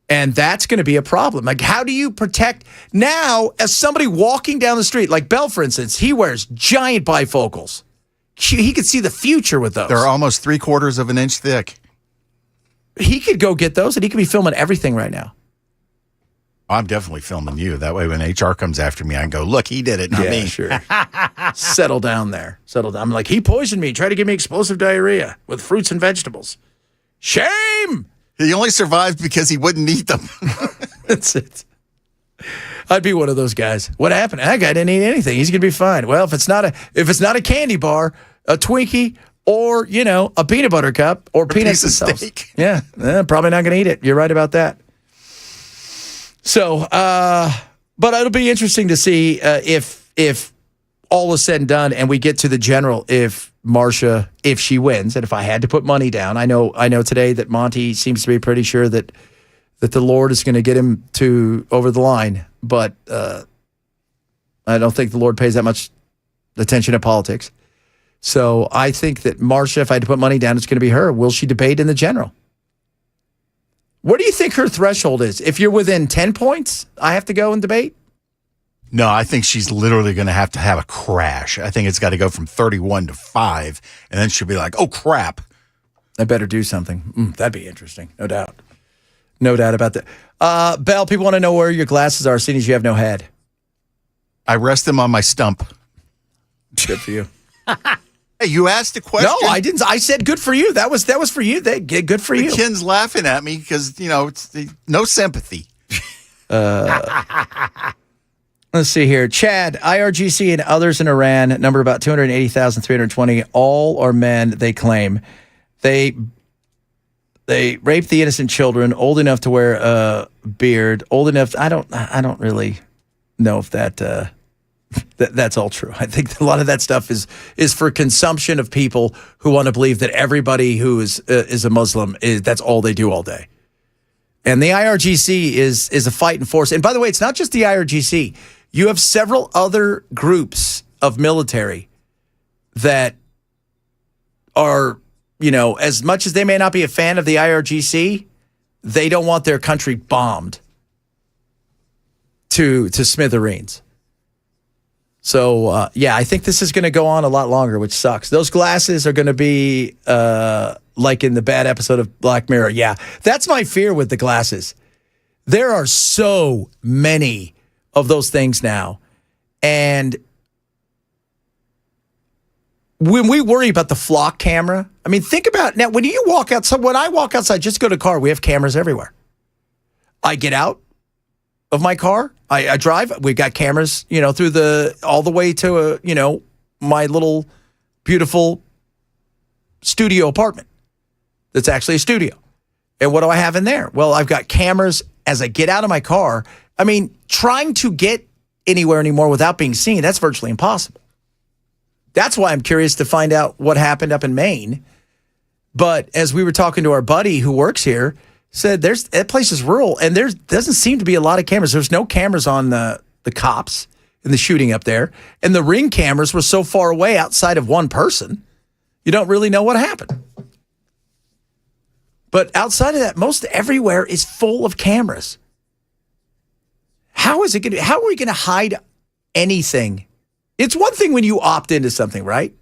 And that's going to be a problem. Like, how do you protect now as somebody walking down the street, like Bell, for instance, he wears giant bifocals. He could see the future with those. They're almost 3/4 of an inch thick. He could go get those and he could be filming everything right now. I'm definitely filming you. That way when HR comes after me, I can go, look, he did it, not me. Sure. Settle down there. Settle down. I'm like, he poisoned me. Tried to give me explosive diarrhea with fruits and vegetables. Shame! He only survived because he wouldn't eat them. That's it. I'd be one of those guys. What happened? That guy didn't eat anything. He's going to be fine. Well, if it's not a candy bar, a Twinkie, or, a peanut butter cup, or peanuts themselves. Steak. Yeah, probably not going to eat it. You're right about that. So, but it'll be interesting to see if all is said and done and we get to the general, if Marsha, if she wins, and if I had to put money down, I know today that Monty seems to be pretty sure that the Lord is going to get him over the line, but I don't think the Lord pays that much attention to politics. So I think that Marsha, if I had to put money down, it's going to be her. Will she debate in the general? What do you think her threshold is? If you're within 10 points, I have to go and debate? No, I think she's literally going to have a crash. I think it's got to go from 31 to 5, and then she'll be like, oh, crap. I better do something. That'd be interesting. No doubt. No doubt about that. Bell, people want to know where your glasses are, seeing as you have no head. I rest them on my stump. Good for you. Hey, you asked a question. No, I didn't. I said good for you. That was for you. Good for you. Ken's laughing at me because, it's no sympathy. Let's see here. Chad, IRGC and others in Iran number about 280,320. All are men, they claim. They raped the innocent children, old enough to wear a beard, old enough. I don't really know if that's all true. I think a lot of that stuff is for consumption of people who want to believe that everybody who is a Muslim that's all they do all day. And the IRGC is a fighting force. And by the way, it's not just the IRGC. You have several other groups of military that are, as much as they may not be a fan of the IRGC, they don't want their country bombed to smithereens. So, I think this is going to go on a lot longer, which sucks. Those glasses are going to be like in the bad episode of Black Mirror. Yeah, that's my fear with the glasses. There are so many of those things now. And when we worry about the flock camera, I mean, think about now when you walk outside, when I walk outside, just go to a car, we have cameras everywhere. I get out of my car, I drive, we've got cameras, through all the way to, my little beautiful studio apartment. That's actually a studio. And what do I have in there? Well, I've got cameras as I get out of my car. I mean, trying to get anywhere anymore without being seen, that's virtually impossible. That's why I'm curious to find out what happened up in Maine. But as we were talking to our buddy who works here, said that place is rural and there doesn't seem to be a lot of cameras. There's no cameras on the cops in the shooting up there. And the ring cameras were so far away outside of one person, you don't really know what happened. But outside of that, most everywhere is full of cameras. How are we going to hide anything? It's one thing when you opt into something, right?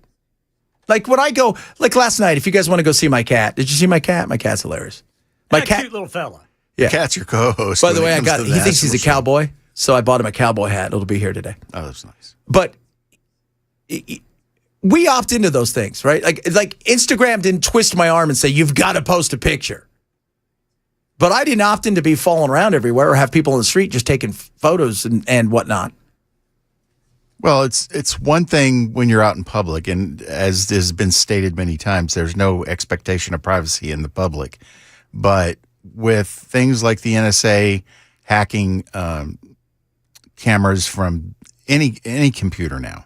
Like when I go, like last night, if you guys want to go see my cat, did you see my cat? My cat's hilarious. My cat, cute little fella. Yeah. Cat's your co-host. By the way, he thinks he's a cowboy, so I bought him a cowboy hat. It'll be here today. Oh, that's nice. But we opt into those things, right? Like Instagram didn't twist my arm and say, you've got to post a picture. But I didn't opt in to be falling around everywhere or have people on the street just taking photos and whatnot. Well, it's one thing when you're out in public, and as has been stated many times, there's no expectation of privacy in the public. But with things like the NSA hacking cameras from any computer now,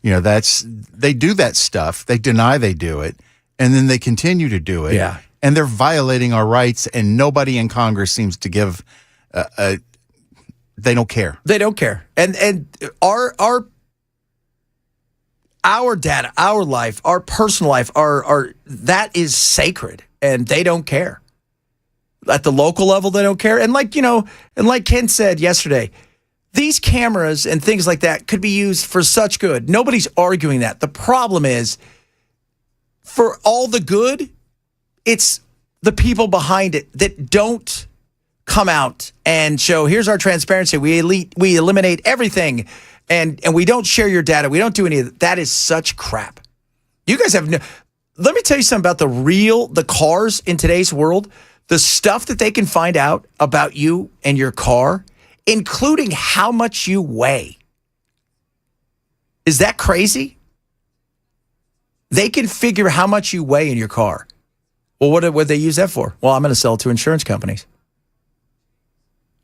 they do that stuff. They deny they do it, and then they continue to do it. Yeah. And they're violating our rights, and nobody in Congress seems to give they don't care. They don't care. And our data, our life, our personal life, that is sacred, and they don't care. At the local level, they don't care. And like Ken said yesterday, these cameras and things like that could be used for such good. Nobody's arguing that. The problem is, for all the good, it's the people behind it that don't come out and show, here's our transparency. We eliminate everything, and we don't share your data. We don't do any of that. That is such crap. You guys have let me tell you something about the cars in today's world. The stuff that they can find out about you and your car, including how much you weigh. Is that crazy? They can figure how much you weigh in your car. Well, what would they use that for? Well, I'm going to sell it to insurance companies.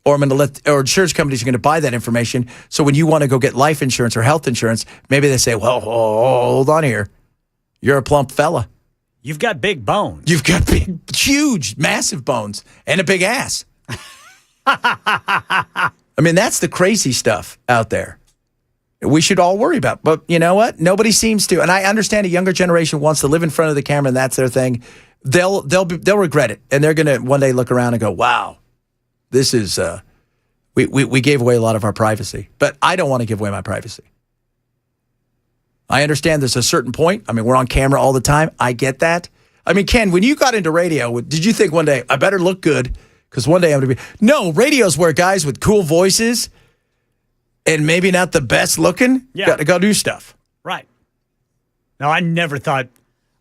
Or insurance companies are going to buy that information. So when you want to go get life insurance or health insurance, maybe they say, well, hold on here. You're a plump fella. You've got big bones. You've got big, huge, massive bones and a big ass. I mean, that's the crazy stuff out there. We should all worry about. But you know what? Nobody seems to. And I understand a younger generation wants to live in front of the camera and that's their thing. They'll regret it. And they're going to one day look around and go, wow, this is, we gave away a lot of our privacy. But I don't want to give away my privacy. I understand there's a certain point. I mean, we're on camera all the time. I get that. I mean, Ken, when you got into radio, did you think one day, I better look good? Because one day I'm going to be... No, radio's where guys with cool voices and maybe not the best looking got to go do stuff. Right. No, I never thought...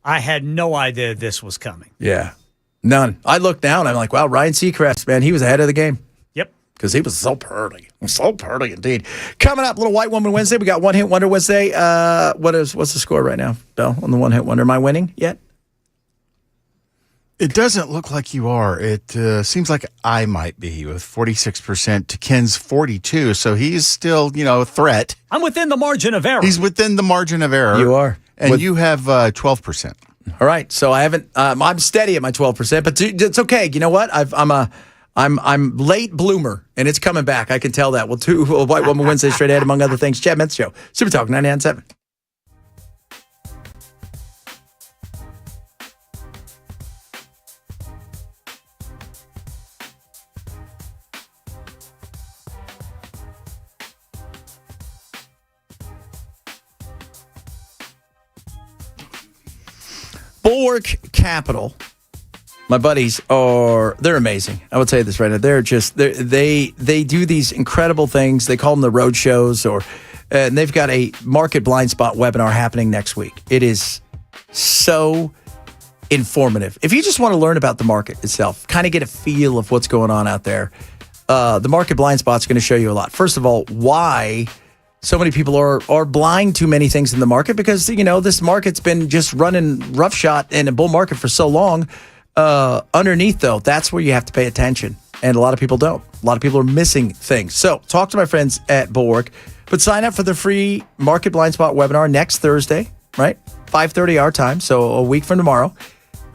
I had no idea this was coming. Yeah. None. I look down, I'm like, wow, Ryan Seacrest, man, he was ahead of the game. Yep. because he was so pretty. So pretty indeed. Coming up, little White Woman Wednesday. We got One Hit Wonder Wednesday. What's the score right now, Belle, on the One Hit Wonder? Am I winning yet? It doesn't look like you are. It seems like I might be with 46% to Ken's 42. So he's still, a threat. I'm within the margin of error. He's within the margin of error. You are. And you have 12%. All right. So I haven't, I'm steady at my 12%, but it's okay. You know what? I'm late bloomer, and it's coming back. I can tell that. We'll do White Woman Wednesday straight ahead, among other things. Chad Metz Show, Super Talk 99.7. Bulwark Capital. My buddies they're amazing. I will tell you this right now. They do these incredible things. They call them the road shows, and they've got a market blind spot webinar happening next week. It is so informative. If you just want to learn about the market itself, kind of get a feel of what's going on out there, the market blind spot is going to show you a lot. First of all, why so many people are blind to many things in the market, because this market's been just running roughshod in a bull market for so long. Underneath, though, that's where you have to pay attention. And a lot of people don't. A lot of people are missing things. So talk to my friends at Bulwark, but sign up for the free Market Blind Spot webinar next Thursday, right? 5:30 our time, so a week from tomorrow.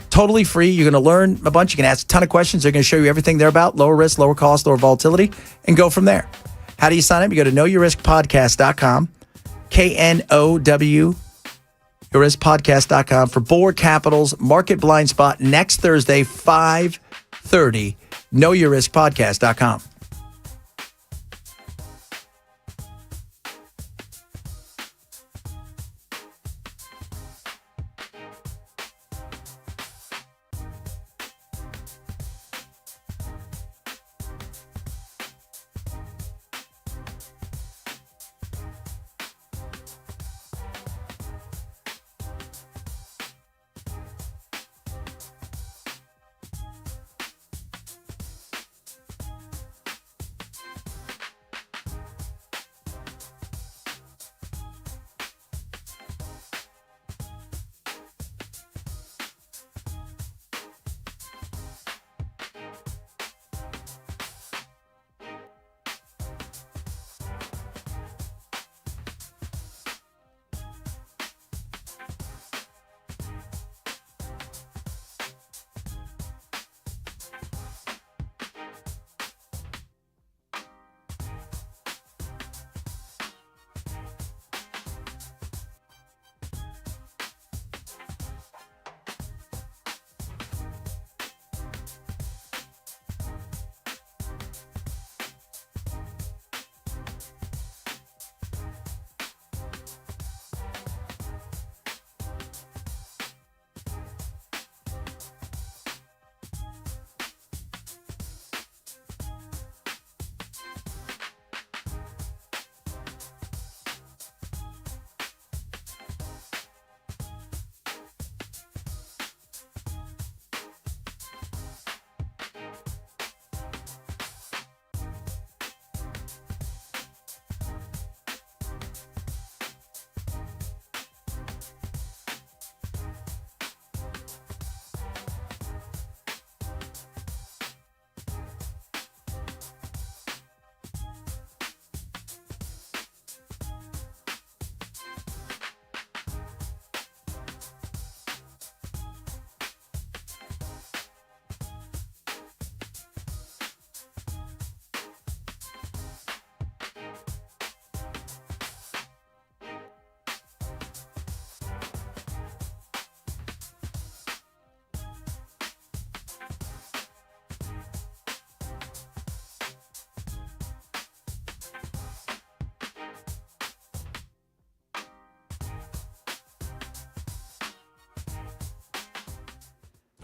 Totally free. You're going to learn a bunch. You can ask a ton of questions. They're going to show you everything they're about: lower risk, lower cost, lower volatility, and go from there. How do you sign up? You go to knowyourriskpodcast.com, KNOW, yourriskpodcast.com for Bulwark Capital's Market Blind Spot next Thursday, 5:30, knowyourriskpodcast.com.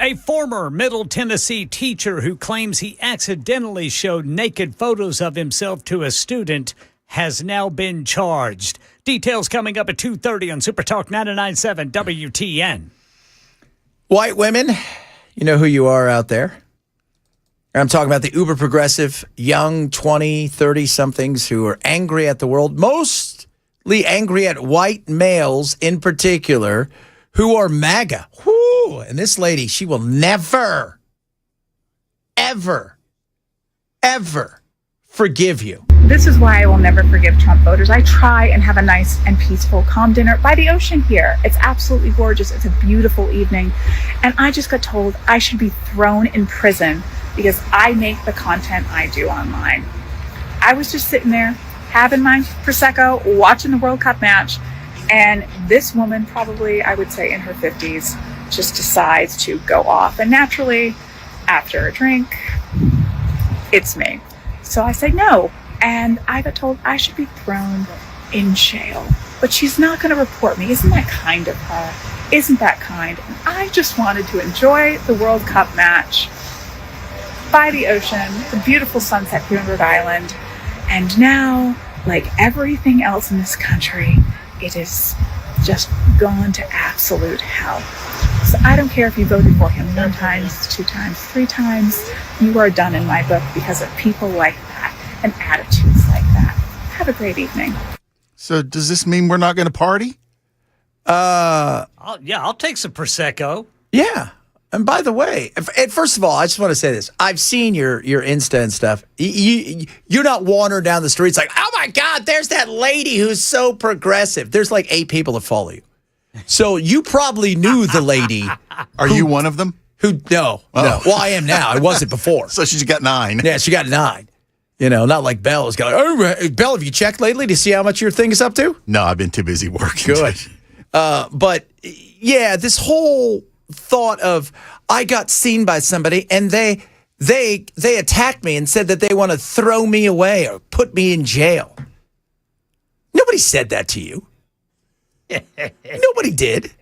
A former Middle Tennessee teacher who claims he accidentally showed naked photos of himself to a student has now been charged. Details coming up at 2:30 on Super Talk 99.7 WTN. White women, you know who you are out there. I'm talking about the uber progressive, young 20, 30-somethings who are angry at the world, mostly angry at white males in particular, who are MAGA. Whoo! And this lady, she will never, ever, ever forgive you. This is why I will never forgive Trump voters. I try and have a nice and peaceful, calm dinner by the ocean here. It's absolutely gorgeous. It's a beautiful evening. And I just got told I should be thrown in prison because I make the content I do online. I was just sitting there having my Prosecco, watching the World Cup match, and this woman, probably I would say in her 50s, just decides to go off. And naturally, after a drink, it's me. So I say no. And I got told I should be thrown in jail. But she's not going to report me. Isn't that kind of her? Isn't that kind? And I just wanted to enjoy the World Cup match by the ocean, the beautiful sunset here in Rhode Island. And now, like everything else in this country, it is just gone to absolute hell. So I don't care if you voted for him 1 time, 2 times, 3 times. You are done in my book because of people like that and attitudes like that. Have a great evening. So does this mean we're not going to party? I'll take some Prosecco. Yeah. And by the way, first of all, I just want to say this. I've seen your Insta and stuff. You're not wandering down the streets like, oh my God, there's that lady who's so progressive. There's like 8 people that follow you. So you probably knew the lady. Are you one of them? No. Well, I am now. I wasn't before. So she's got 9. Yeah, she got 9. Not like Belle has got, oh, Belle, have you checked lately to see how much your thing is up to? No, I've been too busy working. Good. But yeah, this whole thought of I got seen by somebody and they attacked me and said that they want to throw me away or put me in jail. Nobody said that to you. Nobody did.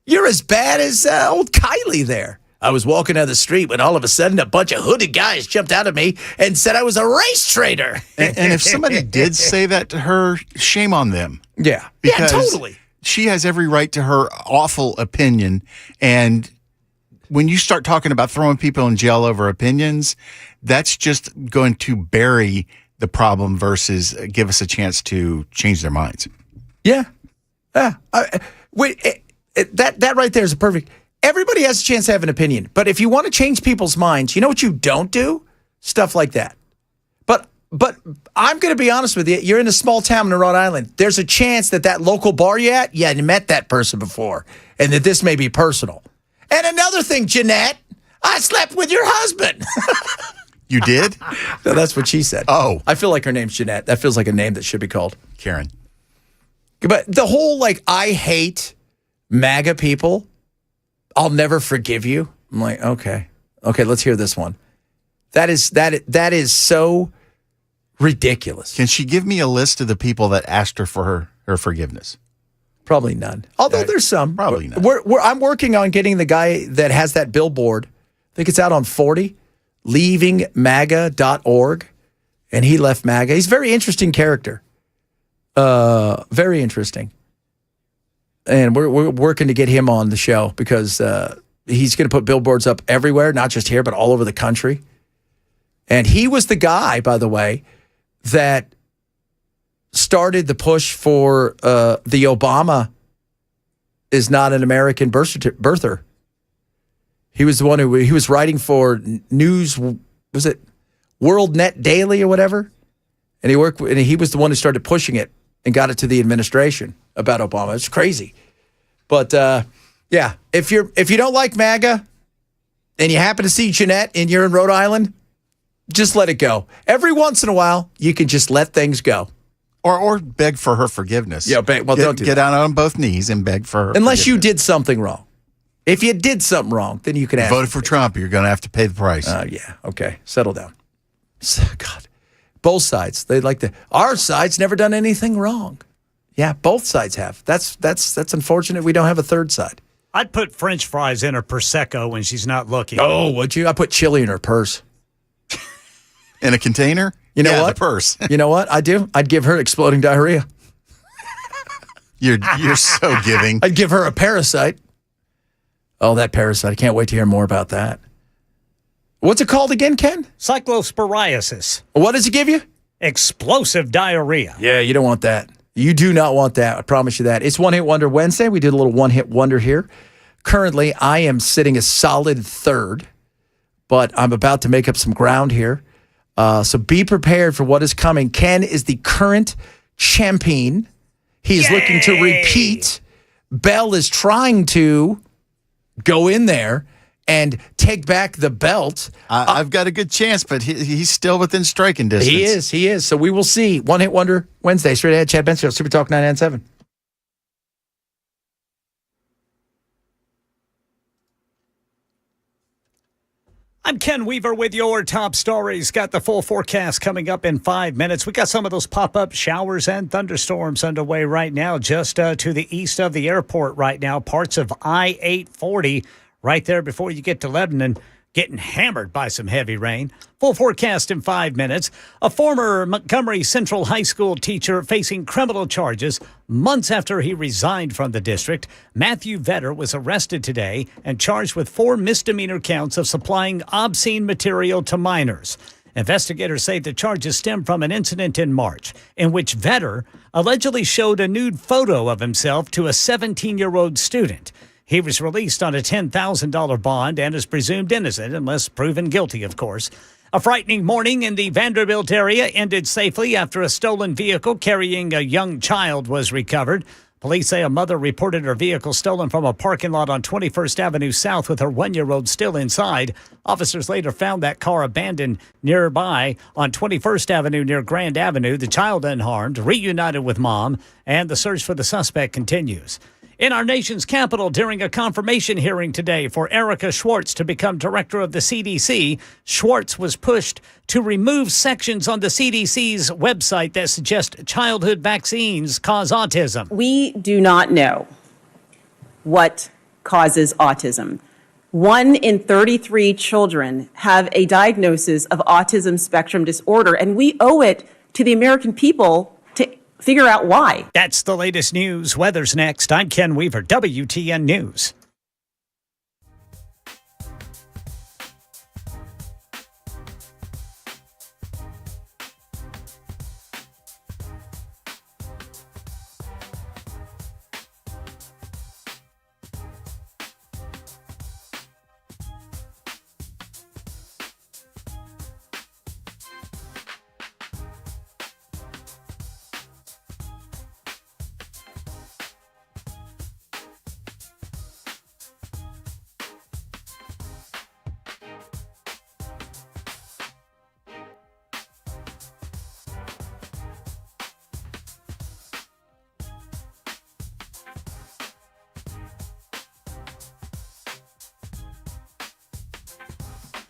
You're as bad as old Kylie there. I was walking down the street when all of a sudden a bunch of hooded guys jumped out at me and said I was a race traitor. And if somebody did say that to her, shame on them. Yeah. Because totally. She has every right to her awful opinion. And when you start talking about throwing people in jail over opinions, that's just going to bury the problem versus give us a chance to change their minds. Yeah. That right there is a perfect. Everybody has a chance to have an opinion. But if you want to change people's minds, you know what you don't do? Stuff like that. But I'm going to be honest with you. You're in a small town in Rhode Island. There's a chance that local bar you met that person before, and that this may be personal. And another thing, Jeanette, I slept with your husband. You did? No, that's what she said. Oh. I feel like her name's Jeanette. That feels like a name that should be called Karen. But the whole, I hate MAGA people. I'll never forgive you. I'm like, okay, let's hear this one. That is so ridiculous. Can she give me a list of the people that asked her for her forgiveness? Probably none. Although there's some. Probably none. I'm working on getting the guy that has that billboard. I think it's out on 40, leavingmaga.org. And he left MAGA. He's a very interesting character. Very interesting. And we're working to get him on the show because he's going to put billboards up everywhere, not just here, but all over the country. And he was the guy, by the way, that started the push for the Obama is not an American birther. He was the one he was writing for News, was it World Net Daily or whatever? And he was the one who started pushing it and got it to the administration about Obama. It's crazy. But yeah, if you don't like MAGA and you happen to see Jeanette and you're in Rhode Island, just let it go. Every once in a while, you can just let things go. Or beg for her forgiveness. Yeah, don't do that. Get down on both knees and beg for her Unless you did something wrong. If you did something wrong, then you can ask. Voted for Trump, you're going to have to pay the price. Yeah, okay. Settle down. God. Both sides. Our side's never done anything wrong. Yeah, both sides have. That's unfortunate we don't have a third side. I'd put French fries in her Prosecco when she's not looking. Oh, would you? I put chili in her purse. In a container? You know what? The purse. You know what I do? I'd give her exploding diarrhea. You're so giving. I'd give her a parasite. Oh, that parasite. I can't wait to hear more about that. What's it called again, Ken? Cyclosporiasis. What does it give you? Explosive diarrhea. Yeah, you don't want that. You do not want that. I promise you that. It's One Hit Wonder Wednesday. We did a little One Hit Wonder here. Currently, I am sitting a solid third, but I'm about to make up some ground here. So be prepared for what is coming. Ken is the current champion. He's looking to repeat. Bell is trying to go in there and take back the belt. I've got a good chance, but he's still within striking distance. He is. So we will see. One Hit Wonder Wednesday. Straight ahead, Chad Bensfield, Super Talk 997. I'm Ken Weaver with your top stories. Got the full forecast coming up in 5 minutes. We got some of those pop-up showers and thunderstorms underway right now, just to the east of the airport right now. Parts of I-840 right there before you get to Lebanon, getting hammered by some heavy rain. Full forecast in 5 minutes. A former Montgomery Central High School teacher facing criminal charges months after he resigned from the district. Matthew Vetter was arrested today and charged with 4 misdemeanor counts of supplying obscene material to minors. Investigators say the charges stem from an incident in March in which Vetter allegedly showed a nude photo of himself to a 17-year-old student. He was released on a $10,000 bond and is presumed innocent unless proven guilty, of course. A frightening morning in the Vanderbilt area ended safely after a stolen vehicle carrying a young child was recovered. Police say a mother reported her vehicle stolen from a parking lot on 21st Avenue South with her 1-year-old still inside. Officers later found that car abandoned nearby on 21st Avenue near Grand Avenue. The child unharmed, reunited with mom, and the search for the suspect continues. In our nation's capital, during a confirmation hearing today for Erica Schwartz to become director of the CDC, Schwartz was pushed to remove sections on the CDC's website that suggest childhood vaccines cause autism. We do not know what causes autism. 1 in 33 children have a diagnosis of autism spectrum disorder, and we owe it to the American people to figure out why. That's the latest news. Weather's next. I'm Ken Weaver, WTN News.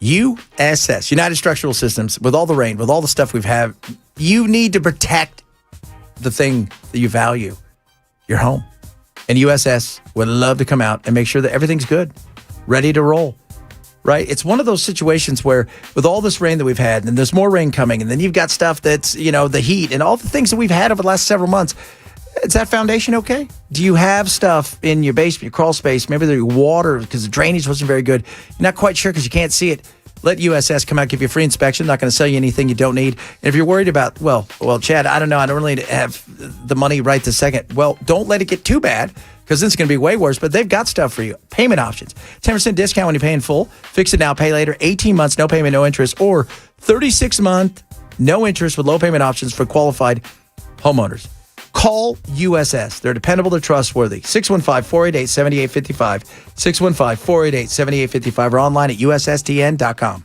USS, United Structural Systems, with all the rain, with all the stuff we've had, you need to protect the thing that you value, your home. And USS would love to come out and make sure that everything's good, ready to roll, right? It's one of those situations where with all this rain that we've had, and there's more rain coming, and then you've got stuff that's, the heat and all the things that we've had over the last several months. Is that foundation okay? Do you have stuff in your basement, your crawl space? Maybe there's water because the drainage wasn't very good. You're not quite sure because you can't see it. Let USS come out, give you a free inspection. Not going to sell you anything you don't need. And if you're worried about, well, Chad, I don't know. I don't really have the money right this second. Well, don't let it get too bad because this is going to be way worse. But they've got stuff for you. Payment options. 10% discount when you pay in full. Fix it now, pay later. 18 months, no payment, no interest. Or 36-month, no interest with low payment options for qualified homeowners. Call USS. They're dependable. They're trustworthy. 615-488-7855. 615-488-7855 or online at USSTN.com.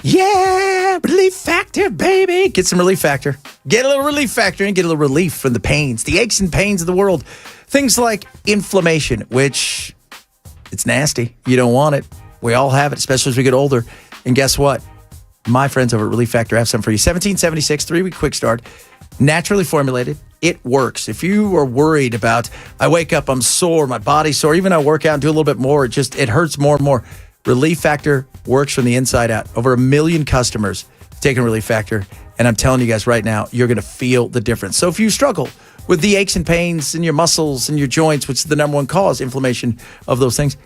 Yeah, Relief Factor, baby. Get some Relief Factor. Get a little Relief Factor and get a little relief from the pains, the aches and pains of the world. Things like inflammation, which it's nasty. You don't want it. We all have it, especially as we get older. And guess what? My friends over at Relief Factor have some for you. 1776, 3-week quick start. Naturally formulated. It works. If you are worried about, I wake up, I'm sore, my body's sore, even I work out and do a little bit more, it hurts more and more. Relief Factor works from the inside out. Over 1 million customers taking Relief Factor. And I'm telling you guys right now, you're going to feel the difference. So if you struggle with the aches and pains in your muscles and your joints, which is the number one cause, inflammation of those things,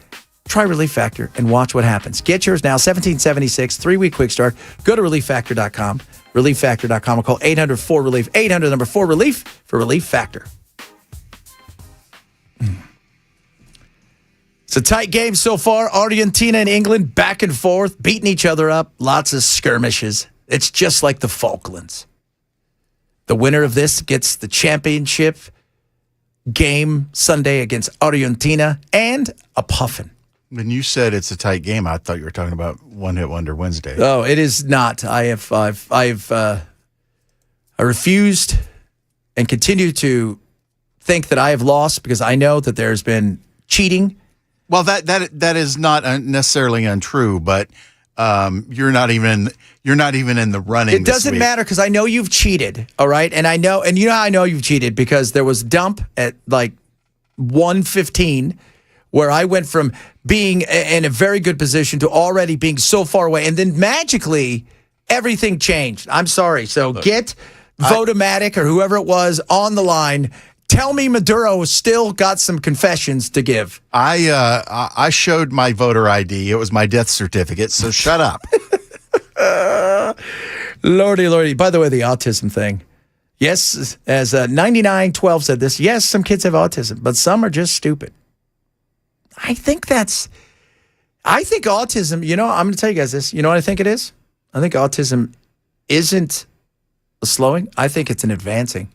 try Relief Factor and watch what happens. Get yours now, 1776, 3-week quick start. Go to relieffactor.com, relieffactor.com, or call 800-4RELIEF, 800-4RELIEF for Relief Factor. It's a tight game so far. Argentina and England back and forth, beating each other up. Lots of skirmishes. It's just like the Falklands. The winner of this gets the championship game Sunday against Argentina and a puffin. When you said it's a tight game, I thought you were talking about One Hit Wonder Wednesday. Oh, it is not. I refused and continue to think that I have lost because I know that there's been cheating. Well, that is not necessarily untrue, but you're not even in the running. It doesn't matter because I know you've cheated. All right, and you know how I know you've cheated because there was a dump at like 1:15 where I went from being in a very good position to already being so far away, and then magically everything changed. I'm sorry. So get Votomatic or whoever it was on the line. Tell me Maduro still got some confessions to give. I showed my voter ID. It was my death certificate, so shut up. Lordy. By the way, the autism thing. Yes, as 9912 said this, yes, some kids have autism, but some are just stupid. I think autism, I'm going to tell you guys this. You know what I think it is? I think autism isn't a slowing. I think it's an advancing.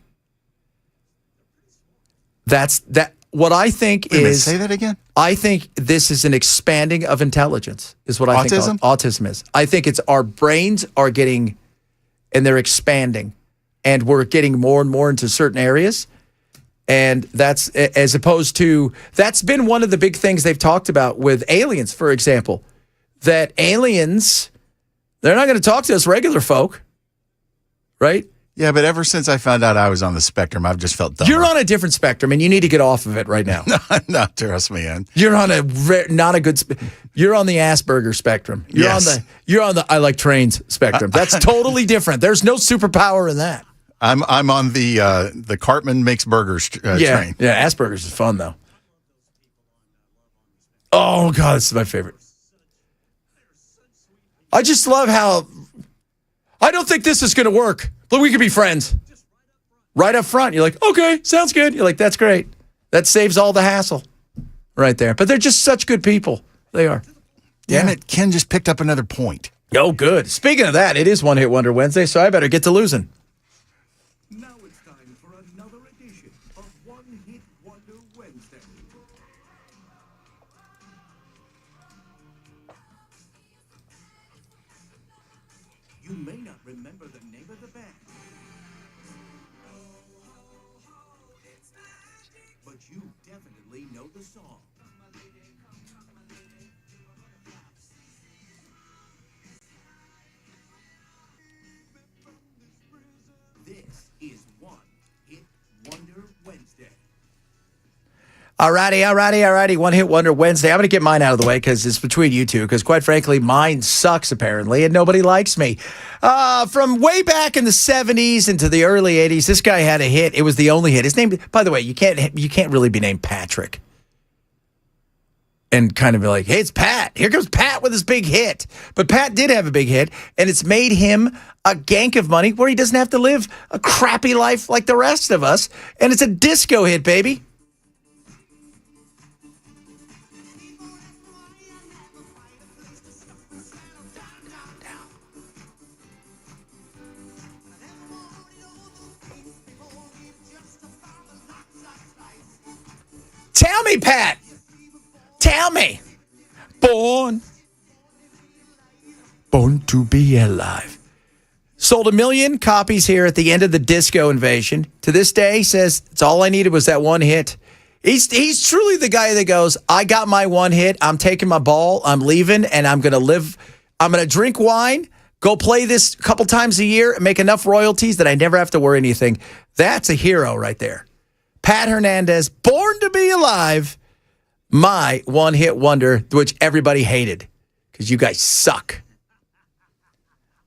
What I think is. Say that again. I think this is an expanding of intelligence. Is what I think autism is. I think it's our brains are getting, and they're expanding, and we're getting more and more into certain areas, and that's as opposed to that's been one of the big things they've talked about with aliens, for example, that aliens they're not going to talk to us regular folk, right? Yeah, but ever since I found out I was on the spectrum, I've just felt dumb. You're on a different spectrum, and you need to get off of it right now. No, trust me, man. You're on not a good. You're on the Asperger spectrum. You're on the I like trains spectrum. That's totally different. There's no superpower in that. I'm on the Cartman makes burgers train. Yeah, Asperger's is fun though. Oh God, this is my favorite. I just love how. I don't think this is going to work, but we could be friends. Right up front, you're like, okay, sounds good. You're like, that's great. That saves all the hassle right there. But they're just such good people. They are. Damn it, Ken just picked up another point. Oh, good. Speaking of that, it is One Hit Wonder Wednesday, so I better get to losing. Now it's time for another edition of One Hit Wonder Wednesday. You may not remember the name of the band, but you definitely know the song. This is One Hit Wonder Wednesday. Alrighty. One Hit Wonder Wednesday. I'm going to get mine out of the way because it's between you two. Because quite frankly, mine sucks apparently, and nobody likes me. From way back in the 70s into the early 80s, this guy had a hit. It was the only hit. His name, by the way, you can't really be named Patrick and kind of be like, hey, it's Pat. Here comes Pat with his big hit. But Pat did have a big hit, and it's made him a gank of money where he doesn't have to live a crappy life like the rest of us. And it's a disco hit, baby. Tell me, Pat. Tell me. Born Born to Be Alive. Sold 1 million copies here at the end of the disco invasion. To this day, he says, it's all I needed was that one hit. He's truly the guy that goes, I got my one hit, I'm taking my ball, I'm leaving, and I'm going to live, I'm going to drink wine, go play this a couple times a year, and make enough royalties that I never have to worry anything. That's a hero right there. Pat Hernandez, Born to Be Alive, my one-hit wonder, which everybody hated, because you guys suck.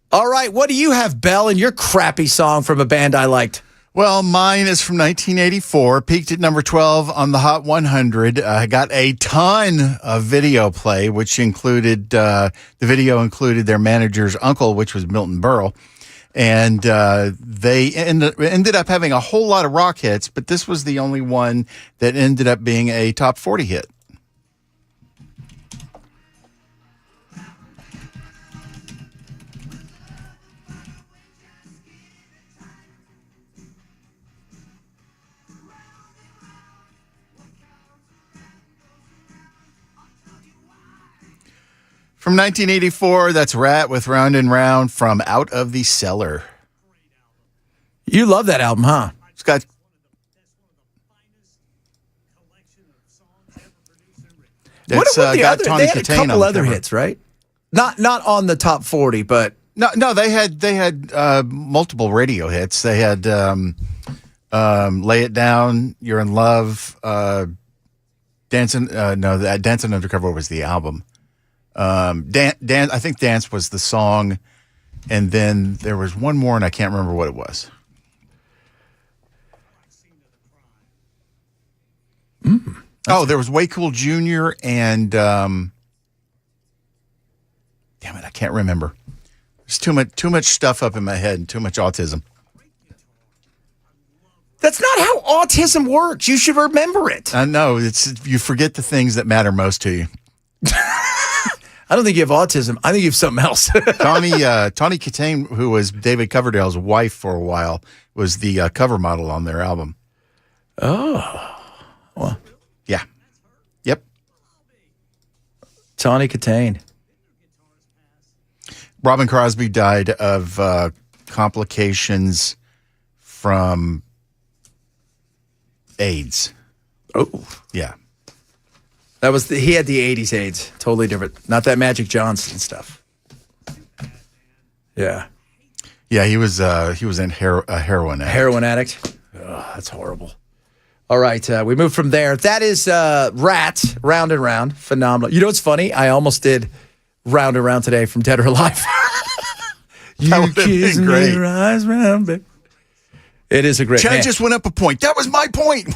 All right, what do you have, Bell, in your crappy song from a band I liked? Well, mine is from 1984, peaked at number 12 on the Hot 100. I got a ton of video play, which included, the video included their manager's uncle, which was Milton Berle. And they ended up having a whole lot of rock hits, but this was the only one that ended up being a top 40 hit. From 1984, that's Rat with Round and Round from Out of the Cellar. You love that album, huh? It's got... What about the other? Tawny They had a Katane couple on other cover. hits, right? Not on the top 40, but no, they had multiple radio hits. They had "Lay It Down," "You're in Love," "Dancing." Dancing Undercover was the album. I think "Dance" was the song, and then there was one more, and I can't remember what it was. There was Way Cool Jr. and damn it, I can't remember. There's too much stuff up in my head and too much autism. that's not how autism works. You should remember it. I know, you forget the things that matter most to you. I don't think you have autism. I think you have something else. Tawny Katane, who was David Coverdale's wife for a while, was the cover model on their album. Oh. Well. Yeah. Yep. Tawny Katane. Robin Crosby died of complications from AIDS. Oh. Yeah. That was he had the 80s AIDS. Totally different. Not that Magic Johnson stuff. Yeah. Yeah, he was a heroin addict. Heroin addict. Oh, that's horrible. All right, we move from there. That is Rat, Round and Round. Phenomenal. You know what's funny? I almost did Round and Round today from Dead or Alive. That would have been great. Your eyes round, babe. It is a great Chad man. just went up a point. That was my point.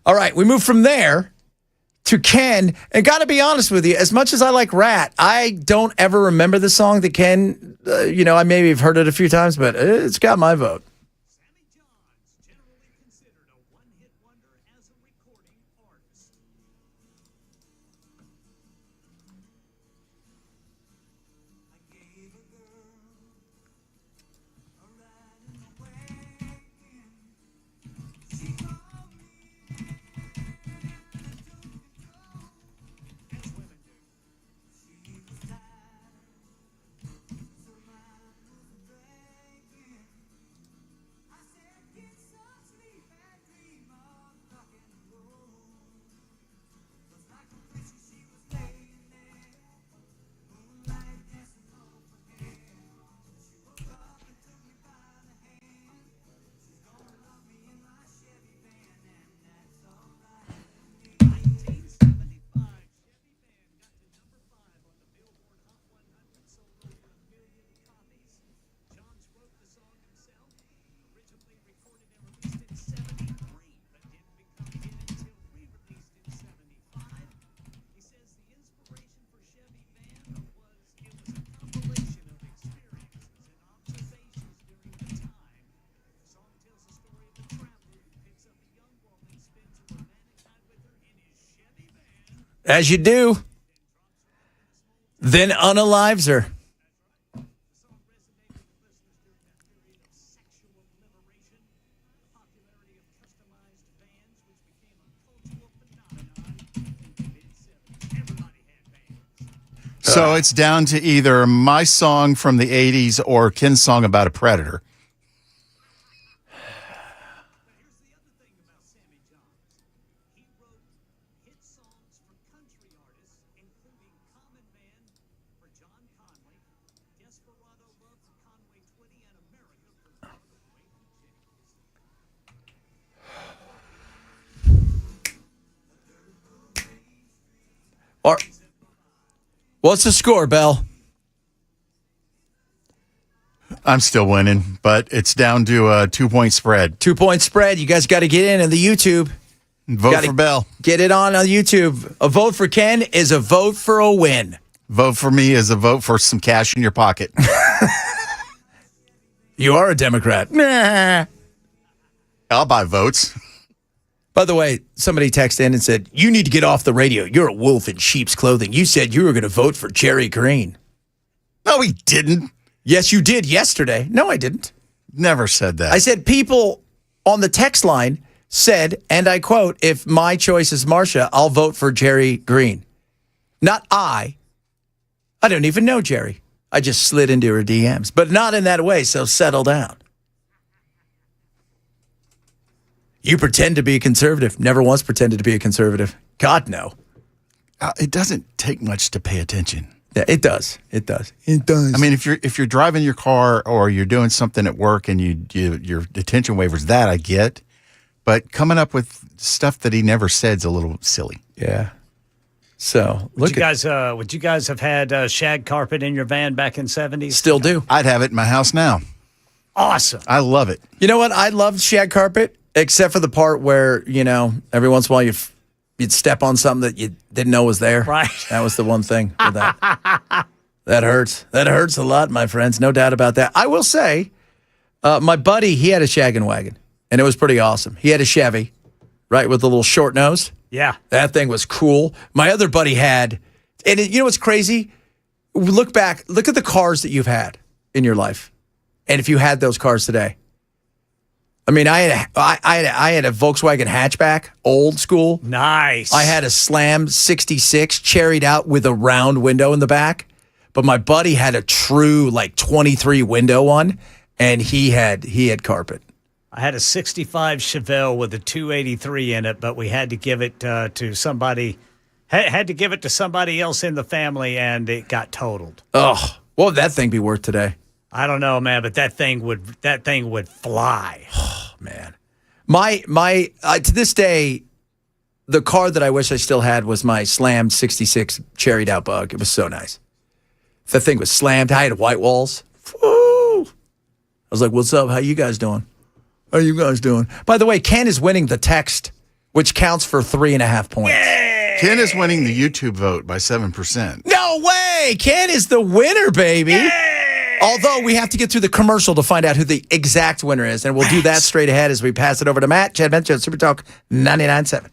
All right, we move from there to Ken. And got to be honest with you, as much as I like Rat, I don't ever remember the song that Ken, I maybe have heard it a few times, but it's got my vote. As you do. Then unalives her. So it's down to either my song from the 80s or Ken's song about a predator. Or what's the score, Bell? I'm still winning, but it's down to a 2-point spread. 2-point spread. You guys got to get in the YouTube. Vote for Bell. Get it on YouTube. A vote for Ken is a vote for a win. Vote for me is a vote for some cash in your pocket. You are a Democrat. Nah. I'll buy votes. By the way, somebody texted in and said, you need to get off the radio. You're a wolf in sheep's clothing. You said you were going to vote for Jerry Green. No, he didn't. Yes, you did yesterday. No, I didn't. Never said that. I said people on the text line said, and I quote, if my choice is Marsha, I'll vote for Jerry Green. Not I. I don't even know Jerry. I just slid into her DMs, but not in that way, so settle down. You pretend to be a conservative. Never once pretended to be a conservative. God, no. It doesn't take much to pay attention. Yeah, it does. It does. It does. I mean, if you're driving your car or you're doing something at work and your attention wavers, that I get. But coming up with stuff that he never said is a little silly. Yeah. So would you guys have had shag carpet in your van back in the 70s? Still do. I'd have it in my house now. Awesome. I love it. You know what? I love shag carpet, except for the part where, every once in a while you'd step on something that you didn't know was there. Right. That was the one thing with that. That hurts. That hurts a lot, my friends. No doubt about that. I will say, my buddy, he had a shaggin' wagon, and it was pretty awesome. He had a Chevy, right, with the little short nose. Yeah. That thing was cool. My other buddy had, and you know what's crazy? Look back, look at the cars that you've had in your life. And if you had those cars today. I mean, I had a Volkswagen hatchback, old school. Nice. I had a Slam 66 cherried out with a round window in the back. But my buddy had a true 23 window one, and he had carpet. I had a 65 Chevelle with a 283 in it, but we had to give it to somebody. Had to give it to somebody else in the family, and it got totaled. Oh, what would that thing be worth today? I don't know, man, but that thing would fly. Oh, man. My to this day, the car that I wish I still had was my Slam 66 cherried out Bug. It was so nice. That thing was slammed. I had white walls. Woo! I was like, what's up? How you guys doing? How you guys doing? By the way, Ken is winning the text, which counts for 3.5 points. Yay! Ken is winning the YouTube vote by 7%. No way! Ken is the winner, baby. Yay! Although we have to get through the commercial to find out who the exact winner is, and we'll do that straight ahead as we pass it over to Matt. Chad Bench on Super Talk 99.7.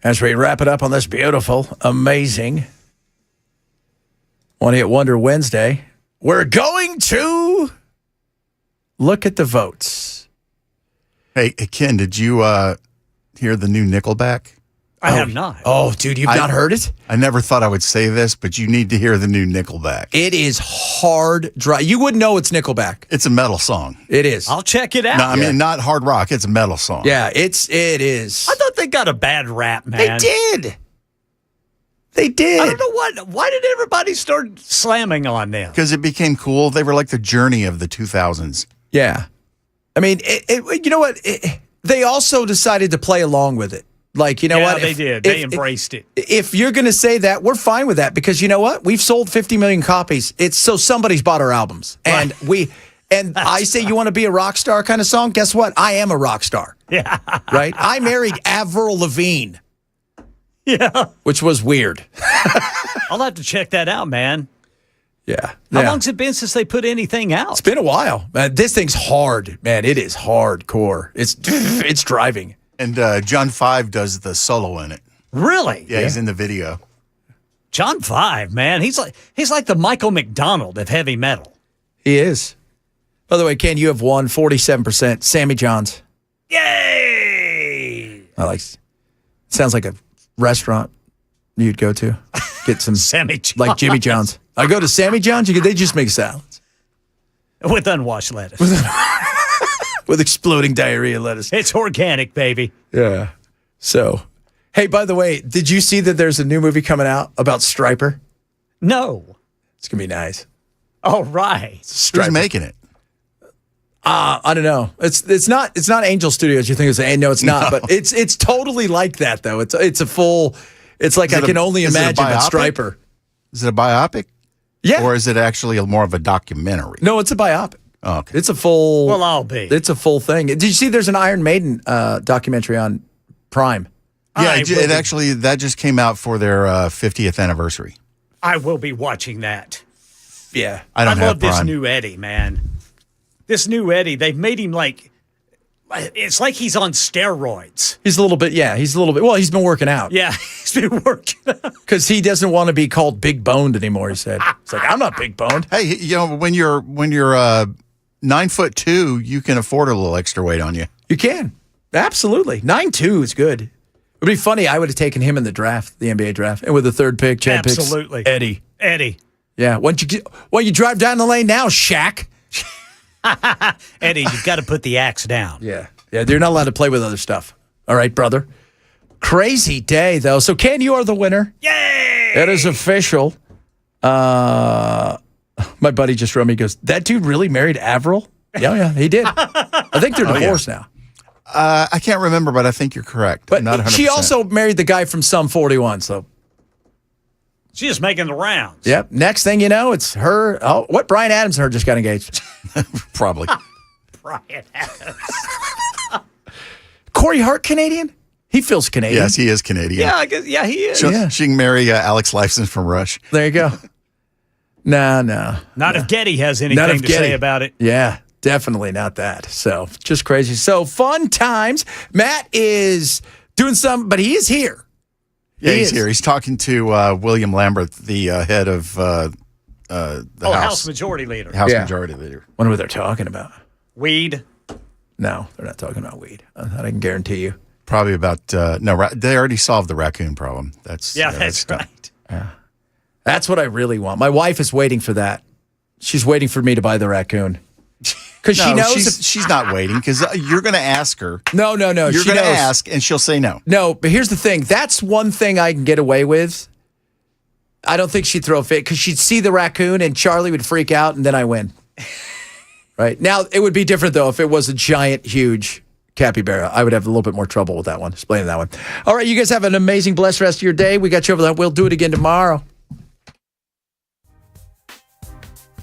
As we wrap it up on this beautiful, amazing One Hit Wonder Wednesday, we're going to look at the votes. Hey, Ken, did you hear the new Nickelback? I have not. Oh, dude, you've not heard it? I never thought I would say this, but you need to hear the new Nickelback. It is hard dry. You wouldn't know it's Nickelback. It's a metal song. It is. I'll check it out. No, I mean, not hard rock. It's a metal song. Yeah, it is. I thought they got a bad rap, man. They did. I don't know why did everybody start slamming on them? Because it became cool. They were like the Journey of the 2000s. Yeah. I mean, you know what? They also decided to play along with it. Like, you know what? They did. They embraced it. If you're going to say that, we're fine with that because you know what? We've sold 50 million copies. It's so somebody's bought our albums. And I say you want to be a rock star kind of song. Guess what? I am a rock star. Yeah. Right? I married Avril Lavigne. Yeah. Which was weird. I'll have to check that out, man. Yeah. How long's it been since they put anything out? It's been a while. This thing's hard, man. It is hardcore. It's driving. And John 5 does the solo in it. Really? Yeah, he's in the video. John 5, man. He's like the Michael McDonald of heavy metal. He is. By the way, Ken, you have won 47%. Sammy John's. Yay! Sounds like a restaurant you'd go to. Get some Sammy John's. Like Jimmy John's. I go to Sammy John's, they just make salads. With unwashed lettuce. With exploding diarrhea lettuce. It's organic, baby. Yeah. So, hey, by the way, did you see that there's a new movie coming out about Stryper? No. It's going to be nice. All right. Who's making it? I don't know. It's not Angel Studios. You think no, it's not. No. But it's totally like that though. It's a full. It's like I can only imagine that Stryper. Is it a biopic? Yeah. Or is it actually more of a documentary? No, it's a biopic. Oh, okay. It's a full. Well, I'll be. It's a full thing. Did you see? There's an Iron Maiden documentary on Prime. Yeah, it actually that just came out for their 50th anniversary. I will be watching that. Yeah, I love this Prime. new Eddie, man. This new Eddie, they've made him it's like he's on steroids. He's a little bit. Well, he's been working out. Yeah, he's been working out. Because he doesn't want to be called big boned anymore. He said, "It's like I'm not big boned." Hey, when you're 9'2", you can afford a little extra weight on you. You can absolutely 9'2" is good. It would be funny. I would have taken him in the draft, the NBA draft, and with the third pick, Chad picks absolutely Eddie. Yeah. Why you drive down the lane now, Shaq? Eddie, you've got to put the axe down. Yeah. They're not allowed to play with other stuff. All right, brother. Crazy day though. So, Ken, you are the winner. Yay! It is official. My buddy just wrote me. He goes, "That dude really married Avril?" Yeah, he did. I think they're divorced now. I can't remember, but I think you're correct. But not 100%. she also married the guy from Sum 41. So she's just making the rounds. Yep. Next thing you know, it's her. Oh, what? Brian Adams and her just got engaged. Probably. Brian Adams. Corey Hart, Canadian? He feels Canadian. Yes, he is Canadian. Yeah, I guess. Yeah, he is. She can marry Alex Lifeson from Rush. There you go. No. Not if Getty has anything to say about it. Yeah, definitely not that. So just crazy. So fun times. Matt is doing some, but he is here. Yeah, he's here. He's talking to William Lambert, the head of the House Majority Leader. Majority Leader. Wonder what they're talking about. Weed. No, they're not talking about weed. That I can guarantee you. Probably about they already solved the raccoon problem. That's right. Yeah, that's what I really want. My wife is waiting for that. She's waiting for me to buy the raccoon because she knows she's not waiting because you're going to ask her. No. You're going to ask, and she'll say no. No, but here's the thing. That's one thing I can get away with. I don't think she'd throw a fit because she'd see the raccoon and Charlie would freak out, and then I win. Right now, it would be different though if it was a giant, huge capybara. I would have a little bit more trouble with that one, explaining that one. All right, you guys have an amazing, blessed rest of your day. We got you over that. We'll do it again tomorrow.